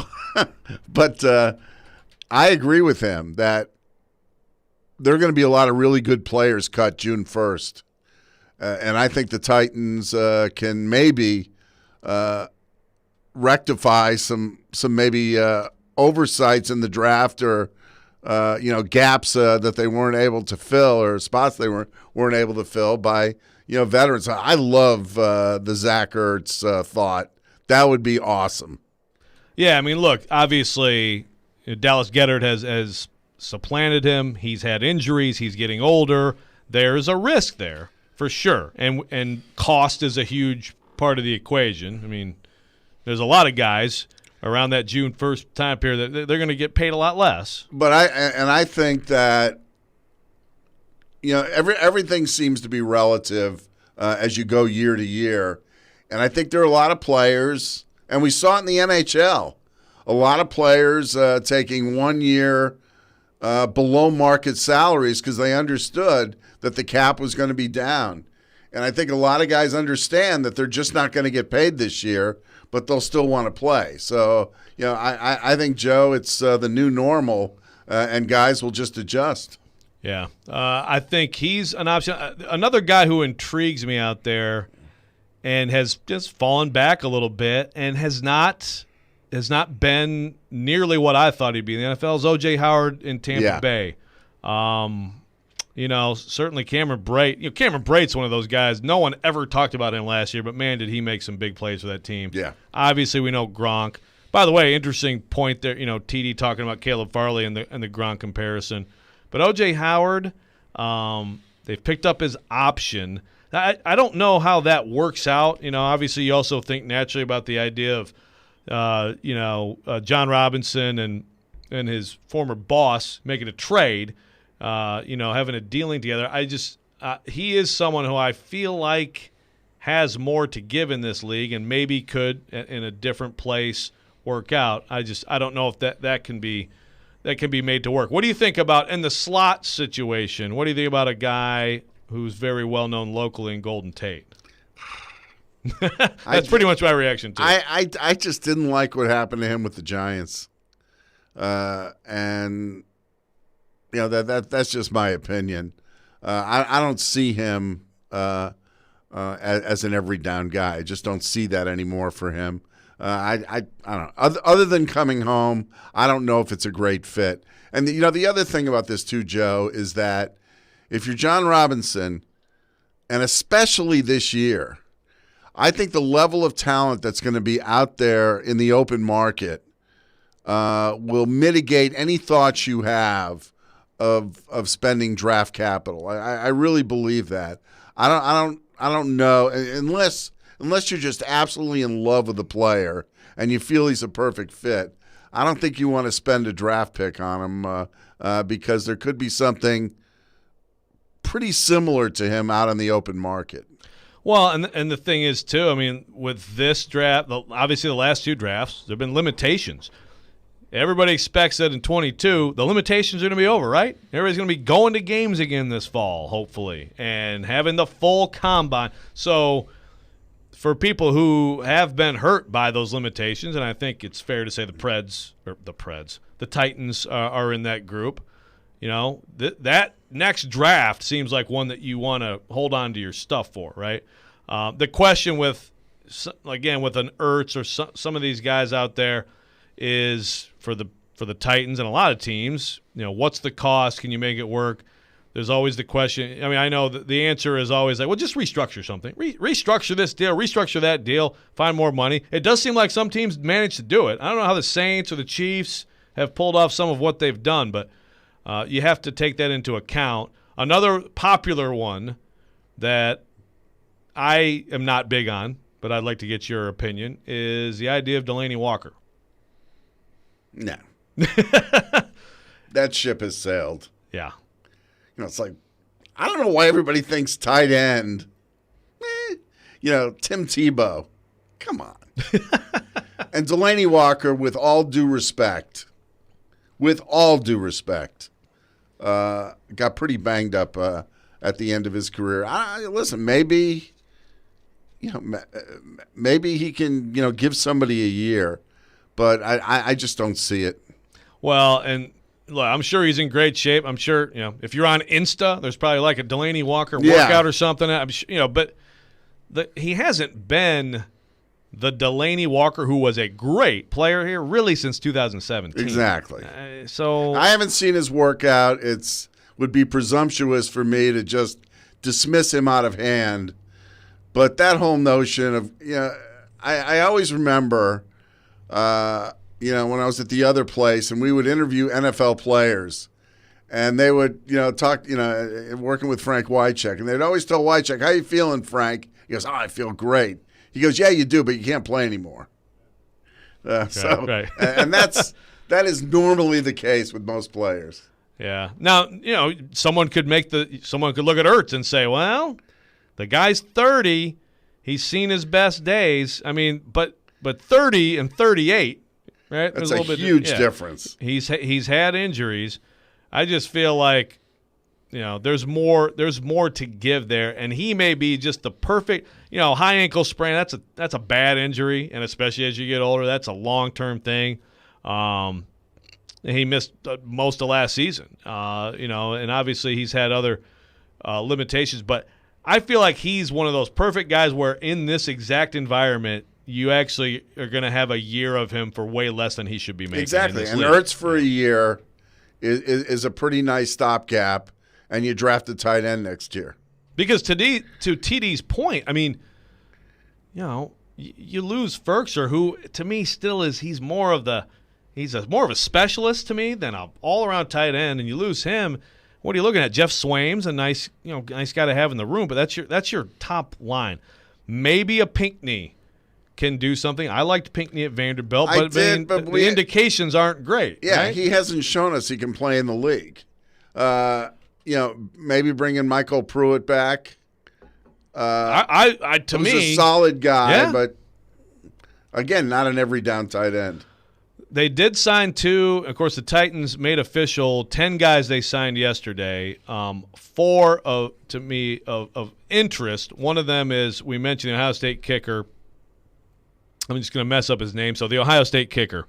I agree with him that there are going to be a lot of really good players cut June 1st. And I think the Titans can maybe rectify some maybe oversights in the draft or gaps that they weren't able to fill or spots they weren't able to fill by veterans. I love the Zach Ertz thought. That would be awesome. Yeah, I mean, look, obviously Dallas Goedert has supplanted him. He's had injuries. He's getting older. There's a risk there for sure, and cost is a huge part of the equation. I mean, there's a lot of guys around that June 1st time period that they're going to get paid a lot less. But I think that everything seems to be relative as you go year to year, and I think there are a lot of players, and we saw it in the NHL. A lot of players taking 1 year below market salaries because they understood that the cap was going to be down. And I think a lot of guys understand that they're just not going to get paid this year, but they'll still want to play. So, I think, Joe, it's the new normal, and guys will just adjust. Yeah. I think he's an option. Another guy who intrigues me out there and has just fallen back a little bit and has not been nearly what I thought he'd be in the NFL is O.J. Howard in Tampa Bay. Certainly Cameron Brate. Cameron Brate's one of those guys. No one ever talked about him last year, but, man, did he make some big plays for that team. Yeah. Obviously, we know Gronk. By the way, interesting point there, TD talking about Caleb Farley and the Gronk comparison. But O.J. Howard, they've picked up his option. I don't know how that works out. Obviously you also think naturally about the idea of John Robinson and his former boss making a trade, having a dealing together. He is someone who I feel like has more to give in this league and maybe could in a different place work out. I don't know if that can be made to work. What do you think about in the slot situation? What do you think about a guy who's very well known locally in Golden Tate? That's pretty much my reaction to it. I just didn't like what happened to him with the Giants, and that's just my opinion. I don't see him as an every down guy. I just don't see that anymore for him. I don't know. Other than coming home, I don't know if it's a great fit. And the other thing about this too, Joe, is that if you're John Robinson, and especially this year, I think the level of talent that's going to be out there in the open market will mitigate any thoughts you have of spending draft capital. I really believe that. I don't know unless you're just absolutely in love with the player and you feel he's a perfect fit. I don't think you want to spend a draft pick on him because there could be something pretty similar to him out in the open market. Well, and the thing is, too, I mean, with this draft, obviously the last two drafts, there have been limitations. Everybody expects that in 22, the limitations are going to be over, right? Everybody's going to be going to games again this fall, hopefully, and having the full combine. So for people who have been hurt by those limitations, and I think it's fair to say the Titans are in that group, that next draft seems like one that you want to hold on to your stuff for, right? The question with an Ertz or some of these guys out there is for the Titans and a lot of teams, what's the cost? Can you make it work? there's always the question. I mean, I know that the answer is always like, well, just restructure something. Restructure this deal, restructure that deal, find more money. It does seem like some teams manage to do it. I don't know how the Saints or the Chiefs have pulled off some of what they've done, but you have to take that into account. Another popular one that I am not big on, but I'd like to get your opinion, is the idea of Delanie Walker. No. That ship has sailed. Yeah. It's like, I don't know why everybody thinks tight end. Tim Tebow. Come on. And Delanie Walker, with all due respect, got pretty banged up at the end of his career. Listen, maybe he can, give somebody a year, but I just don't see it. Well, and look, I'm sure he's in great shape. I'm sure, if you're on Insta, there's probably like a Delanie Walker workout or something. I'm sure, but he hasn't been the Delanie Walker who was a great player here really since 2017. Exactly. So I haven't seen his workout. It would be presumptuous for me to just dismiss him out of hand. But that whole notion of, I always remember, when I was at the other place and we would interview NFL players and they would, talk, working with Frank Wycheck, and they'd always tell Wycheck, "How you feeling, Frank?" He goes, "Oh, I feel great." He goes, "Yeah, you do, but you can't play anymore." Right. And that is normally the case with most players. Yeah. Now, someone could look at Ertz and say, well, the guy's 30. He's seen his best days. I mean, but 30 and 38, right? That's a huge difference. He's had injuries. I just feel like, there's more to give there, and he may be just the perfect, high ankle sprain. That's a bad injury, and especially as you get older, that's a long-term thing. He missed most of last season, and obviously he's had other limitations, but I feel like he's one of those perfect guys where in this exact environment, you actually are going to have a year of him for way less than he should be making. Exactly, and Ertz for a year is a pretty nice stopgap, and you draft a tight end next year. Because to TD's point, I mean, you lose Ferkser, who to me still is he's more of a specialist to me than an all-around tight end, and you lose him. What are you looking at? Jeff Swaim's a nice guy to have in the room, but that's your top line. Maybe a Pinckney can do something. I liked Pinckney at Vanderbilt, but the indications aren't great. Yeah, right? He hasn't shown us he can play in the league. Maybe bringing Michael Pruitt back. To me, a solid guy, but again, not an every down tight end. They did sign 2. Of course, the Titans made official 10 guys they signed yesterday. 4 of interest. One of them is, we mentioned the Ohio State kicker. I'm just going to mess up his name. So the Ohio State kicker.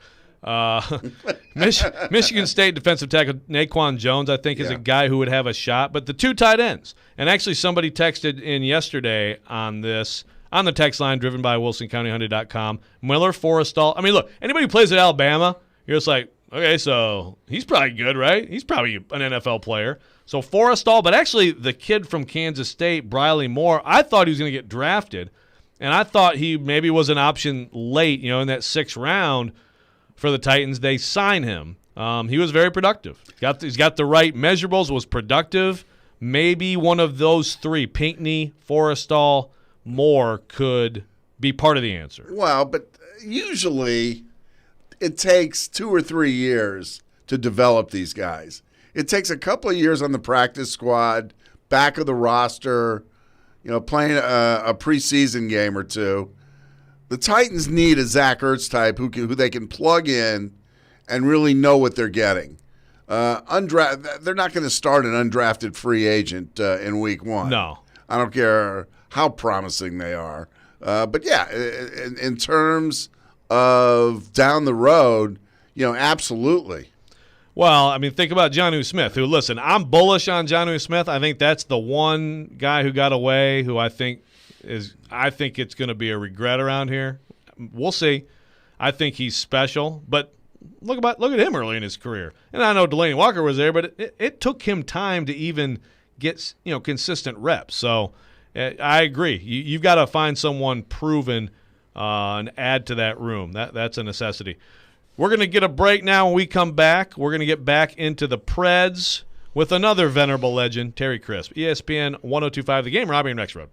Michigan State defensive tackle Naquan Jones, I think, is a guy who would have a shot. But the 2 tight ends. And actually somebody texted in yesterday on this, on the text line driven by WilsonCountyHunted.com. Miller Forrestall. I mean, look, anybody who plays at Alabama, you're just like, okay, so he's probably good, right? He's probably an NFL player. So Forrestall, but actually the kid from Kansas State, Briley Moore, I thought he was going to get drafted. And I thought he maybe was an option late, in that 6th round for the Titans. They sign him. He was very productive. He's got the right measurables, was productive. Maybe one of those 3, Pinckney, Forrestall, Moore, could be part of the answer. Well, but usually it takes 2 or 3 years to develop these guys. It takes a couple of years on the practice squad, back of the roster, playing a preseason game or 2. The Titans need a Zach Ertz type who they can plug in and really know what they're getting. They're not going to start an undrafted free agent in week 1. No. I don't care how promising they are. But, yeah, in terms of down the road, absolutely. Well, I mean, think about Jonnu Smith, who, listen, I'm bullish on Jonnu Smith. I think that's the one guy who got away who I think it's going to be a regret around here. We'll see. I think he's special. But look at him early in his career. And I know Delaney Walker was there, but it took him time to even get consistent reps. So I agree. You've got to find someone proven and add to that room. That's a necessity. We're going to get a break now. When we come back, we're going to get back into the Preds with another venerable legend, Terry Crisp. ESPN 102.5 The Game, Robby and Rexrode.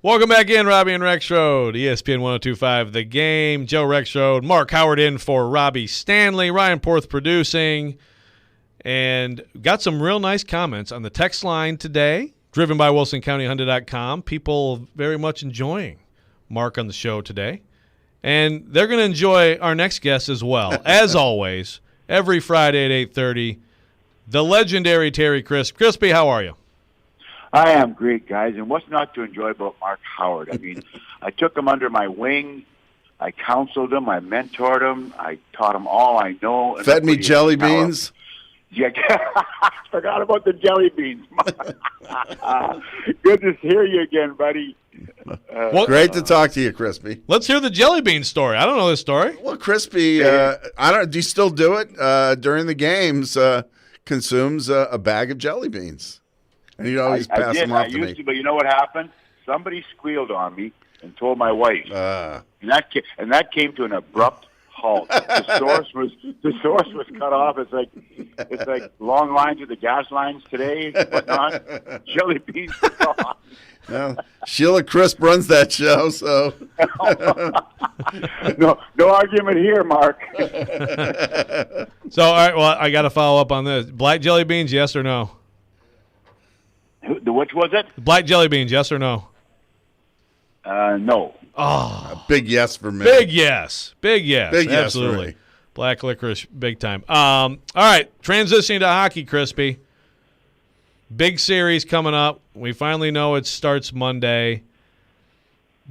Welcome back in, Robby and Rexrode, ESPN 102.5 The Game. Joe Rexrode, Mark Howard in for Robbie Stanley, Ryan Porth producing, and got some real nice comments on the text line today, driven by WilsonCountyHonda.com. People very much enjoying Mark on the show today, and they're going to enjoy our next guest as well. As always, every Friday at 8:30, the legendary Terry Crisp. Crispy, how are you? I am great, guys, and what's not to enjoy about Mark Howard? I mean, I took him under my wing. I counseled him. I mentored him. I taught him all I know. Fed me jelly beans. Yeah, forgot about the jelly beans. Good to hear you again, buddy. Great to talk to you, Crispy. Let's hear the jelly bean story. I don't know this story. Well, Crispy, I don't. Do you still do it during the games? Consumes a bag of jelly beans. And you'd always pass them off to me. I used to, but you know what happened? Somebody squealed on me and told my wife. And that came to an abrupt halt. The source was cut off. It's like long lines of the gas lines today, whatnot. Jelly beans. Well, Sheila Crisp runs that show, so no argument here, Mark. So, all right, well, I got to follow up on this. Black jelly beans, yes or no? Which was it? Black jelly beans, yes or no? No. Oh, a big yes for me. Big yes. Big yes. Big yes absolutely. for me. Black licorice, big time. All right, transitioning to hockey, Crispy. Big series coming up. We finally know it starts Monday.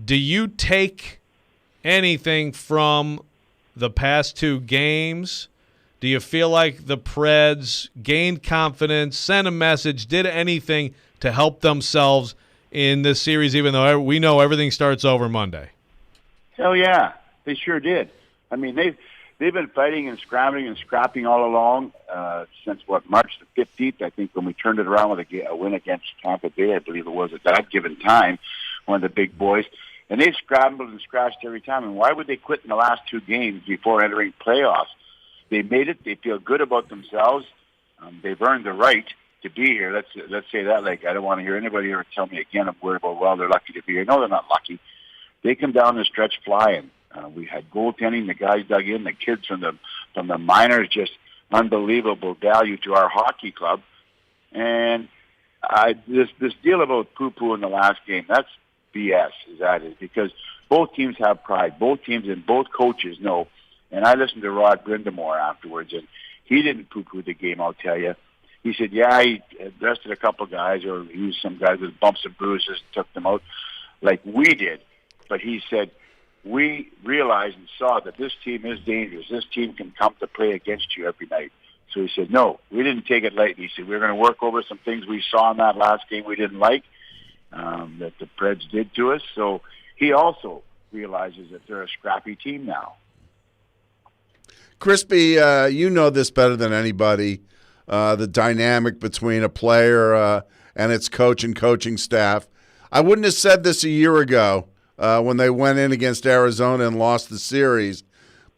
Do you take anything from the past two games? Do you feel like the Preds gained confidence, sent a message, did anything to help themselves in this series, even though we know everything starts over Monday? Hell yeah, they sure did. I mean, they've been fighting and scrambling and scrapping all along since, March the 15th, I think, when we turned it around with a win against Tampa Bay, I believe it was, at that given time, one of the big boys. And they've scrambled and scratched every time. And why would they quit in the last two games before entering playoffs? They made it. They feel good about themselves. They've earned the right to be here. Let's say that. Like, I don't want to hear anybody ever tell me again I'm worried about, well, they're lucky to be here. No, they're not lucky. They come down the stretch flying. We had goaltending. The guys dug in. The kids from the minors, just unbelievable value to our hockey club. And this deal about poo-poo in the last game, that's BS, because both teams have pride. Both teams and both coaches know. And I listened to Rod Brindamore afterwards, and he didn't poo-poo the game, I'll tell you. He said, yeah, he arrested a couple guys or used some guys with bumps and bruises and took them out like we did. But he said, we realized and saw that this team is dangerous. This team can come to play against you every night. So he said, no, we didn't take it lightly. He said, we're going to work over some things we saw in that last game we didn't like that the Preds did to us. So he also realizes that they're a scrappy team now. Crispy, you know this better than anybody, the dynamic between a player and its coach and coaching staff. I wouldn't have said this a year ago when they went in against Arizona and lost the series.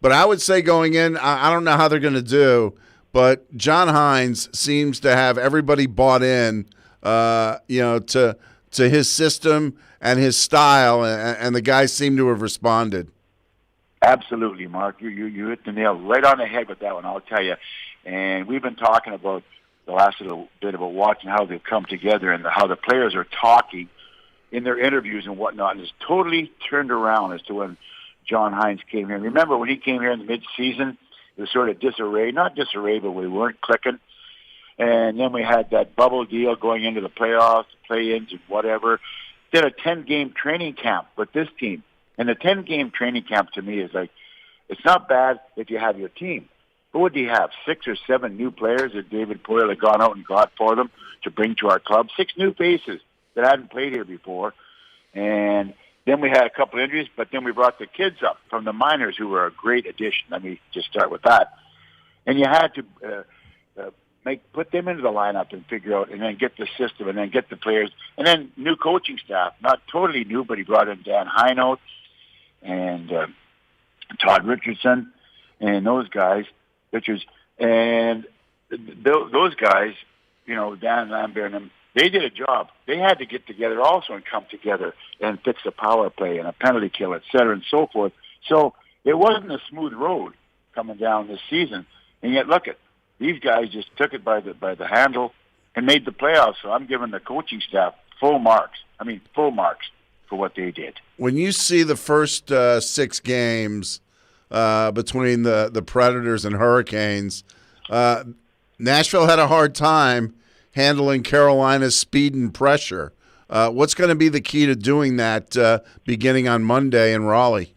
But I would say going in, I don't know how they're going to do, but John Hines seems to have everybody bought in, to his system and his style, and the guys seem to have responded. Absolutely, Mark. You hit the nail right on the head with that one, I'll tell you. And we've been talking about the last little bit about watching how they've come together and how the players are talking in their interviews and whatnot. And it's totally turned around as to when John Hines came here. Remember when he came here in the mid-season, it was sort of disarray. Not disarray, but we weren't clicking. And then we had that bubble deal going into the playoffs, play-ins and whatever. Did a 10-game training camp with this team. And the 10-game training camp to me is like, it's not bad if you have your team. But what do you have, 6 or 7 new players that David Poyle had gone out and got for them to bring to our club? 6 new faces that hadn't played here before. And then we had a couple injuries, but then we brought the kids up from the minors who were a great addition. Let me just start with that. And you had to put them into the lineup and figure out, and then get the system, and then get the players, and then new coaching staff. Not totally new, but he brought in Dan Heinold and Todd Richardson and those guys, and those guys, Dan Lambert and them, they did a job. They had to get together also and come together and fix a power play and a penalty kill, et cetera, and so forth. So it wasn't a smooth road coming down this season. And yet, look at these guys just took it by the handle and made the playoffs. So I'm giving the coaching staff full marks. Full marks for what they did. When you see the first 6 games between the Predators and Hurricanes, Nashville had a hard time handling Carolina's speed and pressure. What's going to be the key to doing that beginning on Monday in Raleigh?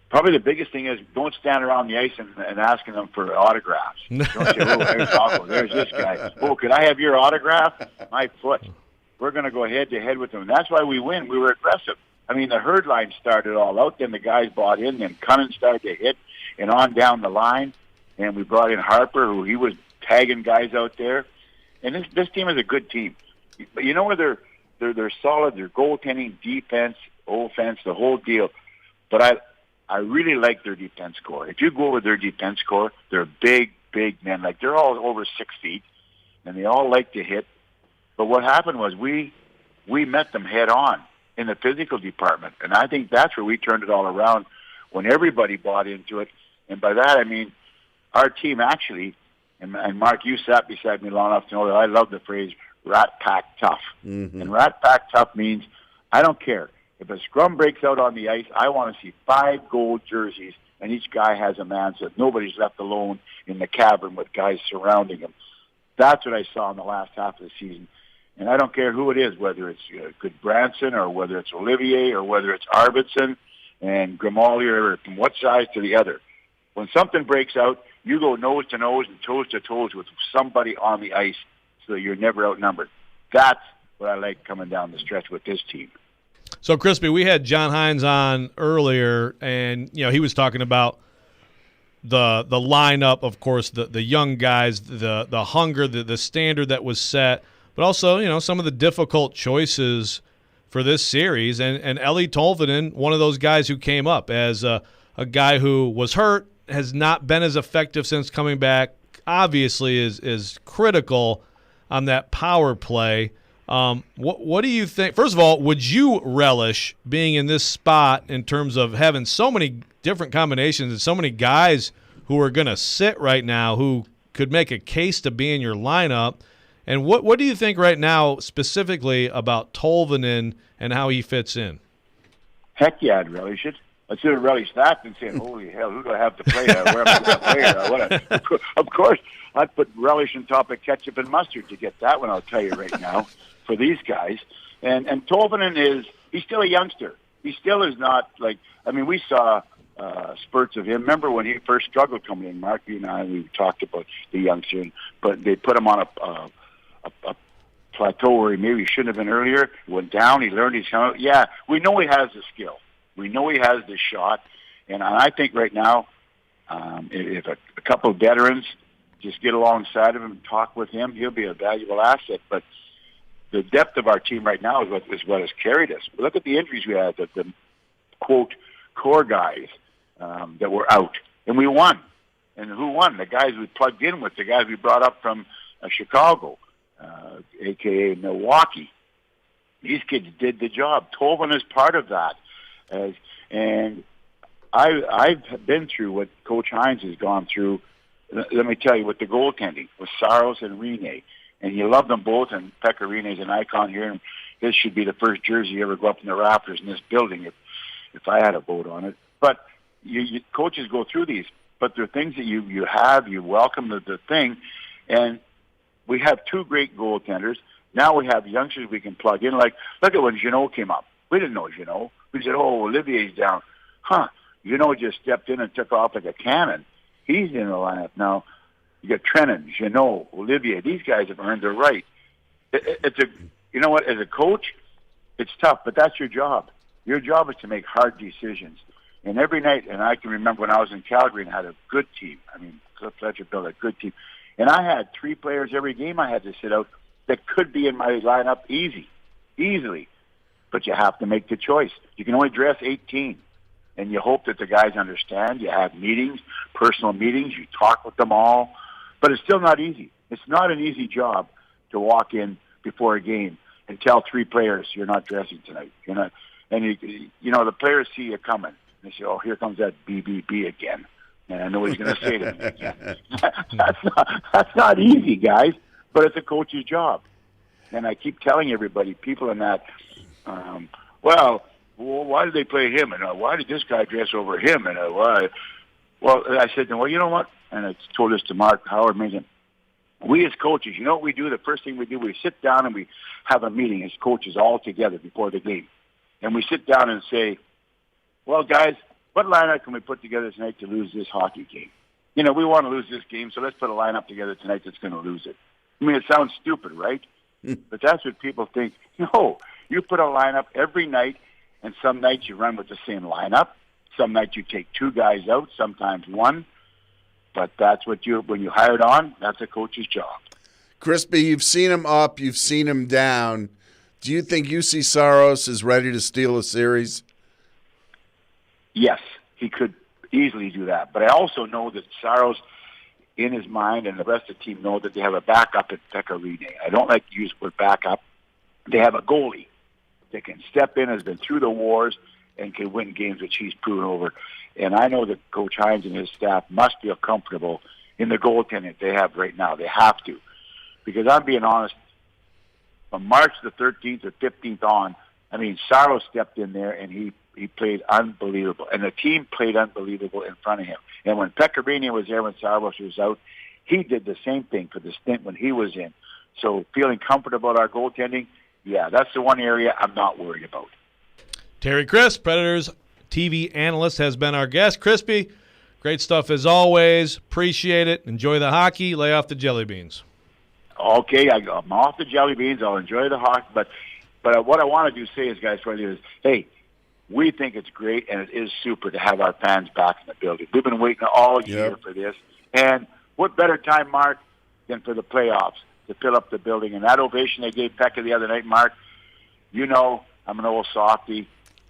Probably the biggest thing is don't stand around the ice and asking them for autographs. Don't say, there's Taco, there's this guy. Oh, could I have your autograph? My foot. We're going to go head-to-head with them. And that's why we win. We were aggressive. The herd line started all out. Then the guys bought in. Then Cunnin started to hit and on down the line. And we brought in Harper, who he was tagging guys out there. And this team is a good team. But you know where they're solid. They're goaltending, defense, offense, the whole deal. But I really like their defense core. If you go with their defense core, they're big men. Like, they're all over 6 feet, and they all like to hit. But what happened was we met them head on in the physical department, and I think that's where we turned it all around when everybody bought into it. And by that I mean our team actually, and Mark, you sat beside me long enough to know that I love the phrase Rat Pack Tough. Mm-hmm. And Rat Pack Tough means I don't care. If a scrum breaks out on the ice, I want to see 5 gold jerseys, and each guy has a man so that nobody's left alone in the cavern with guys surrounding him. That's what I saw in the last half of the season. And I don't care who it is, whether it's Goodbranson or whether it's Olivier or whether it's Arvidsson and Grimaldi or from what side to the other. When something breaks out, you go nose to nose and toes to toes with somebody on the ice so that you're never outnumbered. That's what I like coming down the stretch with this team. So, Crispy, we had John Hines on earlier, and he was talking about the lineup, of course, the young guys, the hunger, the standard that was set, but also some of the difficult choices for this series. And Eeli Tolvanen, one of those guys who came up as a guy who was hurt, has not been as effective since coming back. Obviously, is critical on that power play. What do you think? First of all, would you relish being in this spot in terms of having so many different combinations and so many guys who are going to sit right now who could make a case to be in your lineup? And what do you think right now specifically about Tolvanen and how he fits in? Heck yeah, I'd relish it. I should have relished that and said, holy hell, who's going to have to play that? Where am I going to play? Of course, I'd put relish on top of ketchup and mustard to get that one, I'll tell you right now. For these guys, and Tolvanen he's still a youngster. He still is not we saw spurts of him. Remember when he first struggled coming in, Mark, you and I, we talked about the youngster, but they put him on a plateau where he maybe shouldn't have been earlier. He went down, he learned his helmet. Yeah, we know he has the skill. We know he has the shot, and I think right now, if a couple of veterans just get alongside of him and talk with him, he'll be a valuable asset. But the depth of our team right now is what has carried us. But look at the injuries we had, the quote, core guys that were out. And we won. And who won? The guys we plugged in with, the guys we brought up from Chicago, a.k.a. Milwaukee. These kids did the job. Tolvanen is part of that. And I've been through what Coach Hines has gone through. Let me tell you, with the goaltending, with Saros and Rene. And you love them both, and Pekka Rinne is an icon here, and this should be the first jersey ever go up in the rafters in this building if I had a vote on it. But you coaches go through these, but there are things that you welcome the thing, and we have 2 great goaltenders. Now we have youngsters we can plug in. Like, look at when Jeannot came up. We didn't know Jeannot. We said, Olivier's down. Jeannot just stepped in and took off like a cannon. He's in the lineup now. You got Trennan, Jeannot, Olivier. These guys have earned their right. You know what? As a coach, it's tough, but that's your job. Your job is to make hard decisions. And every night, and I can remember when I was in Calgary and had a good team. Cliff Fletcher built a good team. And I had 3 players every game I had to sit out that could be in my lineup easily. But you have to make the choice. You can only dress 18. And you hope that the guys understand. You have meetings, personal meetings. You talk with them all. But it's still not easy. It's not an easy job to walk in before a game and tell 3 players you're not dressing tonight. You're not, and the players see you coming. They say, "Oh, here comes that BBB again," and I know what he's going to say to me again. That's not easy, guys. But it's a coach's job. And I keep telling everybody, people in that, well, why did they play him? And why did this guy dress over him? And why? Well, I said, well, you know what? And I told this to Mark Howard Mason. We as coaches, you know what we do? The first thing we do, we sit down and we have a meeting as coaches all together before the game. And we sit down and say, well, guys, what lineup can we put together tonight to lose this hockey game? We want to lose this game, so let's put a lineup together tonight that's going to lose it. It sounds stupid, right? But that's what people think. No, you put a lineup every night, and some nights you run with the same lineup. Some nights you take 2 guys out, sometimes 1. But that's what when you hired on, that's a coach's job. Crispy, you've seen him up, you've seen him down. Do you think UC Saros is ready to steal a series? Yes, he could easily do that. But I also know that Saros, in his mind, and the rest of the team know that they have a backup at Pekka Rinne. I don't like to use the word backup. They have a goalie that can step in, has been through the wars, and can win games, which he's proven over. And I know that Coach Hines and his staff must feel comfortable in the goaltending they have right now. They have to. Because I'm being honest, from March the 13th or 15th on, I mean, Saros stepped in there, and he played unbelievable. And the team played unbelievable in front of him. And when Pekka Rinne was there, when Saros was out, he did the same thing for the stint when he was in. So feeling comfortable about our goaltending, yeah, that's the one area I'm not worried about. Terry Crisp, Predators TV analyst, has been our guest. Crispy, great stuff as always. Appreciate it. Enjoy the hockey. Lay off the jelly beans. Okay, I'm off the jelly beans. I'll enjoy the hockey. But what I want to do say is, guys, right here is, hey, we think it's great and it is super to have our fans back in the building. We've been waiting all year for this. And what better time, Mark, than for the playoffs to fill up the building. And that ovation they gave Pekka the other night, Mark, you know I'm an old softy.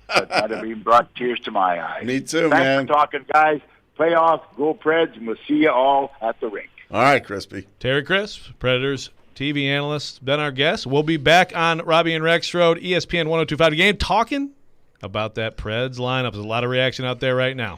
But might have even brought tears to my eyes. Me too, Thanks man. Thanks for talking, guys. Playoffs, go Preds, and we'll see you all at the rink. All right, Crispy. Terry Crisp, Predators TV analyst, been our guest. We'll be back on Robby and Rexrode, ESPN 102.5 The Game, talking about that Preds lineup. There's a lot of reaction out there right now.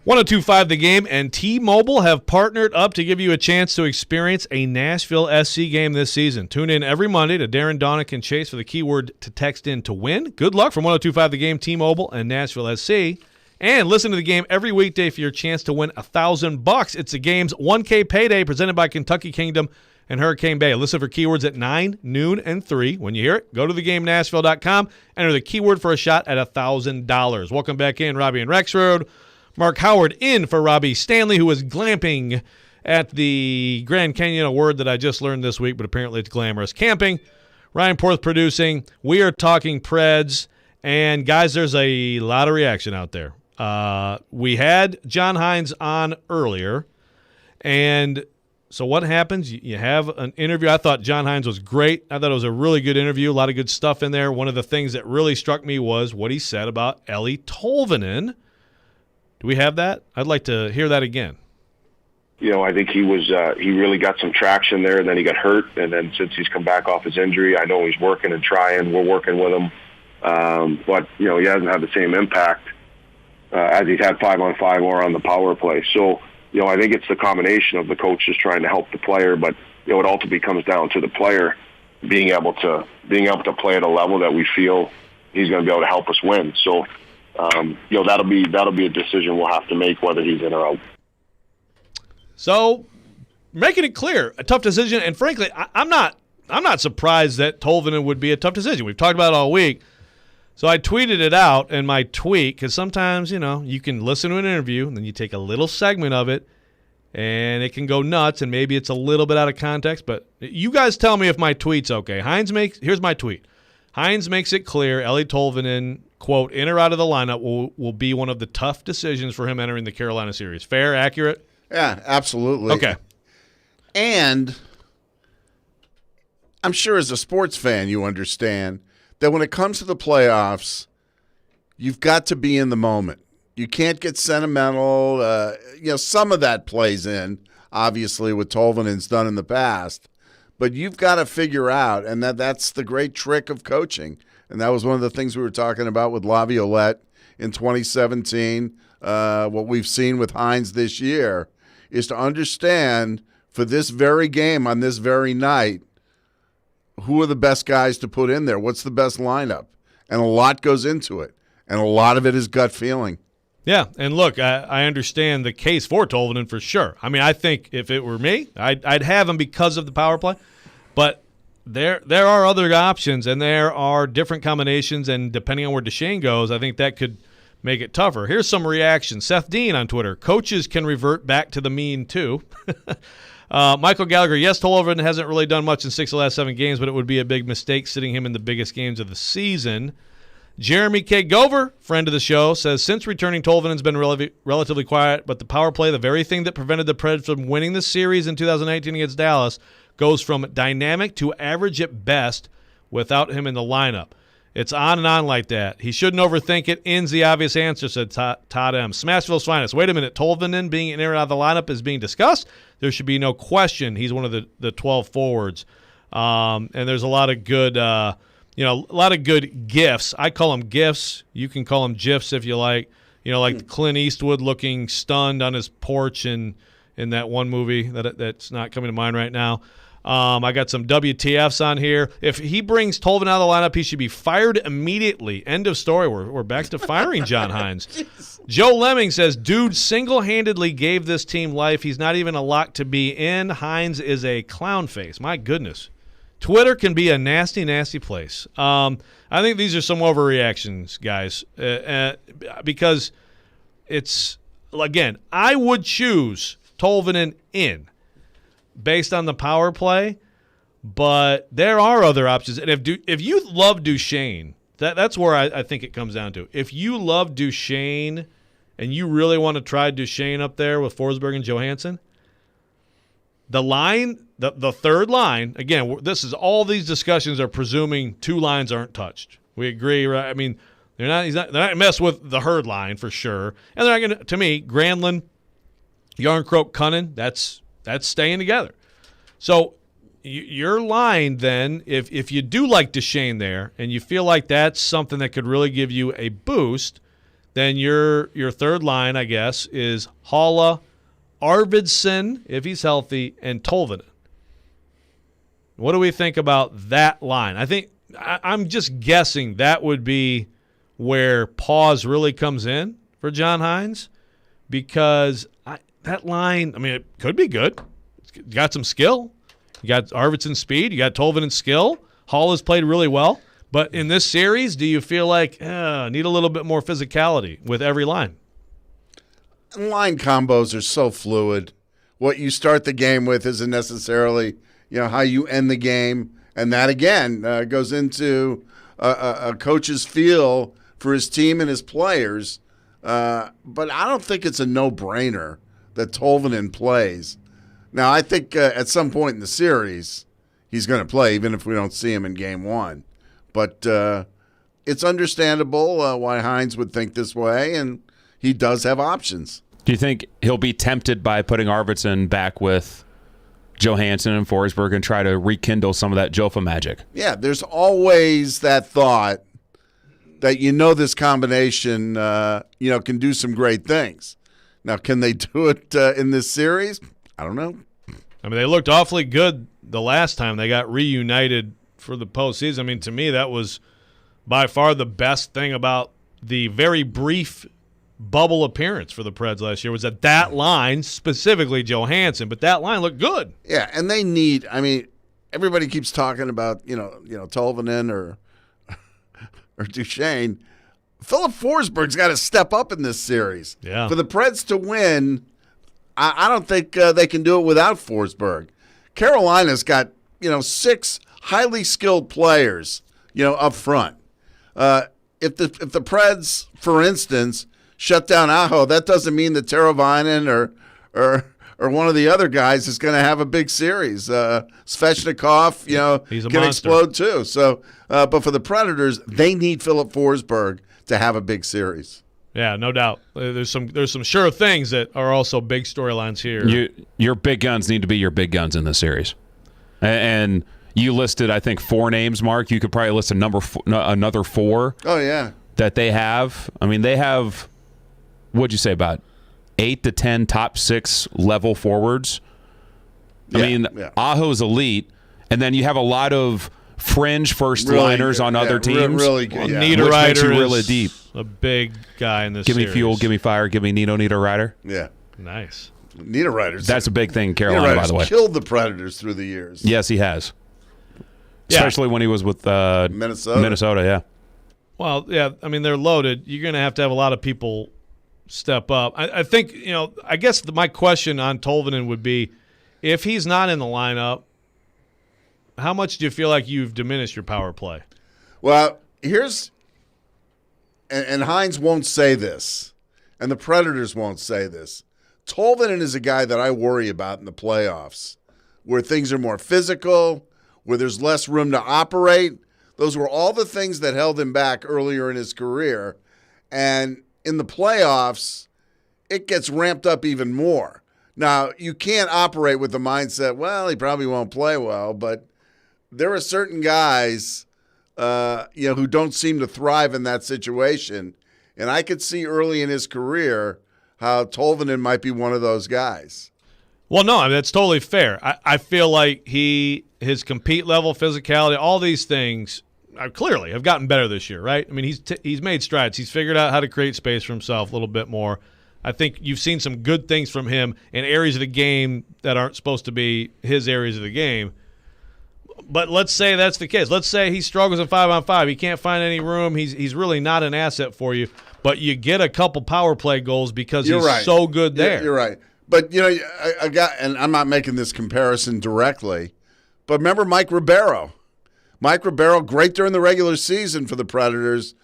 102.5 The Game and T-Mobile have partnered up to give you a chance to experience a Nashville SC game this season. Tune in every Monday to Darren, Donick, and Chase for the keyword to text in to win. Good luck from 102.5 The Game, T-Mobile, and Nashville SC. And listen to the game every weekday for your chance to win $1,000. It's the game's 1K payday presented by Kentucky Kingdom and Hurricane Bay. Listen for keywords at 9, noon, and 3. When you hear it, go to thegamenashville.com, enter the keyword for a shot at $1,000. Welcome back in, Robby and Rexrode. Mark Howard in for Robbie Stanley, who is glamping at the Grand Canyon, a word that I just learned this week, but apparently it's glamorous. Camping. Ryan Porth producing. We are talking Preds. And, guys, there's a lot of reaction out there. We had John Hines on earlier. And so what happens? You have an interview. I thought John Hines was great. I thought it was a really good interview, a lot of good stuff in there. One of the things that really struck me was what he said about Eeli Tolvanen. Do we have that? I'd like to hear that again. I think he really got some traction there, and then he got hurt. And then since he's come back off his injury, I know he's working and trying. We're working with him. But, he hasn't had the same impact as he's had 5-on-5 or on the power play. So, I think it's the combination of the coaches trying to help the player, but, it ultimately comes down to the player being able to play at a level that we feel he's going to be able to help us win. So, that'll be a decision we'll have to make whether he's in or out. So, making it clear, a tough decision, and frankly, I'm not surprised that Tolvanen would be a tough decision. We've talked about it all week. So I tweeted it out in my tweet because sometimes, you can listen to an interview and then you take a little segment of it and it can go nuts and maybe it's a little bit out of context. But you guys tell me if my tweet's okay. Here's my tweet. Hines makes it clear Eeli Tolvanen, quote, in or out of the lineup will be one of the tough decisions for him entering the Carolina series. Fair, accurate? Yeah, absolutely. Okay. And I'm sure as a sports fan you understand that when it comes to the playoffs, you've got to be in the moment. You can't get sentimental. Some of that plays in, obviously, what Tolvanen's done in the past. But you've got to figure out, and that's the great trick of coaching. And that was one of the things we were talking about with Laviolette in 2017. What we've seen with Hines this year is to understand for this very game on this very night, who are the best guys to put in there? What's the best lineup? And a lot goes into it. And a lot of it is gut feeling. Yeah, and look, I understand the case for Tolvanen for sure. I mean, I think if it were me, I'd have him because of the power play. But there are other options, and there are different combinations, and depending on where Duchesne goes, I think that could make it tougher. Here's some reaction. Seth Dean on Twitter. Coaches can revert back to the mean, too. Michael Gallagher, yes, Tolvanen hasn't really done much in 6 of the last 7 games, but it would be a big mistake sitting him in the biggest games of the season. Jeremy K. Gover, friend of the show, says, since returning, Tolvanen's been relatively quiet, but the power play, the very thing that prevented the Preds from winning the series in 2019 against Dallas, goes from dynamic to average at best without him in the lineup. It's on and on like that. He shouldn't overthink it. In's the obvious answer, said Todd M. Smashville's finest. Wait a minute. Tolvanen being in or out of the lineup is being discussed. There should be no question he's one of the 12 forwards. And there's a lot of good, a lot of good gifs. I call them gifs. You can call them gifs if you like. Like Clint Eastwood looking stunned on his porch in that one movie that's not coming to mind right now. I got some WTFs on here. If he brings Tolvanen out of the lineup, he should be fired immediately. End of story. We're back to firing John Hines. Joe Lemming says, dude single-handedly gave this team life. He's not even a lock to be in. Hines is a clown face. My goodness. Twitter can be a nasty, nasty place. I think these are some overreactions, guys, because it's, again, I would choose Tolvanen in based on the power play, but there are other options. And if you love Duchesne, that's where I think it comes down to. If you love Duchesne and you really want to try Duchesne up there with Forsberg and Johansson, the line, the third line, again, all these discussions are presuming 2 lines aren't touched. We agree, right? I mean, they're not going to mess with the Herd line for sure. And they're not going to, to me, Granlund, Yarncroke, Cunnin, that's staying together. So your line then, if you do like Duchesne there and you feel like that's something that could really give you a boost, then your third line, I guess, is Haula, Arvidsson, if he's healthy, and Tolvanen. What do we think about that line? I think I'm just guessing that would be where pause really comes in for John Hines, because that line, I mean, it could be good. It's got some skill. You got Arvidsson's speed. You got Tolvanen's skill. Hall has played really well. But in this series, do you feel like need a little bit more physicality with every line? Line combos are so fluid. What you start the game with isn't necessarily how you end the game. And that, again, goes into a coach's feel for his team and his players. But I don't think it's a no-brainer that Tolvanen plays. Now, I think at some point in the series, he's going to play, even if we don't see him in Game 1. But it's understandable why Hines would think this way, and he does have options. Do you think he'll be tempted by putting Arvidsson back with Johansson and Forsberg and try to rekindle some of that Jofa magic? Yeah, there's always that thought that this combination can do some great things. Now, can they do it in this series? I don't know. I mean, they looked awfully good the last time they got reunited for the postseason. I mean, to me, that was by far the best thing about the very brief bubble appearance for the Preds last year was that line, specifically Johansson, but that line looked good. Yeah, and they need, I mean, everybody keeps talking about, Tolvanen or Duchesne. Philip Forsberg's got to step up in this series. Yeah. For the Preds to win, I don't think they can do it without Forsberg. Carolina's got, 6 highly skilled players, up front. If the Preds, for instance, shut down Aho, that doesn't mean that Teravainen or one of the other guys is going to have a big series. Svechnikov, he's a can monster. explode too. So, but for the Predators, they need Philip Forsberg to have a big series. Yeah, no doubt. There's some sure things that are also big storylines here. Your big guns need to be your big guns in this series. And you listed, I think, 4 names, Mark. You could probably list another 4. Oh, yeah. That they have. I mean, they have, what'd you say, about 8 to 10 top 6 level forwards. I mean, Aho's elite, and then you have a lot of fringe first-liners on other teams. Really good. Yeah. Niederreiter is really deep. A big guy in this Give me series. fuel, give me fire, give me Niederreiter. Yeah. Nice. Niederreiter's. That's a big thing in Carolina, by the way. Killed the Predators through the years. Yes, he has. Especially when he was with Minnesota, yeah. Well, yeah, I mean, they're loaded. You're going to have a lot of people step up. I think, I guess my question on Tolvanen would be, if he's not in the lineup, how much do you feel like you've diminished your power play? Well, here's – and Hines won't say this, and the Predators won't say this. Tolvanen is a guy that I worry about in the playoffs, where things are more physical, where there's less room to operate. Those were all the things that held him back earlier in his career. And in the playoffs, it gets ramped up even more. Now, you can't operate with the mindset, well, he probably won't play well, but there are certain guys who don't seem to thrive in that situation. And I could see early in his career how Tolvanen might be one of those guys. Well, no, I mean, that's totally fair. I feel like his compete level, physicality, all these things clearly have gotten better this year, right? I mean, he's made strides. He's figured out how to create space for himself a little bit more. I think you've seen some good things from him in areas of the game that aren't supposed to be his areas of the game. But let's say that's the case. Let's say he struggles in 5-on-5. He can't find any room. He's really not an asset for you. But you get a couple power play goals because he's so good there. You're right. But, I got, and I'm not making this comparison directly, but remember Mike Ribeiro. Mike Ribeiro, great during the regular season for the Predators,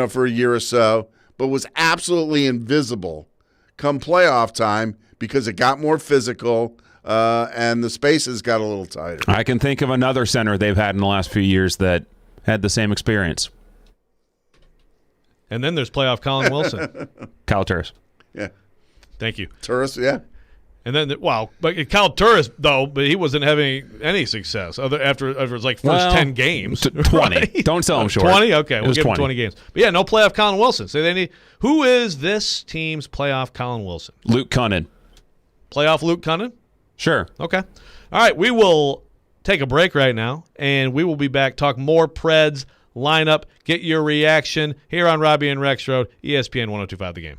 for a year or so, but was absolutely invisible come playoff time because it got more physical and the spaces got a little tighter. I can think of another center they've had in the last few years that had the same experience. And then there's playoff Colin Wilson. Kyle Turris. Yeah. Thank you. Turris, yeah. And then, but Kyle Turris, though, but he wasn't having any success after his first 10 games. 20. Right? Don't sell him short. 20? Okay, we'll give him 20 games. But yeah, no playoff Colin Wilson. So they need, who is this team's playoff Colin Wilson? Luke Cunnan. Playoff Luke Cunnan? Sure. Okay. All right, we will take a break right now, and we will be back, talk more Preds lineup, get your reaction here on Robby and Rexrode, ESPN 102.5 The Game.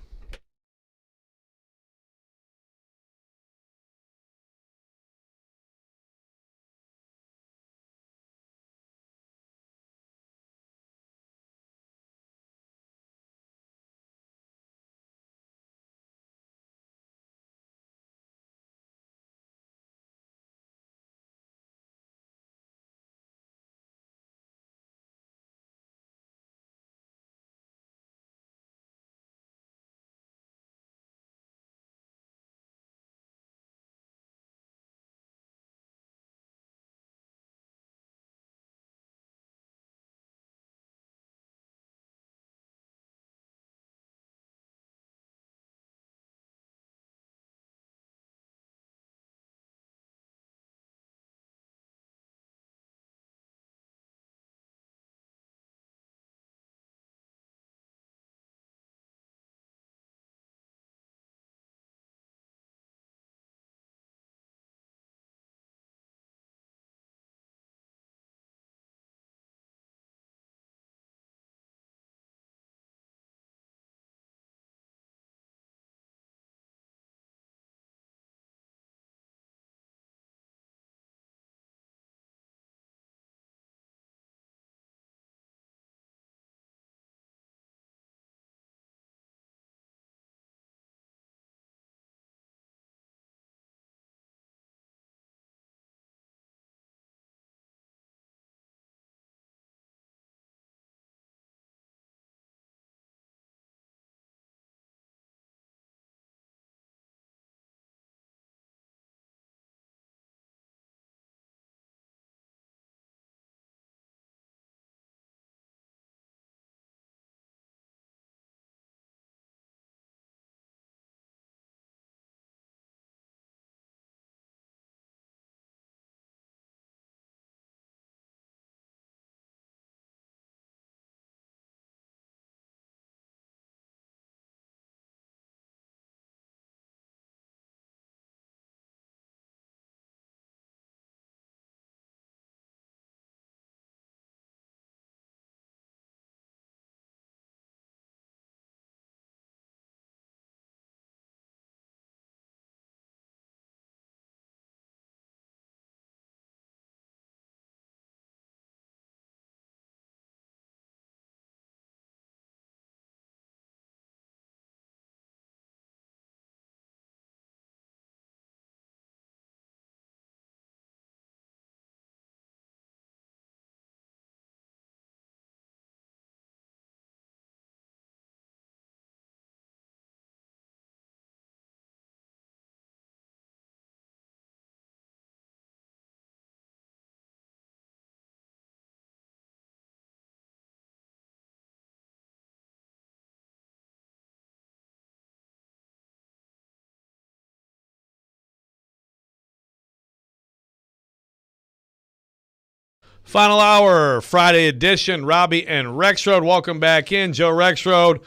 Final hour, Friday edition, Robby and Rexrode. Welcome back in. Joe Rexrode,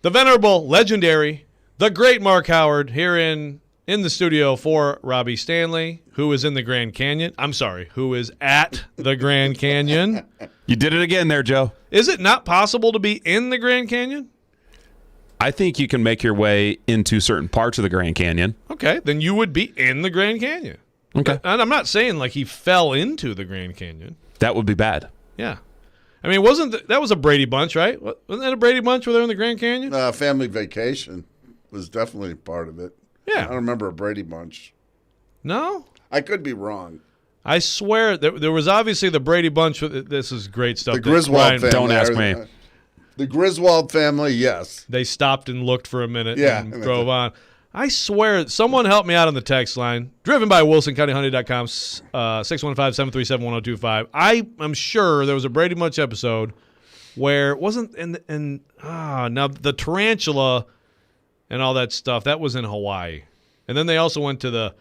the venerable, legendary, the great Mark Howard here in the studio for Robby Stanley, who is in the Grand Canyon. I'm sorry, who is at the Grand Canyon. You did it again there, Joe. Is it not possible to be in the Grand Canyon? I think you can make your way into certain parts of the Grand Canyon. Okay, then you would be in the Grand Canyon. Okay. And I'm not saying like he fell into the Grand Canyon. That would be bad. Yeah. I mean, that was a Brady Bunch, right? Wasn't that a Brady Bunch where they were in the Grand Canyon? Family Vacation was definitely part of it. Yeah. I don't remember a Brady Bunch. No? I could be wrong. I swear there was obviously the Brady Bunch. This is great stuff. The Griswold family. Don't ask me. The Griswold family, yes. They stopped and looked for a minute and drove on. I swear, someone help me out on the text line. Driven by WilsonCountyHoney.com, 615-737-1025. I am sure there was a Brady Bunch episode where it wasn't now the tarantula and all that stuff, that was in Hawaii. And then they also went to the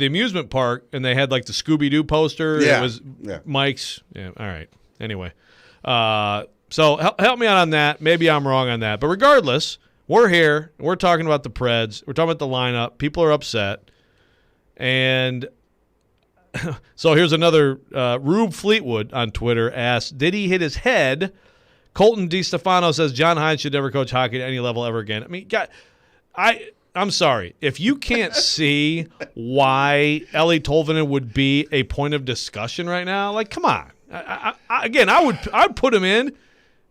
amusement park, and they had like the Scooby-Doo poster. Yeah. It was Mike's. Yeah, all right. Anyway. So help me out on that. Maybe I'm wrong on that. But regardless, we're here. We're talking about the Preds. We're talking about the lineup. People are upset. And so here's another. Rube Fleetwood on Twitter asked, did he hit his head? Colton DiStefano says John Hines should never coach hockey at any level ever again. I mean, I'm sorry. If you can't see why Ellie Tolvanen would be a point of discussion right now, like, come on. I'd put him in,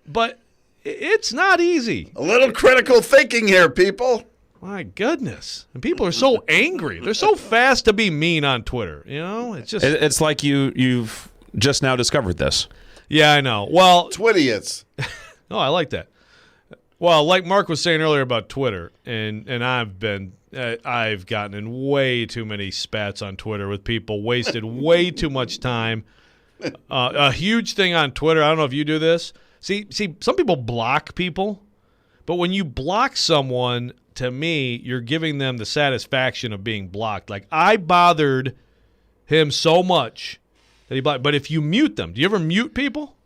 but it's not easy. A little critical thinking here, people. My goodness. And people are so angry. They're so fast to be mean on Twitter. You know, it's just. It's like you've just now discovered this. Yeah, I know. Well, Twidiots. Oh, I like that. Well, like Mark was saying earlier about Twitter, and I've gotten in way too many spats on Twitter with people, wasted way too much time. A huge thing on Twitter, I don't know if you do this. See, some people block people, but when you block someone, to me, you're giving them the satisfaction of being blocked. Like, I bothered him so much that he blocked. But if you mute them, do you ever mute people?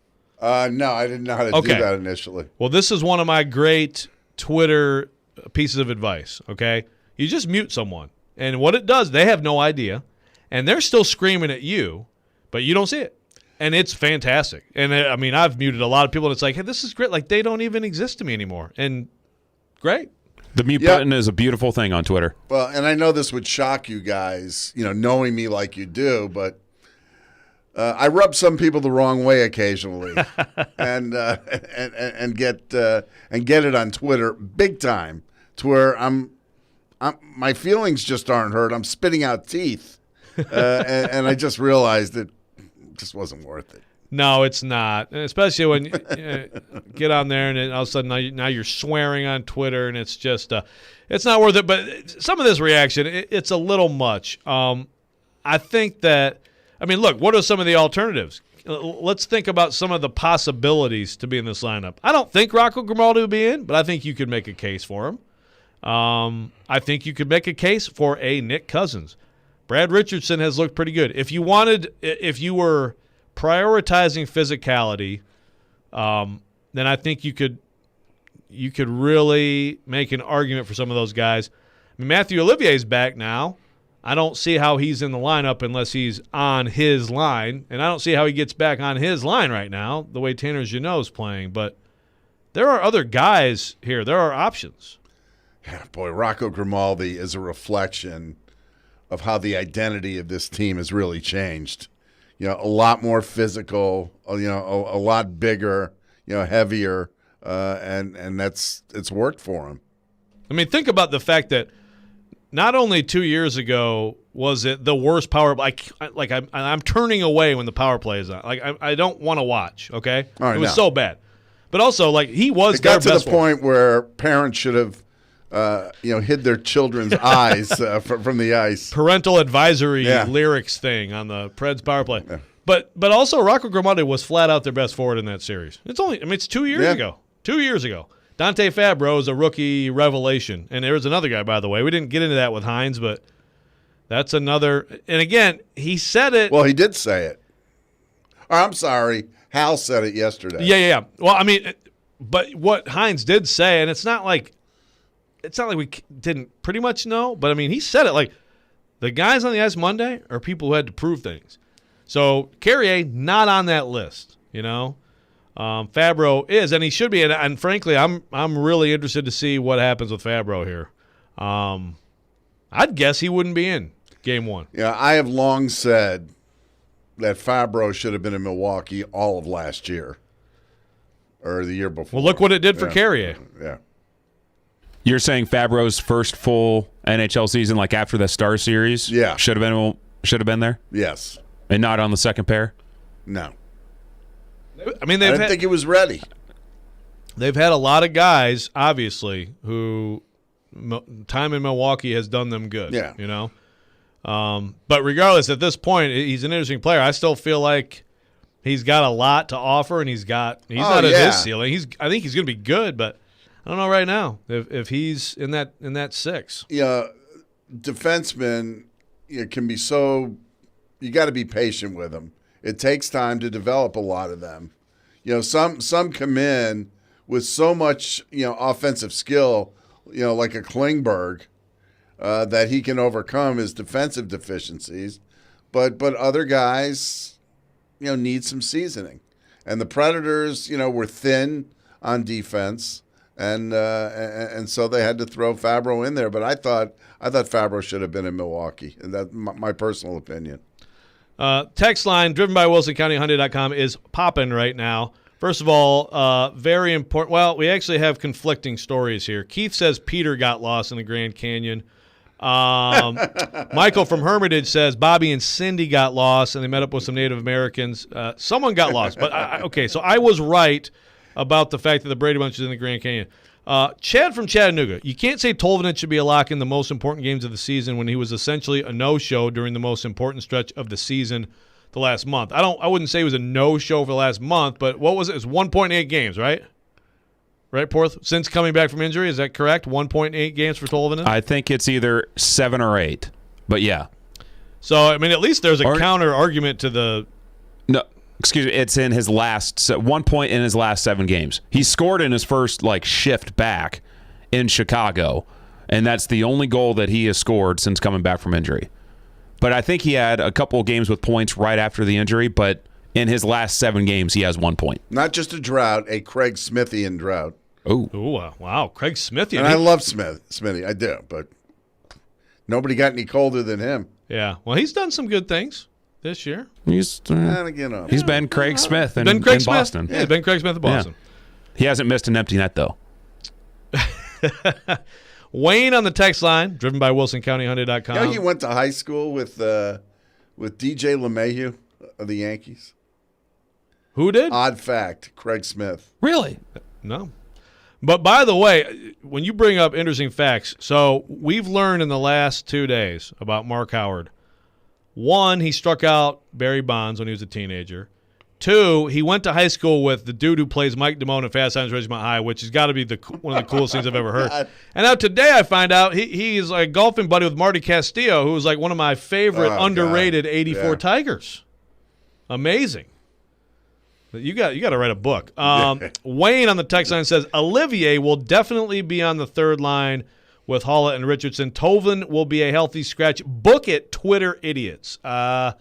No, I didn't know how to do that initially. Well, this is one of my great Twitter pieces of advice, okay? You just mute someone. And what it does, they have no idea. And they're still screaming at you, but you don't see it. And it's fantastic. And, I mean, I've muted a lot of people, and it's like, hey, this is great. Like, they don't even exist to me anymore. And great. The mute button is a beautiful thing on Twitter. Well, and I know this would shock you guys, knowing me like you do, but I rub some people the wrong way occasionally, and get it on Twitter big time, to where my feelings just aren't hurt. I'm spitting out teeth, and I just realized it just wasn't worth it. No, it's not, especially when you get on there and then all of a sudden now you're swearing on Twitter, and it's just it's not worth it. But some of this reaction, it's a little much. I think that. I mean, look, what are some of the alternatives? Let's think about some of the possibilities to be in this lineup. I don't think Rocco Grimaldi would be in, but I think you could make a case for him. I think you could make a case for a Nick Cousins. Brad Richardson has looked pretty good. If you were prioritizing physicality, then I think you could really make an argument for some of those guys. I mean, Matthew Olivier's back now. I don't see how he's in the lineup unless he's on his line, and I don't see how he gets back on his line right now, the way Tanner Jeannot's playing. But there are other guys here. There are options. Yeah, boy, Rocco Grimaldi is a reflection of how the identity of this team has really changed. A lot more physical, a lot bigger, heavier, and it's worked for him. I mean, think about the fact that not only 2 years ago was it the worst power. I'm turning away when the power play is on. Like I don't want to watch. Okay, it was so bad. But also, like, he was. It got to the point where parents should have, hid their children's eyes from the ice. Parental advisory lyrics thing on the Preds power play. Yeah. But also, Rocco Grimaldi was flat out their best forward in that series. It's 2 years ago. 2 years ago. Dante Fabro is a rookie revelation. And there was another guy, by the way. We didn't get into that with Hines, but that's another. And again, he said it. Well, he did say it. Or, I'm sorry. Hal said it yesterday. Yeah. Well, I mean, but what Hines did say, and it's not like we didn't pretty much know, but I mean, he said it like the guys on the ice Monday are people who had to prove things. So Carrier not on that list, Fabro is, and he should be, and frankly, I'm really interested to see what happens with Fabro here. I'd guess he wouldn't be in Game 1. Yeah, I have long said that Fabro should have been in Milwaukee all of last year or the year before. Well, look what it did for Carrier. Yeah. You're saying Fabro's first full NHL season, like after the Star Series, should have been there? Yes. And not on the second pair? No. I mean, I didn't think he was ready. They've had a lot of guys, obviously, who time in Milwaukee has done them good. Yeah. But regardless, at this point, he's an interesting player. I still feel like he's got a lot to offer, and he's not at his ceiling. I think he's going to be good, but I don't know right now if he's in that six. Yeah, defensemen can be so – you got to be patient with them. It takes time to develop a lot of them. Some come in with so much, offensive skill, like a Klingberg, that he can overcome his defensive deficiencies. But other guys, need some seasoning. And the Predators, were thin on defense, and so they had to throw Fabro in there. But I thought Fabro should have been in Milwaukee, and that's my personal opinion. Text line driven by WilsonCountyHyundai.com is popping right now. First of all, very important. Well, we actually have conflicting stories here. Keith says Peter got lost in the Grand Canyon. Michael from Hermitage says Bobby and Cindy got lost and they met up with some Native Americans. Someone got lost, but okay. So I was right about the fact that the Brady Bunch is in the Grand Canyon. Chad from Chattanooga, you can't say Tolvanen should be a lock in the most important games of the season when he was essentially a no-show during the most important stretch of the season the last month. I wouldn't say he was a no-show for the last month, but what was it? It was 1.8 games, right? Right, Porth? Since coming back from injury, is that correct? 1.8 games for Tolvanen? I think it's either 7 or 8, but yeah. So, I mean, at least there's a counter-argument to the... No. Excuse me, it's in his last 1 point in his last 7 games. He scored in his first shift back in Chicago, and that's the only goal that he has scored since coming back from injury. But I think he had a couple of games with points right after the injury, but in his last 7 games, he has 1 point. Not just a drought, a Craig Smithian drought. Ooh, wow, Craig Smithian. And I love Smithy, I do, but nobody got any colder than him. Yeah, well, he's done some good things this year. He's been Craig Smith in Boston. Yeah, he's been Craig Smith in Boston. Yeah. He hasn't missed an empty net, though. Wayne on the text line, driven by WilsonCountyHyundai.com. He went to high school with DJ LeMahieu of the Yankees. Who did? Odd fact, Craig Smith. Really? No. But by the way, when you bring up interesting facts, so we've learned in the last 2 days about Mark Howard. 1, he struck out Barry Bonds when he was a teenager. 2, he went to high school with the dude who plays Mike Damone in Fast Times at Ridgemont High, which has got to be one of the coolest things I've ever heard. And now today I find out he's a golfing buddy with Marty Castillo, who was one of my favorite underrated 84 Tigers. Amazing. You got to write a book. Wayne on the text line says Olivier will definitely be on the third line with Holla and Richardson. Tovin will be a healthy scratch. Book it, Twitter idiots. I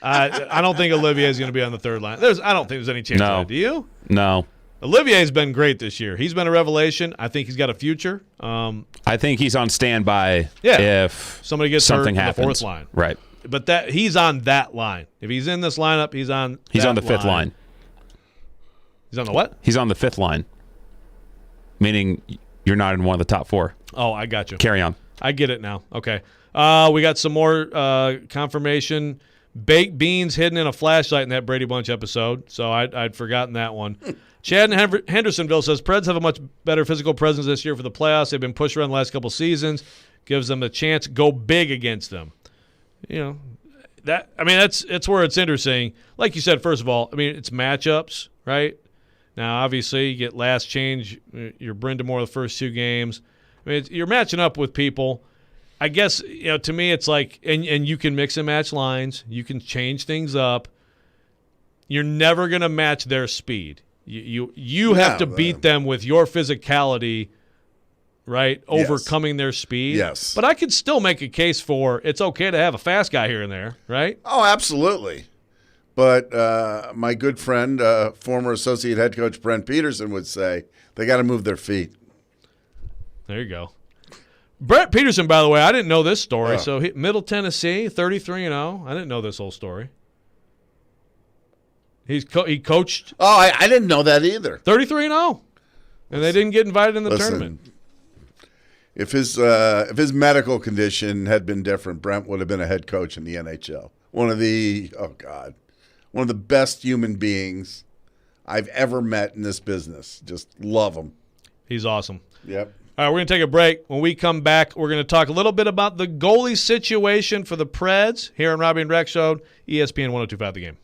don't think Olivier is going to be on the third line. I don't think there's any chance of that. Do you? No. Olivier's been great this year. He's been a revelation. I think he's got a future. I think he's on standby if somebody gets something hurt happens. In the fourth line. Right. But he's on that line. If he's in this lineup, he's on the fifth line. He's on the what? He's on the 5th line, meaning you're not in one of the top 4. Oh, I got you. Carry on. I get it now. Okay. We got some more confirmation. Baked beans hidden in a flashlight in that Brady Bunch episode, so I'd forgotten that one. Chad in Hendersonville says, Preds have a much better physical presence this year for the playoffs. They've been pushed around the last couple seasons. Gives them a chance to go big against them. That's where it's interesting. Like you said, first of all, it's matchups, right? Now, obviously, you get last change. You're Brindamore the first 2 games. You're matching up with people. I guess, to me, it's and you can mix and match lines. You can change things up. You're never going to match their speed. You have to beat them with your physicality, right? Overcoming their speed. Yes. But I could still make a case for it's okay to have a fast guy here and there, right? Oh, absolutely. But my good friend, former associate head coach Brent Peterson would say they got to move their feet. There you go. Brent Peterson, by the way, I didn't know this story. So Middle Tennessee, 33-0. I didn't know this whole story. He coached. Oh, I didn't know that either. 33-0, and they didn't get invited in the tournament. If his medical condition had been different, Brent would have been a head coach in the NHL. One of the best human beings I've ever met in this business. Just love him. He's awesome. Yep. All right, we're going to take a break. When we come back, we're going to talk a little bit about the goalie situation for the Preds here on Robby and Rexrode, ESPN 102.5 The Game.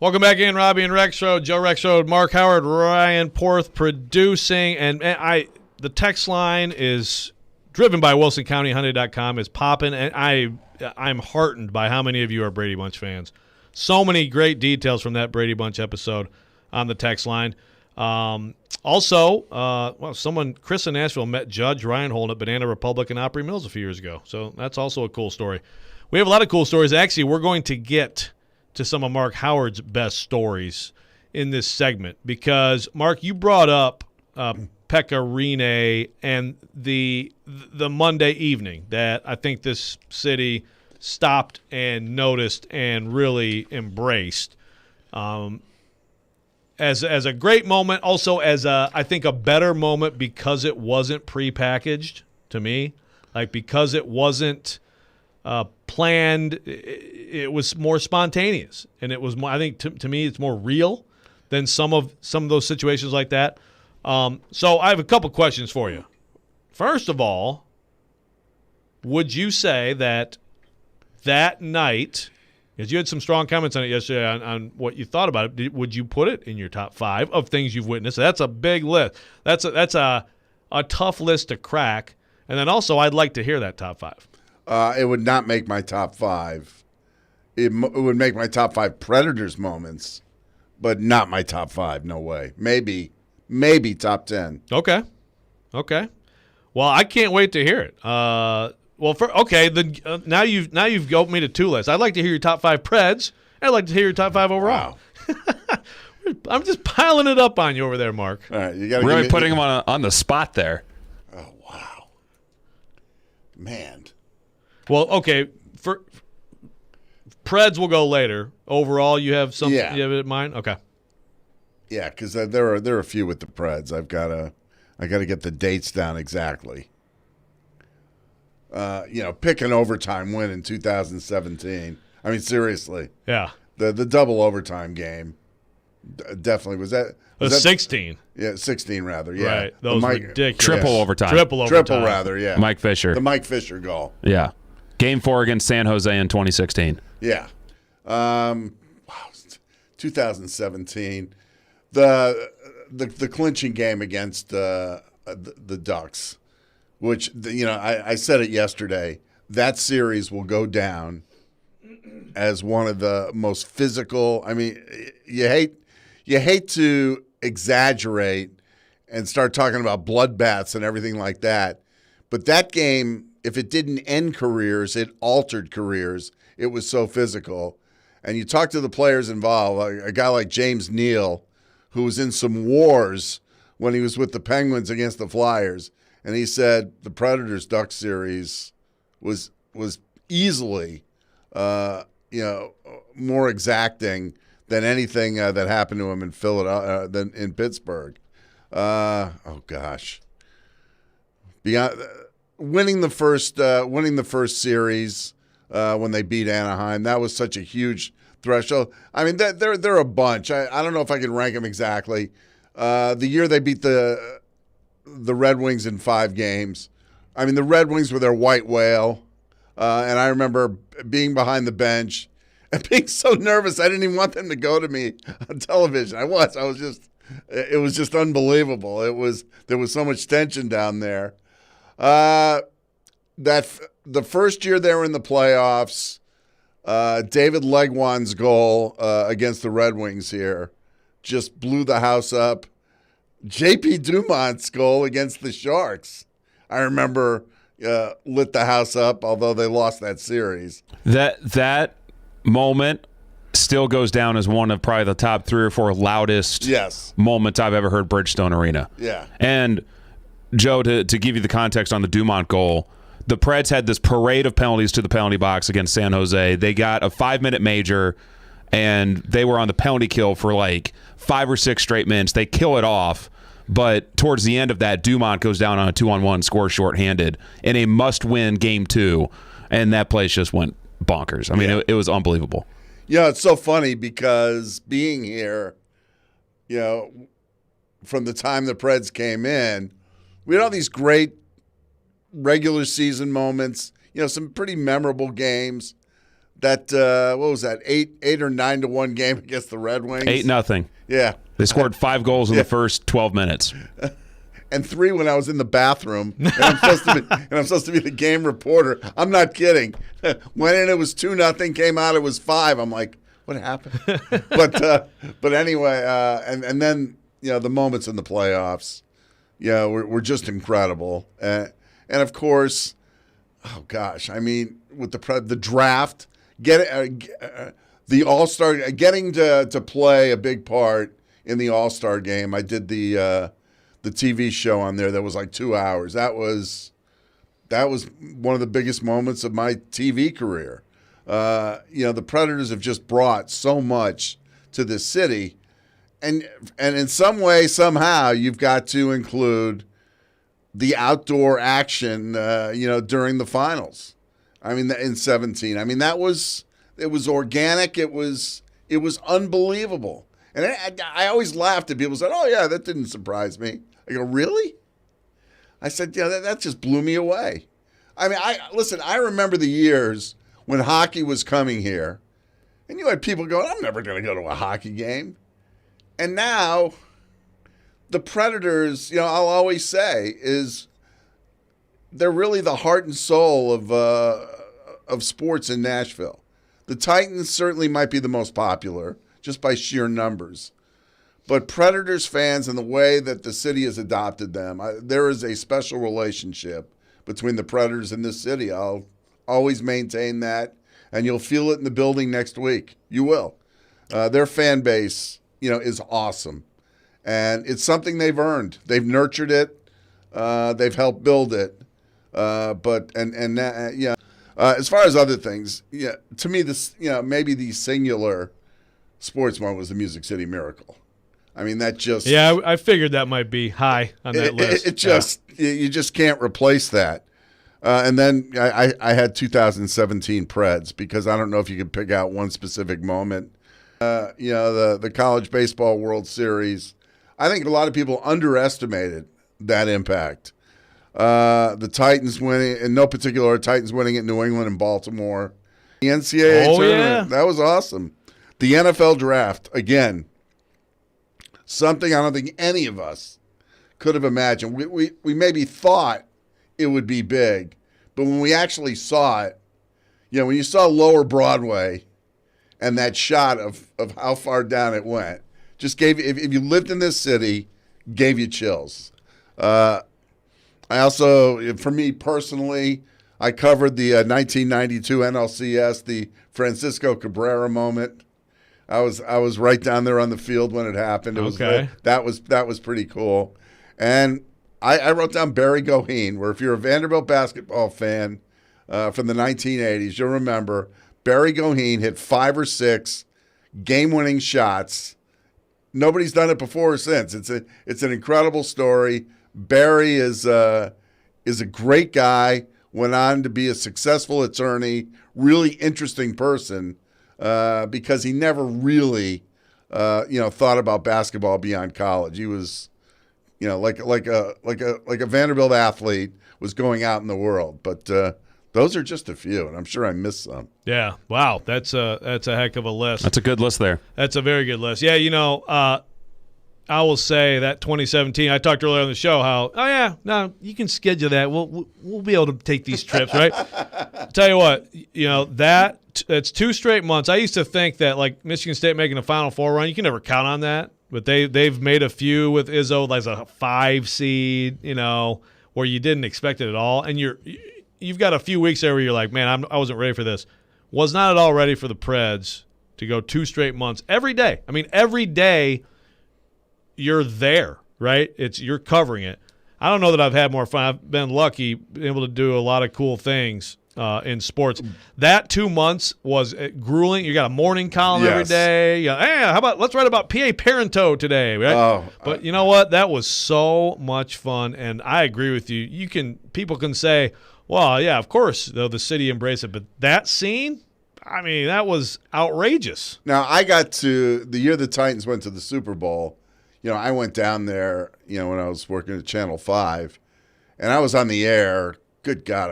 Welcome back in, Robby and Rexrode. Joe Rexrode, Mark Howard, Ryan Porth producing. And the text line is driven by WilsonCountyHyundai.com is popping. And I'm heartened by how many of you are Brady Bunch fans. So many great details from that Brady Bunch episode on the text line. Chris in Nashville met Judge Reinhold at Banana Republic in Opry Mills a few years ago. So that's also a cool story. We have a lot of cool stories. Actually, we're going to get to some of Mark Howard's best stories in this segment because, Mark, you brought up Pekka Rinne and the Monday evening that I think this city stopped and noticed and really embraced as a great moment, also as I think a better moment because it wasn't prepackaged to me, like because it wasn't planned. It was more spontaneous, and it was more, I think to me it's more real than some of those situations like that. So I have a couple questions for you. First of all, would you say that night, because you had some strong comments on it yesterday on what you thought about it, would you put it in your top 5 of things you've witnessed? That's a big list. That's a tough list to crack. And then also, I'd like to hear that top 5. It would not make my top 5. It would make my top 5 Predators moments, but not my top 5. No way. Maybe top 10. Okay. Well, I can't wait to hear it. Now you've got me to 2 lists. I'd like to hear your top 5 Preds. I'd like to hear your top 5 overall. Wow. I'm just piling it up on you over there, Mark. All right, you got really putting him on the spot there. Oh wow, man. Well, okay. For Preds, we'll go later. Overall, you have something you have it in mind? Okay. Yeah, because there are a few with the Preds. I got to get the dates down exactly. Pick an overtime win in 2017. I mean, seriously. Yeah. The double overtime game definitely was that. Was that 16? Yeah, 16 rather. Yeah. Right. Those ridiculous. Triple overtime. Triple rather. Yeah. Mike Fisher. The Mike Fisher goal. Yeah. Game 4 against San Jose in 2016. Yeah. 2017. The clinching game against the Ducks, which I said it yesterday. That series will go down as one of the most physical. I mean, you hate to exaggerate and start talking about bloodbaths and everything like that, but that game, if it didn't end careers, it altered careers. It was so physical. And you talk to the players involved, a guy like James Neal, who was in some wars when he was with the Penguins against the Flyers, and he said the Predators-Ducks series was easily, more exacting than anything that happened to him in Philadelphia, than in Pittsburgh. Oh gosh, beyond winning the first series when they beat Anaheim, that was such a huge threshold. I mean, there are a bunch. I don't know if I can rank them exactly. The year they beat the Red Wings in 5 games. I mean, the Red Wings were their white whale, and I remember being behind the bench and being so nervous I didn't even want them to go to me on television. It was just unbelievable. There was so much tension down there. The first year they were in the playoffs, David Legwand's goal against the Red Wings here just blew the house up. J.P. Dumont's goal against the Sharks, I remember, lit the house up, although they lost that series. That moment still goes down as one of probably the top 3 or 4 loudest moments I've ever heard Bridgestone Arena. Yeah. And, Joe, to give you the context on the Dumont goal, the Preds had this parade of penalties to the penalty box against San Jose. They got a 5-minute major, and they were on the penalty kill for like 5 or 6 straight minutes. They kill it off, but towards the end of that, Dumont goes down on a 2-on-1, scores shorthanded in a must-win Game 2, and that place just went bonkers. I mean, it was unbelievable. Yeah, it's so funny because being here, from the time the Preds came in, we had all these great regular season moments, some pretty memorable games. That what was that? 8 or 9-1 game against the Red Wings. 8-0. Yeah, They scored 5 goals in the first 12 minutes. and 3 when I was in the bathroom. And I'm supposed to be the game reporter. I'm not kidding. Went in, it was 2-0. Came out, it was 5. I'm like, what happened? But anyway, and then the moments in the playoffs, were just incredible. And of course, oh gosh, I mean, with the draft, the All-Star, getting to play a big part in the All-Star game. I did the TV show on there that was like 2 hours. That was one of the biggest moments of my TV career. The Predators have just brought so much to this city, and in some way, somehow, you've got to include the outdoor action, during the finals. I mean, in 2017. I mean, it was organic. It was unbelievable. And I always laughed at people who said, "Oh yeah, that didn't surprise me." I go, "Really?" I said, "Yeah, that just blew me away." I mean, I remember the years when hockey was coming here, and you had people going, "I'm never going to go to a hockey game." And now, the Predators, I'll always say, they're really the heart and soul of sports in Nashville. The Titans certainly might be the most popular, just by sheer numbers. But Predators fans and the way that the city has adopted them, there is a special relationship between the Predators and this city. I'll always maintain that, and you'll feel it in the building next week. You will. Their fan base, is awesome, and it's something they've earned. They've nurtured it. They've helped build it. As far as other things, to me, this, maybe the singular sports moment was the Music City Miracle. I mean, that just... Yeah, I figured that might be high on that list. You just can't replace that. And then I had 2017 Preds, because I don't know if you could pick out one specific moment. The College Baseball World Series, I think a lot of people underestimated that impact. The Titans winning, in no particular order, Titans winning at New England and Baltimore. The NCAA tournament, that was awesome. The NFL draft, again, something I don't think any of us could have imagined. We maybe thought it would be big, but when we actually saw it, when you saw Lower Broadway and that shot of how far down it went, just gave, if you lived in this city, gave you chills. I also, for me personally, I covered the 1992 NLCS, the Francisco Cabrera moment. I was right down there on the field when it happened. That was pretty cool. And I wrote down Barry Goheen, where if you're a Vanderbilt basketball fan from the 1980s, you'll remember Barry Goheen hit 5 or 6 game-winning shots. Nobody's done it before or since. It's an incredible story. Barry is a great guy, went on to be a successful attorney, really interesting person, because he never really thought about basketball beyond college. He was like a Vanderbilt athlete was going out in the world. But those are just a few, and I'm sure I missed some. Yeah. Wow. That's a heck of a list. That's a good list there. That's a very good list. Yeah, I will say that 2017, I talked earlier on the show how, you can schedule that. We'll be able to take these trips, right? Tell you what, that's 2 straight months. I used to think that, like, Michigan State making a Final Four run, you can never count on that. But they've made a few with Izzo as a 5 seed, where you didn't expect it at all. And you've got a few weeks there where you're like, man, I wasn't ready for this. Was not at all ready for the Preds to go 2 straight months every day. I mean, every day you're there, right? You're covering it. I don't know that I've had more fun. I've been lucky, been able to do a lot of cool things in sports. That 2 months was grueling. You got a morning column every day. How about let's write about PA Parento today, right? But you know what? That was so much fun, and I agree with you. People can say, well, yeah, of course, though the city embraced it, but that scene, I mean, that was outrageous. Now, I got to the year the Titans went to the Super Bowl. I went down there, when I was working at Channel 5, and I was on the air. Good God,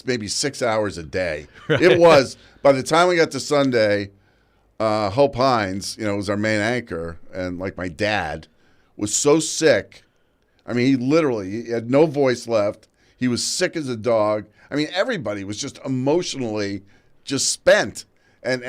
maybe 6 hours a day. Right. It was, by the time we got to Sunday, Hope Hines, was our main anchor, and like my dad was so sick. I mean, he had no voice left. He was sick as a dog. I mean, everybody was just emotionally just spent. And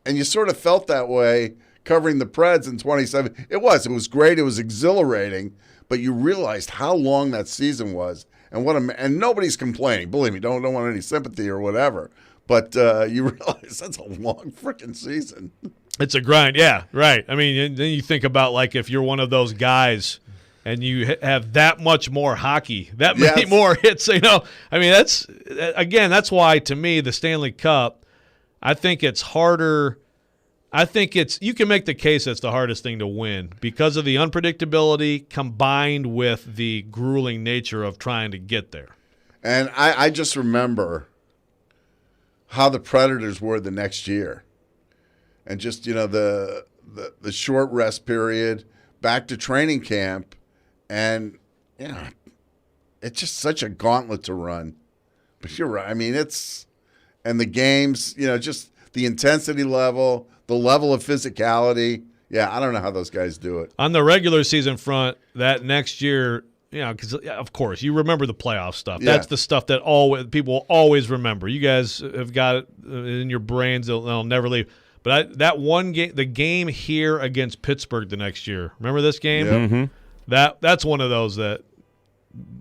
you sort of felt that way covering the Preds in 27. It was great. It was exhilarating, but you realized how long that season was. And nobody's complaining. Believe me, don't want any sympathy or whatever. But you realize that's a long freaking season. It's a grind, yeah, right. I mean, then you think about like if you're one of those guys and you have that much more hockey, that many more hits. I mean, that's why to me the Stanley Cup, I think it's harder. I think you can make the case that's the hardest thing to win because of the unpredictability combined with the grueling nature of trying to get there. And I just remember how the Predators were the next year. And just, the short rest period, back to training camp, and, it's just such a gauntlet to run. But you're right. I mean, and the games, just the intensity level, the level of physicality. Yeah, I don't know how those guys do it. On the regular season front, that next year, because, of course, you remember the playoff stuff. Yeah. That's the stuff that people will always remember. You guys have got it in your brains. They'll never leave. But that one game, the game here against Pittsburgh the next year, remember this game? Yeah. Mm-hmm. That's one of those that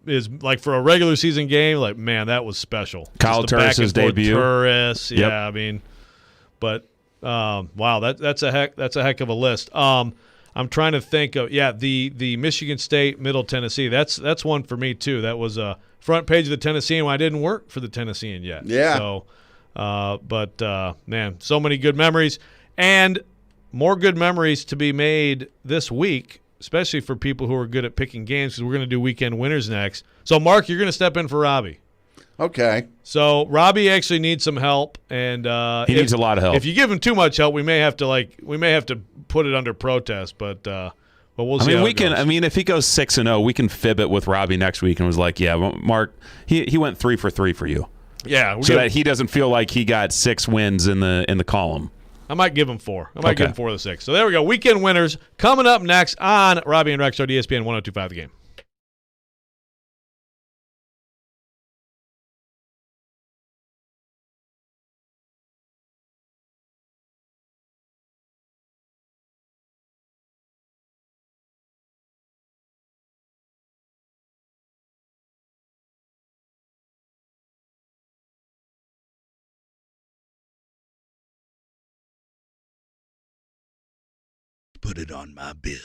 is like for a regular season game, like, man, that was special. Kyle Turris's debut. Turris, yeah, I mean, but wow, that's a heck of a list. I'm trying to think of the Michigan State Middle Tennessee. That's one for me too. That was a front page of the Tennessean when I didn't work for the Tennessean yet. Yeah. So. Man, so many good memories and more good memories to be made this week, especially for people who are good at picking games because we're going to do weekend winners next. So, Mark, you're going to step in for Robby. Okay. So, Robby actually needs some help, and he needs a lot of help. If you give him too much help, we may have to put it under protest, but we'll see. We can. I mean, if he goes 6-0, we can fib it with Robby next week and was like, yeah, Mark, he went 3 for 3 for you. Yeah, that he doesn't feel like he got 6 wins in the column. I might give him 4. Give him 4 of the 6. So there we go. Weekend winners coming up next on Robby and Rexrode, ESPN 102.5 The Game. Put it on my bill.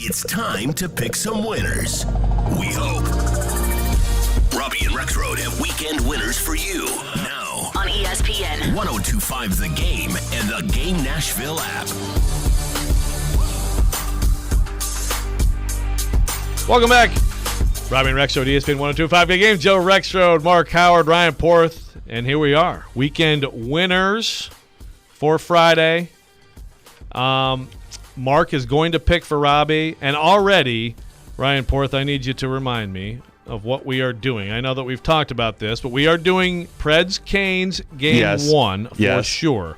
It's time to pick some winners. We hope. Robby and Rexrode have weekend winners for you now on ESPN 102.5 The Game and the Game Nashville app. Welcome back. Robby and Rexrode, ESPN 102.5 The Game. Joe Rexrode, Mark Howard, Ryan Porth, and here we are. Weekend winners for Friday. Mark is going to pick for Robby, and already, Ryan Porth, I need you to remind me of what we are doing. I know that we've talked about this, but we are doing Preds Canes game 1 for sure.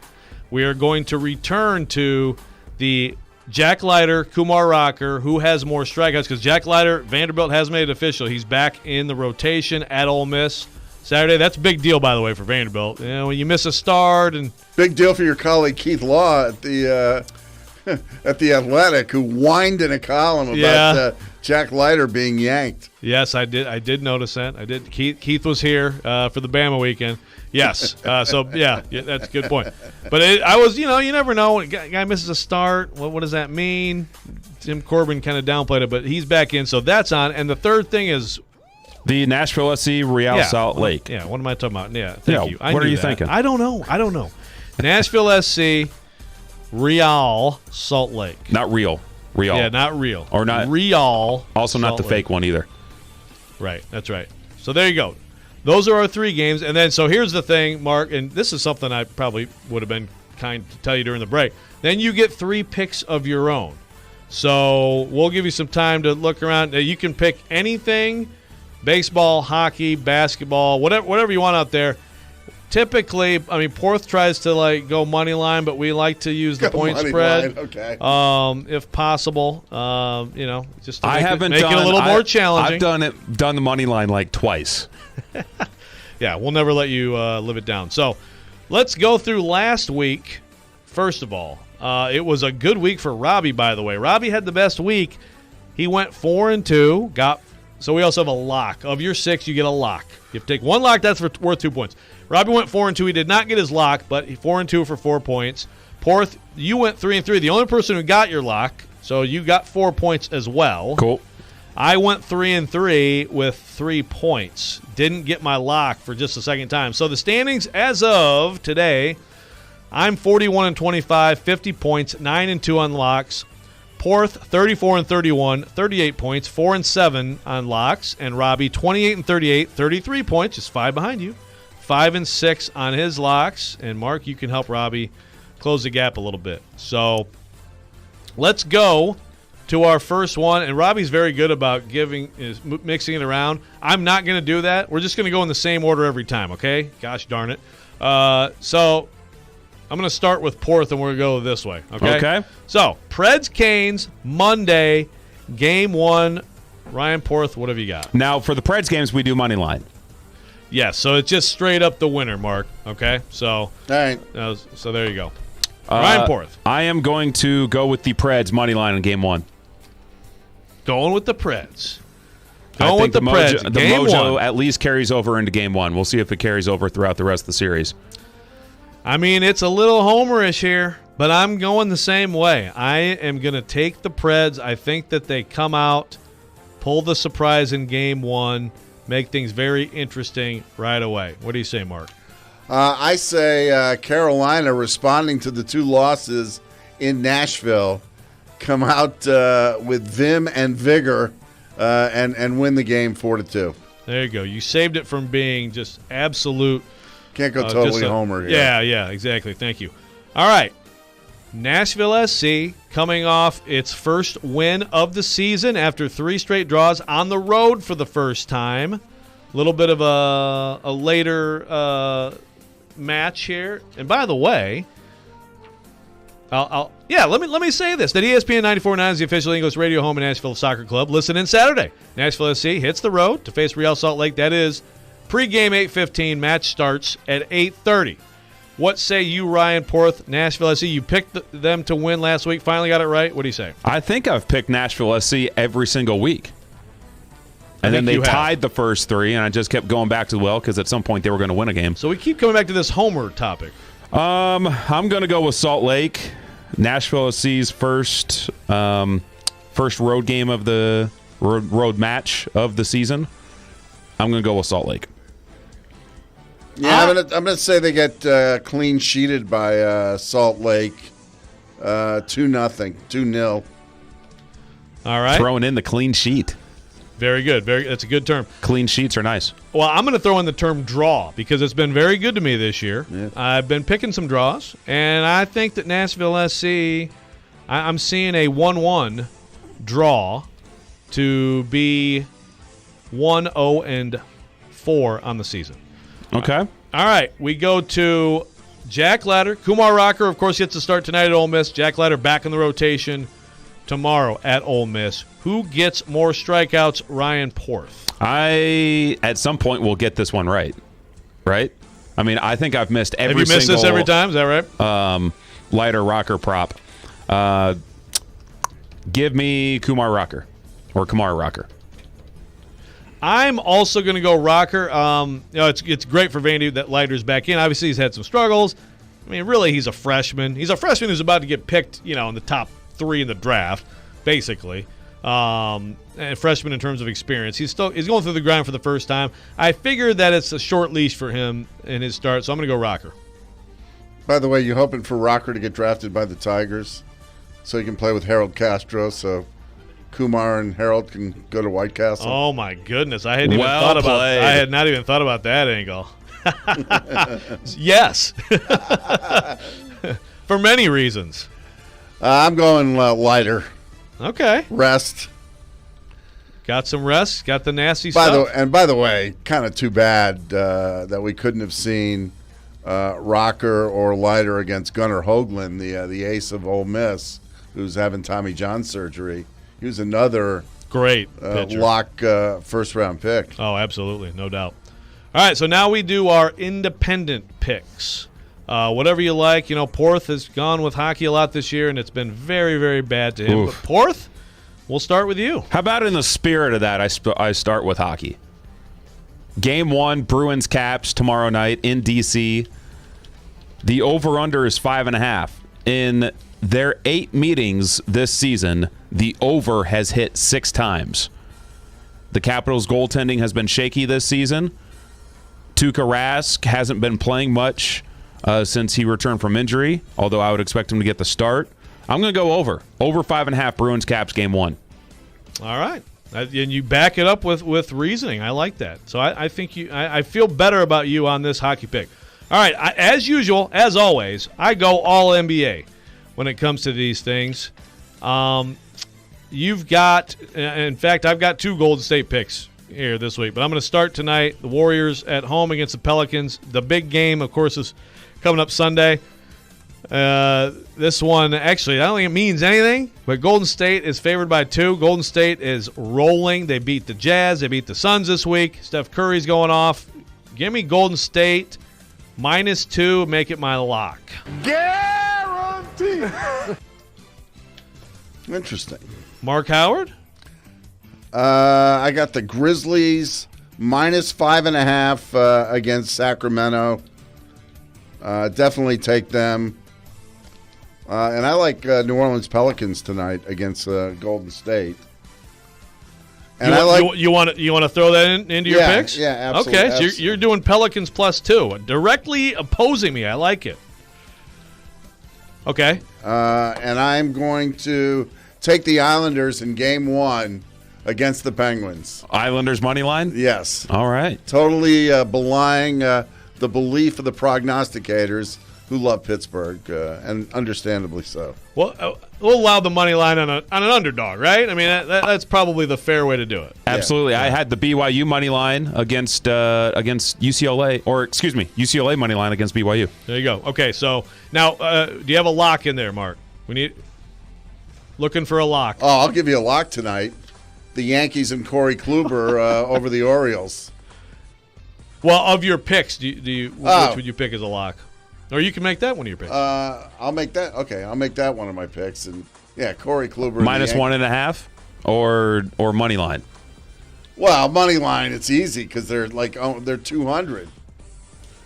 We are going to return to the Jack Leiter, Kumar Rocker, who has more strikeouts, because Jack Leiter, Vanderbilt has made it official. He's back in the rotation at Ole Miss Saturday. That's a big deal, by the way, for Vanderbilt. You know, when you miss a start. And big deal for your colleague Keith Law at the Athletic, who whined in a column about Jack Leiter being yanked. Yes, I did notice that. I did. Keith was here for the Bama weekend. Yes. That's a good point. But I was, you never know. Guy misses a start. What does that mean? Tim Corbin kind of downplayed it, but he's back in, so that's on. And the third thing is the Nashville SC Real Salt Lake. Yeah, what am I talking about? Yeah, thank you. What are you thinking? I don't know. Nashville SC Real Salt Lake. Not real. Real. Yeah, not real. Or not Real. Also not the fake one either. Right, that's right. So there you go. Those are our 3 games. And then, so here's the thing, Mark, and this is something I probably would have been kind to tell you during the break. Then you get 3 picks of your own. So we'll give you some time to look around. You can pick anything, baseball, hockey, basketball, whatever you want out there. Typically, I mean, Porth tries to go money line, but we like to use the point spread, if possible. Just to make it a little more challenging. I've done the money line twice. Yeah, we'll never let you live it down. So let's go through last week. First of all, it was a good week for Robby. By the way, Robby had the best week. He went 4-2. So we also have a lock. Of your 6, you get a lock. You have to take 1 lock. That's worth 2 points. Robby went 4-2. He did not get his lock, but 4-2 for 4 points. Porth, you went 3-3. The only person who got your lock, so you got 4 points as well. Cool. I went 3-3 with 3 points. Didn't get my lock for just the second time. So the standings as of today, I'm 41-25, 50 points, 9-2 on locks. Porth, 34-31, 38 points, 4-7 on locks. And Robby, 28-38, 33 points, just 5 behind you. 5-6 on his locks. And Mark, you can help Robby close the gap a little bit. So let's go to our first one. And Robby's very good about mixing it around. I'm not going to do that. We're just going to go in the same order every time, okay? Gosh darn it. So I'm going to start with Porth, and we're going to go this way, okay? Okay. So, Preds Canes, Monday, game 1. Ryan Porth, what have you got? Now, for the Preds games, we do money line. Yes, so it's just straight up the winner, Mark, okay? So, all right. So there you go. Ryan Porth. I am going to go with the Preds money line in game 1. Going with the Preds. I think the Preds. The game mojo 1. At least carries over into game 1. We'll see if it carries over throughout the rest of the series. I mean, it's a little homerish here, but I'm going the same way. I am going to take the Preds. I think that they come out, pull the surprise in game 1, make things very interesting right away. What do you say, Mark? I say Carolina, responding to the 2 losses in Nashville, come out with vim and vigor and win the game 4-2. There you go. You saved it from being just absolute. Can't go totally homer here. Yeah, exactly. Thank you. All right. Nashville SC coming off its first win of the season after 3 straight draws on the road for the first time. A little bit of a later match here. And by the way, let me say this. That ESPN 94.9 is the official English radio home in Nashville Soccer Club. Listen in Saturday. Nashville SC hits the road to face Real Salt Lake. That is pregame 8:15. Match starts at 8:30. What say you, Ryan Porth, Nashville SC? You picked them to win last week. Finally got it right. What do you say? I think I've picked Nashville SC every single week. And then they tied the first 3, and I just kept going back to the well because at some point they were going to win a game. So we keep coming back to this homer topic. I'm going to go with Salt Lake. Nashville SC's first first road game of the road match of the season, I'm going to go with Salt Lake. Yeah, I'm gonna say they get clean sheeted by Salt Lake, 2-0, 2-0. All right, throwing in the clean sheet. Very good. That's a good term. Clean sheets are nice. Well, I'm going to throw in the term draw because it's been very good to me this year. Yeah. I've been picking some draws, and I think that Nashville SC, I'm seeing a 1-1 draw to be 1-0-4 on the season. Okay. All right, we go to Jack Leiter. Kumar Rocker, of course, gets to start tonight at Ole Miss. Jack Leiter back in the rotation tomorrow at Ole Miss. Who gets more strikeouts? Ryan Porth. I, at some point, will get this one right. Right? I mean, I think I've missed every single... Have you missed this every time? Is that right? Leiter Rocker prop. Give me Kumar Rocker. Or Kumar Rocker. I'm also going to go Rocker. It's great for Vandy that Leiter's back in. Obviously, he's had some struggles. I mean, really, he's a freshman. He's a freshman who's about to get picked, in the top 3 in the draft, basically. And freshman in terms of experience. He's going through the grind for the first time. I figure that it's a short leash for him in his start, so I'm going to go Rocker. By the way, you hoping for Rocker to get drafted by the Tigers so he can play with Harold Castro, so Kumar and Harold can go to White Castle? Oh my goodness! I had not even thought about that angle. Yes, for many reasons. I'm going Leiter. Okay. Rest. Got some rest. Got the nasty stuff. By the way, kind of too bad that we couldn't have seen Rocker or Leiter against Gunnar Hoagland, the ace of Ole Miss, who's having Tommy John surgery. He was another great lock first-round pick. Oh, absolutely. No doubt. All right, so now we do our independent picks. Whatever you like. Porth has gone with hockey a lot this year, and it's been very, very bad to him. Oof. But Porth, we'll start with you. How about in the spirit of that, I start with hockey. Game 1, Bruins Caps tomorrow night in D.C. The over-under is 5.5. In their 8 meetings this season, the over has hit 6 times. The Capitals' goaltending has been shaky this season. Tuukka Rask hasn't been playing much since he returned from injury, although I would expect him to get the start. I'm going to go over. Over 5.5 Bruins Caps game 1. All right. And you back it up with reasoning. I like that. So I think I feel better about you on this hockey pick. All right. As usual, as always, I go all NBA when it comes to these things. You've got, in fact, I've got 2 Golden State picks here this week, but I'm going to start tonight. The Warriors at home against the Pelicans. The big game, of course, is coming up Sunday. This one, actually, I don't think it means anything, but Golden State is favored by 2. Golden State is rolling. They beat the Jazz. They beat the Suns this week. Steph Curry's going off. Give me Golden State -2. Make it my lock. Guaranteed. Interesting. Mark Howard? I got the Grizzlies -5.5 against Sacramento. Definitely take them. And I like New Orleans Pelicans tonight against Golden State. And you want to throw that into your picks? Yeah, absolutely. Okay, absolutely. So you're doing Pelicans +2, directly opposing me. I like it. Okay. And I'm going to take the Islanders in Game 1 against the Penguins. Islanders money line? Yes. All right. Totally belying the belief of the prognosticators who love Pittsburgh, and understandably so. Well, we'll allow the money line on an underdog, right? I mean, that's probably the fair way to do it. Absolutely. Yeah. I had the BYU money line against UCLA, or excuse me, UCLA money line against BYU. There you go. Okay, so now do you have a lock in there, Mark? Looking for a lock. Oh, I'll give you a lock tonight. The Yankees and Corey Kluber over the Orioles. Well, of your picks, which would you pick as a lock? Or you can make that one of your picks. I'll make that. Okay, I'll make that one of my picks. And yeah, Corey Kluber -1.5 or money line. Well, money line, it's easy because they're 200.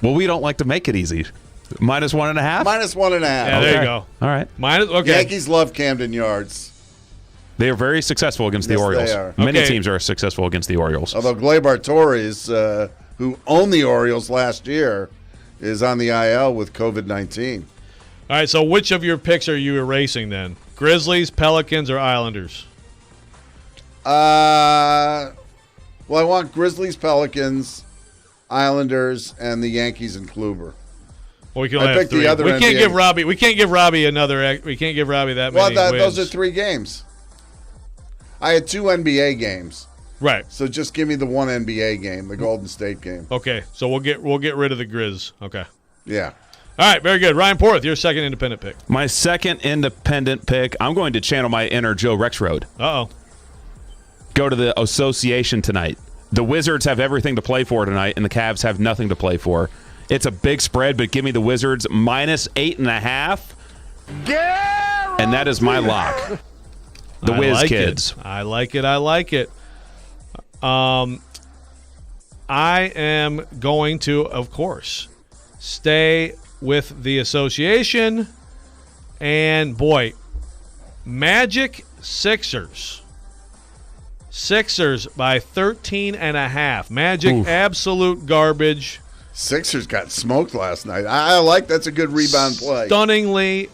Well, we don't like to make it easy. -1.5. -1.5. Yeah, okay. there you go. All right. Okay. Yankees love Camden Yards. They are very successful against the Yes, Orioles. they are. Many Okay. teams are successful against the Orioles. Although Gleyber Torres, who owned the Orioles last year, is on the IL with COVID-19. All right, so which of your picks are you erasing then? Grizzlies, Pelicans, or Islanders? Well, I want Grizzlies, Pelicans, Islanders, and the Yankees and Kluber. Well, we can I only have picked the 3. other We can't NBA. give Robby. We can't give Robby another. We can't give Robby that Well, many wins. those are 3 games. I had 2 NBA games, Right. so just give me the one NBA game, the Golden State game. Okay. So we'll get rid of the Grizz. Okay. Yeah. All right. Very good. Ryan Porth, your second independent pick. My second independent pick, I'm going to channel my inner Joe Rexrode. Uh-oh. Go to the association tonight. The Wizards have everything to play for tonight, and the Cavs have nothing to play for. It's a big spread, but give me the Wizards minus 8.5. And that is my lock. The I Wiz like Kids. It. I like it. I like it. I am going to, of course, stay with the association. And, boy, Magic Sixers. Sixers by 13.5. Magic, Oof. absolute garbage. Sixers got smoked last night. I like that's a good rebound play.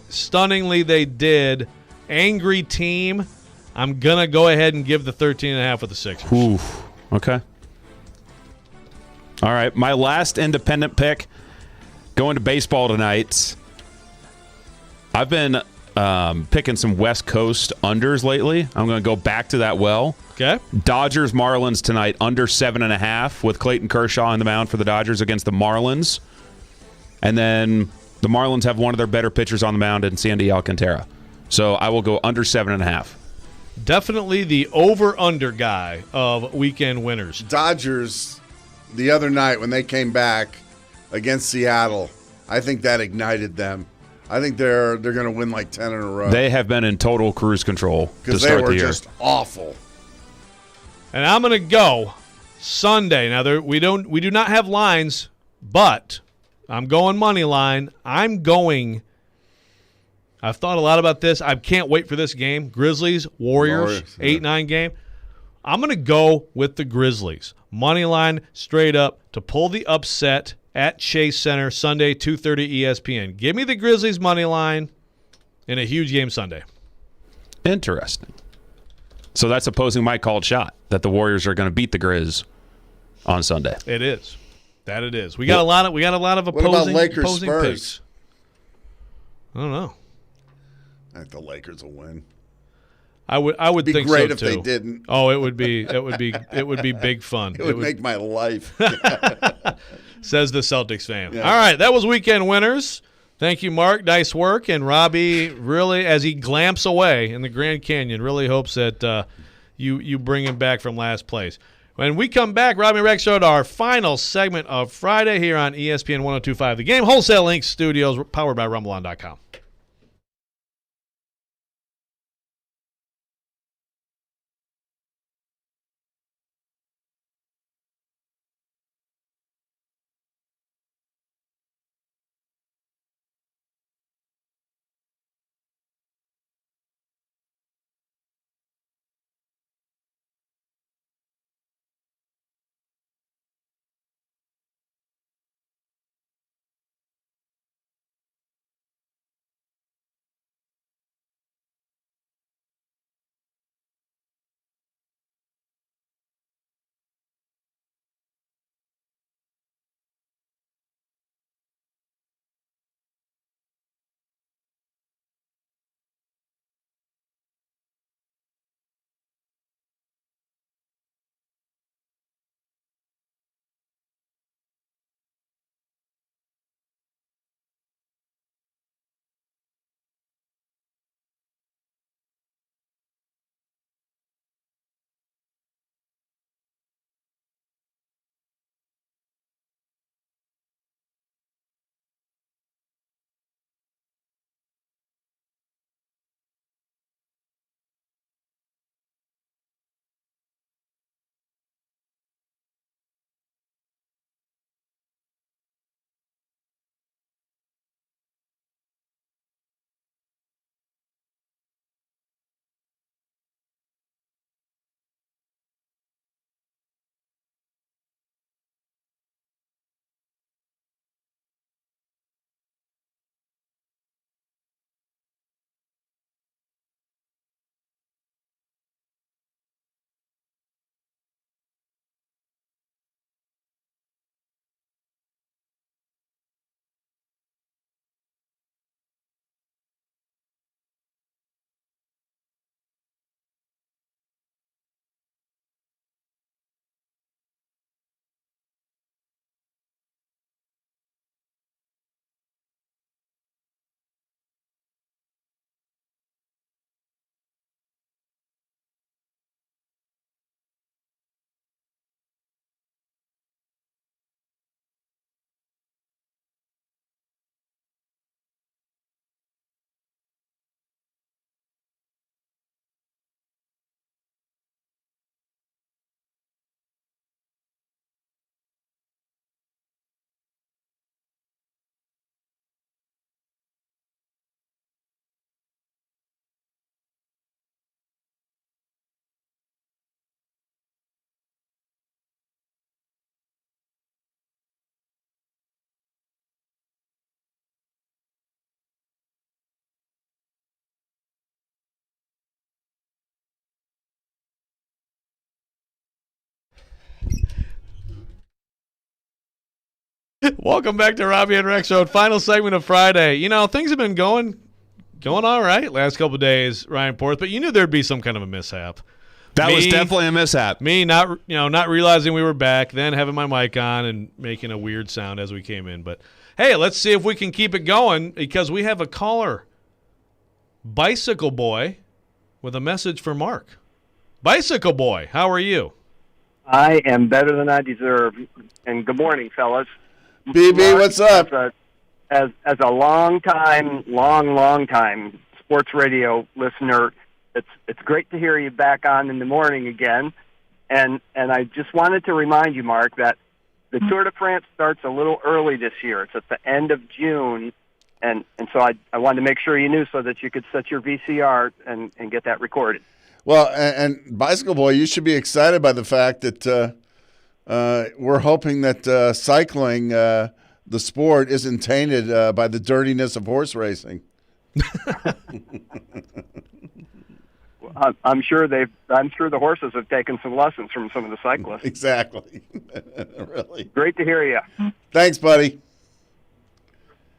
Stunningly, they did. Angry team. I'm going to go ahead and give the 13.5 with the Sixers. Oof. Okay. All right. My last independent pick, going to baseball tonight. I've been picking some West Coast unders lately. I'm going to go back to that well. Okay. Dodgers Marlins tonight, under 7.5 with Clayton Kershaw on the mound for the Dodgers against the Marlins. And then the Marlins have one of their better pitchers on the mound in Sandy Alcantara. So I will go under 7.5. Definitely the over-under guy of weekend winners. Dodgers, the other night when they came back against Seattle, I think that ignited them. I think they're going to win like 10 in a row. They have been in total cruise control to because they start were the year. just awful. And I'm going to go Sunday. Now we do not have lines, but I'm going money line. I've thought a lot about this. I can't wait for this game. Grizzlies, Warriors, 8-9 game. I'm going to go with the Grizzlies. Money line straight up to pull the upset at Chase Center Sunday, 2:30 ESPN. Give me the Grizzlies money line in a huge game Sunday. Interesting. So that's opposing my called shot that the Warriors are going to beat the Grizz on Sunday. It is. That it is. We got a lot of opposing, What about Lakers opposing Spurs? picks. I don't know. I think the Lakers will win. I would Be think great so if too. they didn't. Oh, it would be big fun. It would make my life. Says the Celtics fan. Yeah. All right, that was weekend winners. Thank you, Mark. Nice work. And Robby, really, as he glamps away in the Grand Canyon, really hopes that you bring him back from last place. When we come back, Robby Rexrode, our final segment of Friday here on ESPN 102.5 The Game, Wholesale Inc. Studios, powered by RumbleOn.com. Welcome back to Robby and Rexrode. Final segment of Friday. You know, things have been going all right last couple of days, Ryan Porth, but you knew there'd be some kind of a mishap. That was definitely a mishap. Me not realizing we were back, then having my mic on and making a weird sound as we came in. But hey, let's see if we can keep it going because we have a caller, Bicycle Boy, with a message for Mark. Bicycle Boy, how are you? I am better than I deserve. And good morning, fellas. BB, what's up? As a long time sports radio listener, it's great to hear you back on in the morning again. And I just wanted to remind you, Mark, that the Tour de France starts a little early this year. It's at the end of June. And so I wanted to make sure you knew so that you could set your VCR and get that recorded. Well, and Bicycle Boy, you should be excited by the fact that we're hoping that cycling, the sport, isn't tainted by the dirtiness of horse racing. I'm sure the horses have taken some lessons from some of the cyclists. Exactly. Really. Great to hear you. Thanks, buddy.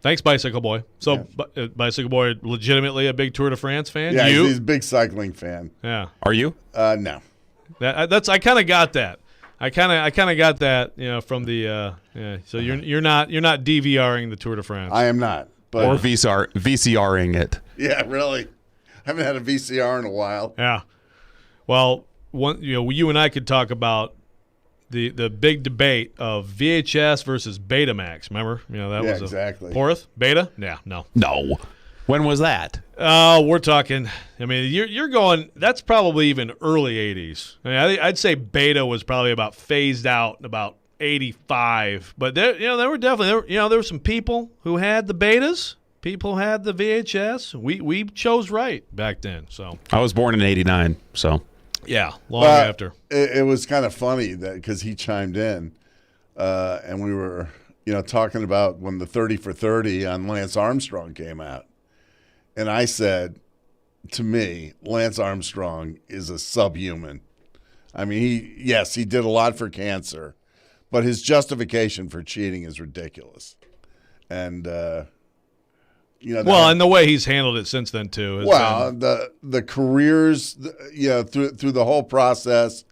Thanks, Bicycle Boy. So, Bicycle Boy, legitimately a big Tour de France fan? Yeah, he's a big cycling fan. Yeah. Are you? No. I kind of got that. I kind of got that, from the So you're not DVRing the Tour de France. I am not. But or VCRing it. Yeah, really. I haven't had a VCR in a while. Yeah. Well, you and I could talk about the big debate of VHS versus Betamax. Remember? That was exactly. Porth? Beta? Yeah, no. No. When was that? We're talking. I mean, you're going. That's probably even early '80s. I mean, I'd say Beta was probably about phased out in about '85. But there were some people who had the Betas. People had the VHS. We chose right back then. So I was born in '89. So. Yeah, long after. It was kind of funny that because he chimed in, and we were, talking about when the 30 for 30 on Lance Armstrong came out, and I said, to me, Lance Armstrong is a subhuman. I mean, he did a lot for cancer, but his justification for cheating is ridiculous, and. And the way he's handled it since then too. The careers, through the whole process,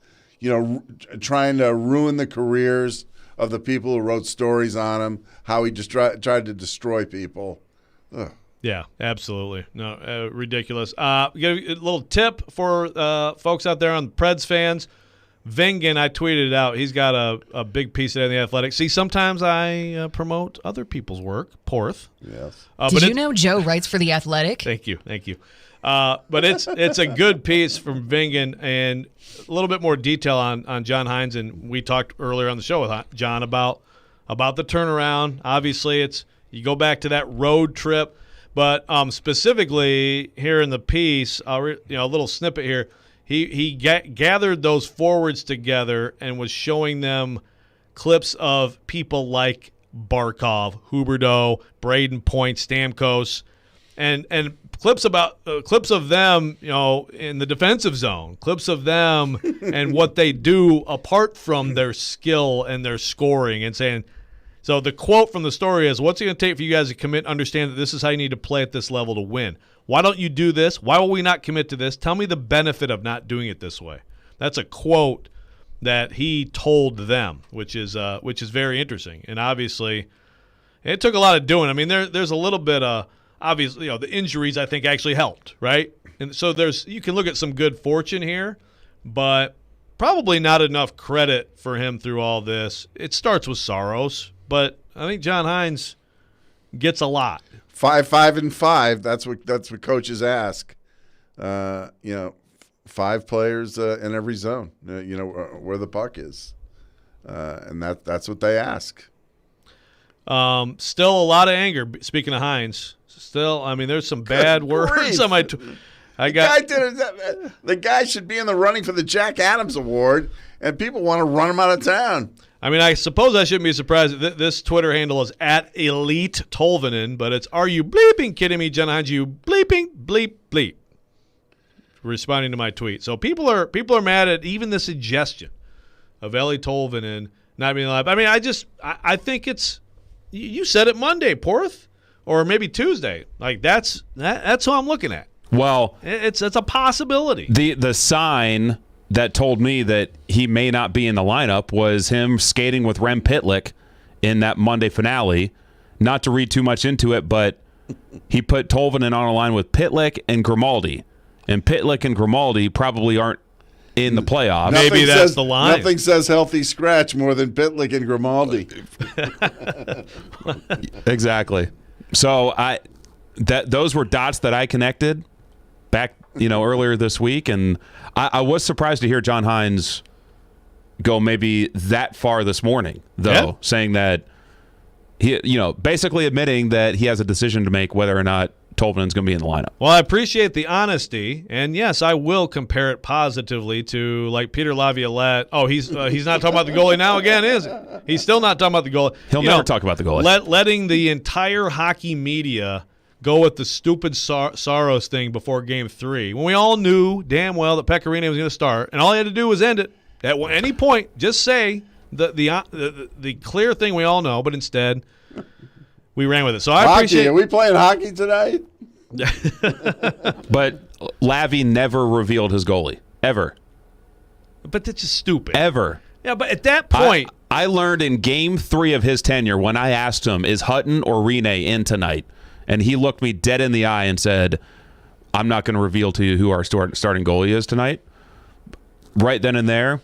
trying to ruin the careers of the people who wrote stories on him, how he just tried to destroy people. Ugh. Yeah, absolutely. No, ridiculous. Get a little tip for folks out there on the Preds fans. Vingan, I tweeted it out. He's got a big piece of it in The Athletic. See, sometimes I promote other people's work. Porth. Yes. Did you know Joe writes for The Athletic? Thank you. But it's a good piece from Vingan and a little bit more detail on John Hines. And we talked earlier on the show with John about the turnaround. Obviously, you go back to that road trip. But specifically here in the piece, a little snippet here. He gathered those forwards together and was showing them clips of people like Barkov, Huberdeau, Braden Point, Stamkos, and clips of them, in the defensive zone, clips of them and what they do apart from their skill and their scoring, and saying. So the quote from the story is, "What's it going to take for you guys to commit? Understand that this is how you need to play at this level to win. Why don't you do this? Why will we not commit to this? Tell me the benefit of not doing it this way." That's a quote that he told them, which is very interesting. And obviously, it took a lot of doing. I mean, there's a little bit of obviously, the injuries I think actually helped, right? And so you can look at some good fortune here, but probably not enough credit for him through all this. It starts with Saros, but I think John Hines gets a lot. 5, and 5. That's what coaches ask. 5 players in every zone. Where the puck is, and that's what they ask. Still a lot of anger. Speaking of Hines, there's some bad words on my. The guy should be in the running for the Jack Adams Award, and people want to run him out of town. I mean, I suppose I shouldn't be surprised that this Twitter handle is @Elite Tolvanen, but it's "Are you bleeping kidding me, John Hines? You bleeping bleep bleep." Responding to my tweet, so people are mad at even the suggestion of Ellie Tolvanen not being alive. I mean, I think it's You said it Monday, Porth, or maybe Tuesday. Like that's who I'm looking at. Well, it's a possibility. The sign that told me that he may not be in the lineup was him skating with Rem Pitlick in that Monday finale. Not to read too much into it, but he put Tolvanen on a line with Pitlick and Grimaldi. And Pitlick and Grimaldi probably aren't in the playoffs. Maybe that's the line. Nothing says healthy scratch more than Pitlick and Grimaldi. Exactly. So those were dots that I connected back, earlier this week, and I was surprised to hear John Hines go maybe that far this morning, though, saying that he, basically admitting that he has a decision to make whether or not Tolvanen's going to be in the lineup. Well, I appreciate the honesty, and yes, I will compare it positively to like Peter Laviolette. Oh, he's not talking about the goalie now again, is he? He's still not talking about the goalie. He'll never talk about the goalie. Letting the entire hockey media go with the stupid Saros thing before Game 3, when we all knew damn well that Pecorino was going to start, and all he had to do was end it at any point. Just say the clear thing we all know, but instead we ran with it. So I appreciate. Are we playing hockey tonight? But Lavi never revealed his goalie ever. But that's just stupid. Ever. Yeah, but at that point, I learned in Game 3 of his tenure when I asked him, "Is Hutton or Rene in tonight?" And he looked me dead in the eye and said, "I'm not going to reveal to you who our starting goalie is tonight." Right then and there.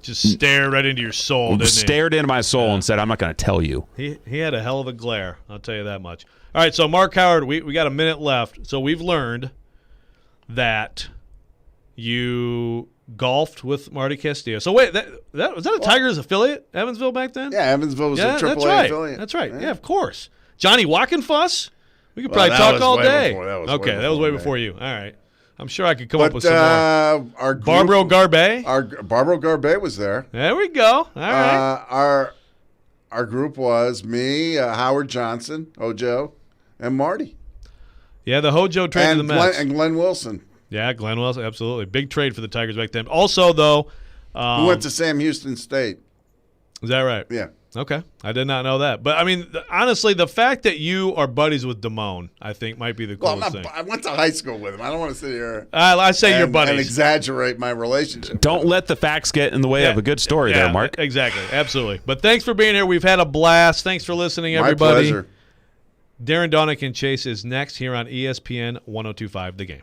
Just stared right into your soul, didn't he? Stared into my soul and said, "I'm not going to tell you." He had a hell of a glare, I'll tell you that much. All right, so Mark Howard, we got a minute left. So we've learned that you golfed with Marty Castillo. So wait, was that a Tigers affiliate, Evansville, back then? Yeah, Evansville was a AAA affiliate. That's right. Yeah, of course. Johnny Wackenfuss? We could probably talk all day. That was way before you. All right. I'm sure I could come up with some more. Our group, Barbaro Garbe? Barbaro Garbe was there. There we go. All right. Our group was me, Howard Johnson, Hojo, and Marty. Yeah, the Hojo trade to the Mets. And Glenn Wilson. Yeah, Glenn Wilson, absolutely. Big trade for the Tigers back then. Also, though. Who went to Sam Houston State. Is that right? Yeah. Okay. I did not know that. But, I mean, honestly, the fact that you are buddies with Damone, I think, might be the coolest thing. I went to high school with him. I don't want to sit here I say you're buddies. And exaggerate my relationship. Don't let the facts get in the way of a good story there, Mark. Exactly. Absolutely. But thanks for being here. We've had a blast. Thanks for listening, everybody. My pleasure. Darren Donick and Chase is next here on ESPN 102.5 The Game.